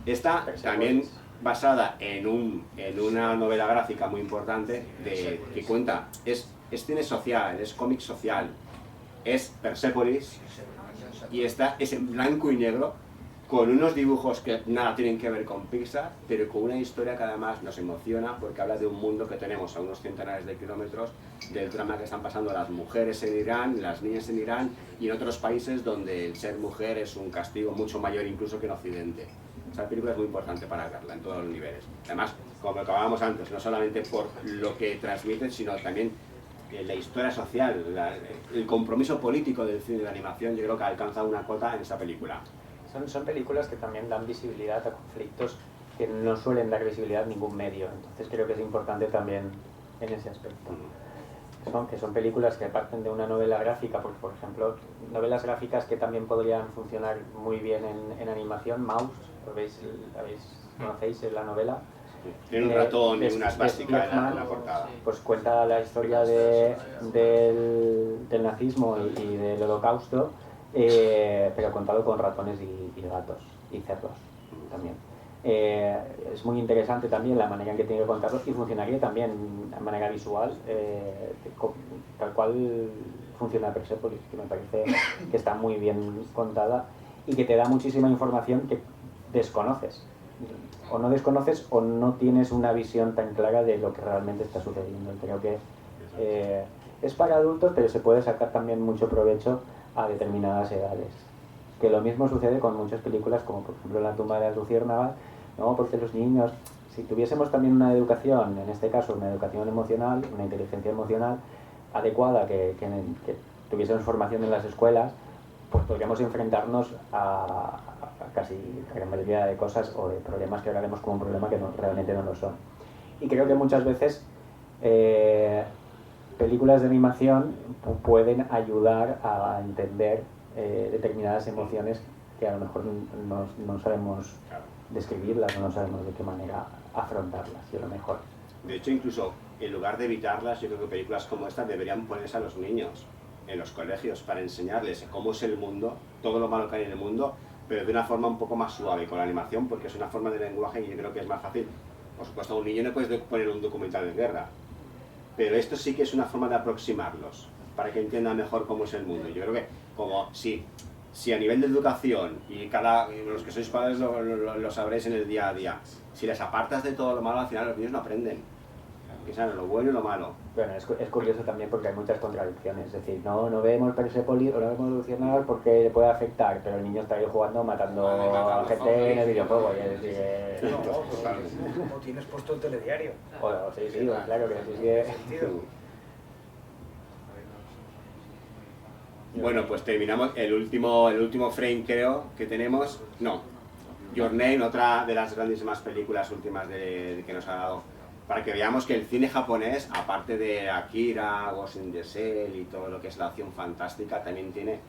Speaker 1: Está también basada en una novela gráfica muy importante que cuenta, es cine social, es cómic social, es Persepolis, y es en blanco y negro, con unos dibujos que nada tienen que ver con Pixar, pero con una historia que además nos emociona porque habla de un mundo que tenemos a unos centenares de kilómetros, del drama que están pasando las mujeres en Irán, las niñas en Irán y en otros países donde el ser mujer es un castigo mucho mayor incluso que en Occidente. Esta película es muy importante para verla en todos los niveles. Además, como acabábamos antes, no solamente por lo que transmiten, sino también la historia social, el compromiso político del cine de animación, yo creo que alcanza una cota en esta película.
Speaker 3: Son películas que también dan visibilidad a conflictos que no suelen dar visibilidad a ningún medio, entonces creo que es importante también en ese aspecto. Son películas que parten de una novela gráfica, porque por ejemplo, novelas gráficas que también podrían funcionar muy bien en animación, Mouse, ¿conocéis la novela?
Speaker 1: Tiene un ratón y una esvástica en la portada.
Speaker 3: Pues cuenta la historia del nazismo y del holocausto, pero contado con ratones y gatos y cerdos también. Es muy interesante también la manera en que tiene que contarlo y funcionaría también de manera visual, tal cual funciona Persepolis, que me parece que está muy bien contada y que te da muchísima información que desconoces. O no desconoces o no tienes una visión tan clara de lo que realmente está sucediendo. Creo que es para adultos, pero se puede sacar también mucho provecho a determinadas edades. Que lo mismo sucede con muchas películas, como por ejemplo La tumba de las luciérnagas, ¿no? Porque los niños, si tuviésemos también una educación, en este caso una educación emocional, una inteligencia emocional adecuada, que tuviésemos formación en las escuelas, pues podríamos enfrentarnos a casi la gran mayoría de cosas o de problemas que ahora vemos como un problema que realmente no lo son. Y creo que muchas veces películas de animación pueden ayudar a entender determinadas emociones que a lo mejor no sabemos describirlas o no sabemos de qué manera afrontarlas, y a lo mejor.
Speaker 1: De hecho, incluso en lugar de evitarlas, yo creo que películas como esta deberían ponerse a los niños en los colegios para enseñarles cómo es el mundo, todo lo malo que hay en el mundo, pero de una forma un poco más suave con la animación, porque es una forma de lenguaje y yo creo que es más fácil. Por supuesto, a un niño no puedes poner un documental de guerra, pero esto sí que es una forma de aproximarlos para que entiendan mejor cómo es el mundo. Yo creo que como si a nivel de educación, y los que sois padres lo sabréis en el día a día, si les apartas de todo lo malo, al final los niños no aprenden, que saben lo bueno y lo malo.
Speaker 3: Bueno, es curioso también porque hay muchas contradicciones, es decir, no vemos Persepolis o no vemos Luciérnagas porque le puede afectar, pero el niño está ahí jugando, matando a gente en el videojuego, y es decir,
Speaker 2: o tienes puesto el telediario.
Speaker 3: Sí, claro que sí.
Speaker 1: Bueno, pues terminamos el último frame, creo que tenemos. No, Your Name, otra de las grandísimas películas últimas que nos ha dado, para que veamos que el cine japonés, aparte de Akira, Ghost in the Shell y todo lo que es la acción fantástica, también tiene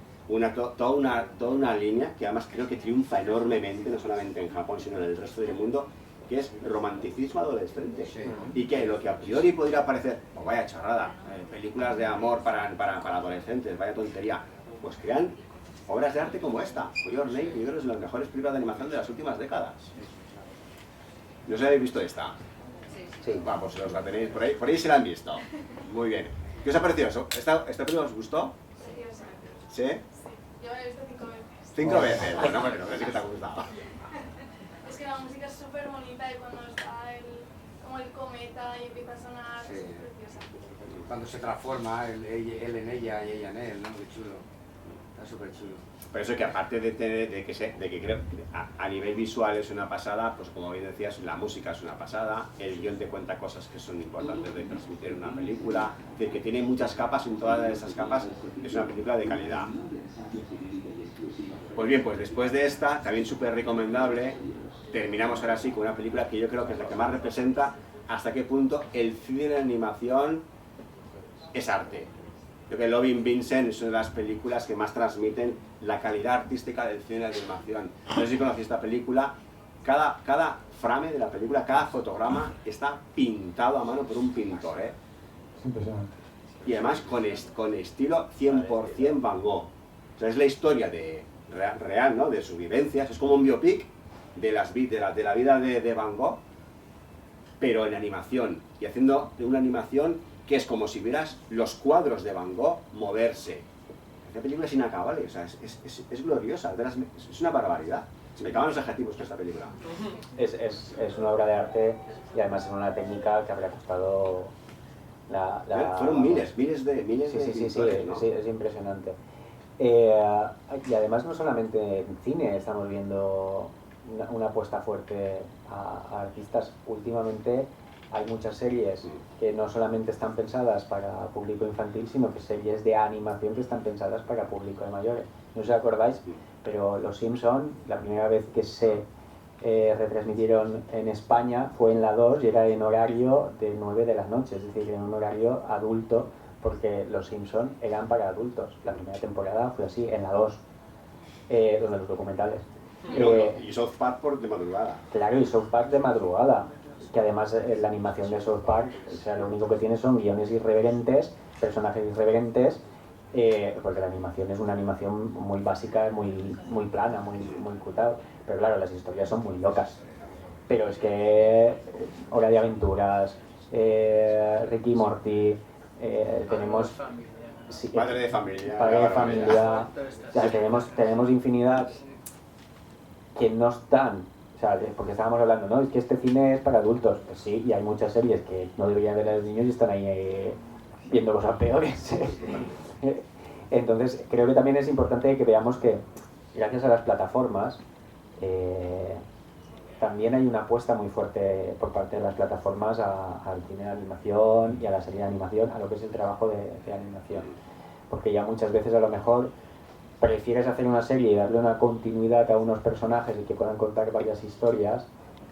Speaker 1: toda una línea que además creo que triunfa enormemente, no solamente en Japón sino en el resto del mundo, que es romanticismo adolescente. Sí. Y que lo que a priori podría parecer, pues vaya chorrada, películas de amor para adolescentes, vaya tontería, pues crean obras de arte como esta. Your Name, yo creo que es de las mejores películas de animación de las últimas décadas. ¿No os habéis visto esta?
Speaker 3: Sí.
Speaker 1: Va, pues os la tenéis por ahí se la han visto. Muy bien. ¿Qué os ha parecido eso? ¿Esta película os gustó?
Speaker 10: Sí,
Speaker 1: ¿Sí?
Speaker 10: sí. Yo la he visto 5 veces.
Speaker 1: 5 veces. Bueno, sí que te ha gustado.
Speaker 10: Es que la música es súper bonita y cuando está como el cometa y empieza a sonar,
Speaker 6: Sí.
Speaker 10: es preciosa.
Speaker 6: Cuando se transforma, él en ella y ella en él, ¿no? Qué chulo. Está súper chulo.
Speaker 1: Por eso que aparte de que creo que a nivel visual es una pasada, pues como bien decías, la música es una pasada, el guión te cuenta cosas que son importantes de transmitir en una película, es decir, que tiene muchas capas y en todas esas capas es una película de calidad. Pues bien, pues después de esta, también súper recomendable, terminamos ahora sí con una película que yo creo que es la que más representa hasta qué punto el cine de animación es arte. Creo que Loving Vincent es una de las películas que más transmiten la calidad artística del cine de animación. No sé si conocéis esta película. Cada frame de la película, cada fotograma está pintado a mano por un pintor, ¿eh?
Speaker 2: Es impresionante.
Speaker 1: Y además con estilo 100% Van Gogh. O sea, es la historia real, ¿no? De sus vivencias. Es como un biopic de la vida de Van Gogh, pero en animación. Y haciendo una animación que es como si vieras los cuadros de Van Gogh moverse. Esta película es inacabable, o sea, es gloriosa, es una barbaridad. Se me acaban los adjetivos con esta película.
Speaker 3: Es una obra de arte y además es una técnica que habría costado
Speaker 1: Fueron miles de
Speaker 3: sí,
Speaker 1: pintores, ¿no?
Speaker 3: sí, es impresionante. Y además no solamente en cine estamos viendo una apuesta fuerte a artistas. Últimamente hay muchas series que no solamente están pensadas para público infantil, sino que series de animación que están pensadas para público de mayores. No sé si os acordáis, pero Los Simpson, la primera vez que se retransmitieron en España fue en la 2 y era en horario de 9 de la noche, es decir, en un horario adulto, porque Los Simpson eran para adultos. La primera temporada fue así, en la 2, donde los documentales.
Speaker 1: Y South Park de madrugada.
Speaker 3: Claro, y South Park de madrugada. Que además la animación de South Park, o sea, lo único que tiene son guiones irreverentes, personajes irreverentes, porque la animación es una animación muy básica, muy plana, muy cutal, pero claro, las historias son muy locas. Pero es que Hora de Aventuras, Ricky y Morty, tenemos... Sí,
Speaker 1: Padre de familia.
Speaker 3: Padre de familia, o sea, tenemos infinidad que no están. O sea, porque estábamos hablando, ¿no? Es que este cine es para adultos. Pues sí, y hay muchas series que no deberían ver a los niños y están ahí viendo cosas peores. Entonces, creo que también es importante que veamos que, gracias a las plataformas, también hay una apuesta muy fuerte por parte de las plataformas al cine de animación y a la serie de animación, a lo que es el trabajo de animación. Porque ya muchas veces a lo mejor prefieres hacer una serie y darle una continuidad a unos personajes y que puedan contar varias historias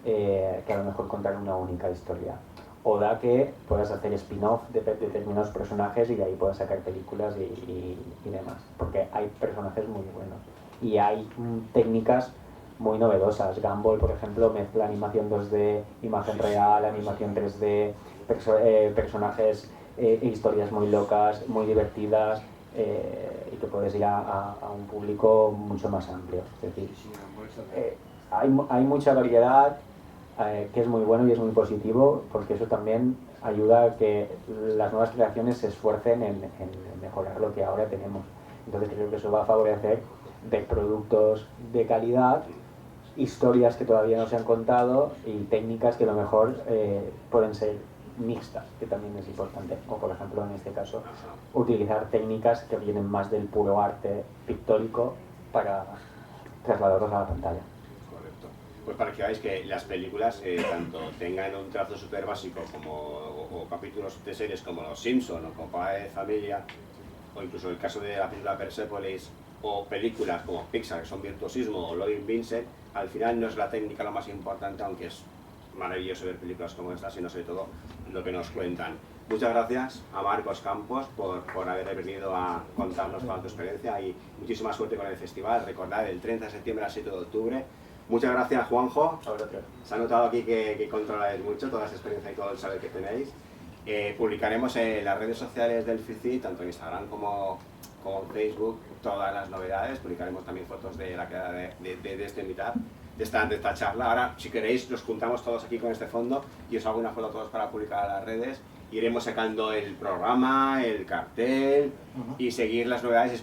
Speaker 3: que a lo mejor contar una única historia. O da que puedas hacer spin-off de determinados personajes y de ahí puedas sacar películas y demás. Porque hay personajes muy buenos. Y hay técnicas muy novedosas. Gumball, por ejemplo, mezcla animación 2D, imagen real, animación 3D, personajes e historias muy locas, muy divertidas. Y que puedes ir a un público mucho más amplio. Es decir, hay mucha variedad que es muy bueno y es muy positivo, porque eso también ayuda a que las nuevas creaciones se esfuercen en mejorar lo que ahora tenemos. Entonces creo que eso va a favorecer ver productos de calidad, historias que todavía no se han contado y técnicas que a lo mejor pueden ser mixtas, que también es importante, o por ejemplo en este caso utilizar técnicas que vienen más del puro arte pictórico para trasladarlos a la pantalla.
Speaker 1: Correcto. Pues para que veáis que las películas tanto tengan un trazo súper básico o capítulos de series como Los Simpson o como Padre de Familia, o incluso el caso de la película Persepolis, o películas como Pixar que son virtuosismo, o Loving Vincent, al final no es la técnica lo más importante, aunque es maravilloso ver películas como esta, sino sobre todo lo que nos cuentan. Muchas gracias a Marcos Campos por haber venido a contarnos toda tu experiencia y muchísima suerte con el festival. Recordad, el 30 de septiembre al 7 de octubre. Muchas gracias, Juanjo. Se ha notado aquí que controláis mucho toda esa experiencia y todo el saber que tenéis. Publicaremos en las redes sociales del FICI, tanto en Instagram como en Facebook, todas las novedades. Publicaremos también fotos de la quedada de este Meetup. de esta charla. Ahora, si queréis, nos juntamos todos aquí con este fondo y os hago una foto a todos para publicar a las redes. Iremos sacando el programa, el cartel y seguir las novedades.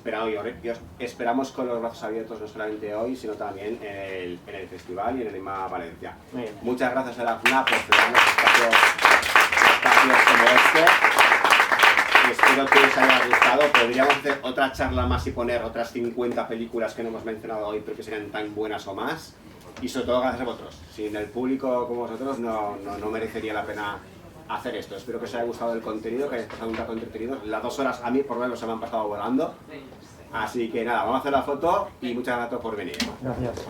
Speaker 1: Esperamos con los brazos abiertos no solamente hoy, sino también en el festival y en el IMA Valencia. Muchas gracias a la FNAC por darnos espacios como este. Y espero que os haya gustado. Podríamos hacer otra charla más y poner otras 50 películas que no hemos mencionado hoy, pero que serían tan buenas o más. Y sobre todo gracias a vosotros. Sin el público como vosotros no merecería la pena hacer esto. Espero que os haya gustado el contenido, que hayáis pasado un rato entretenidos. Las 2 horas a mí por lo menos se me han pasado volando. Así que nada, vamos a hacer la foto y muchas gracias por venir.
Speaker 3: Gracias.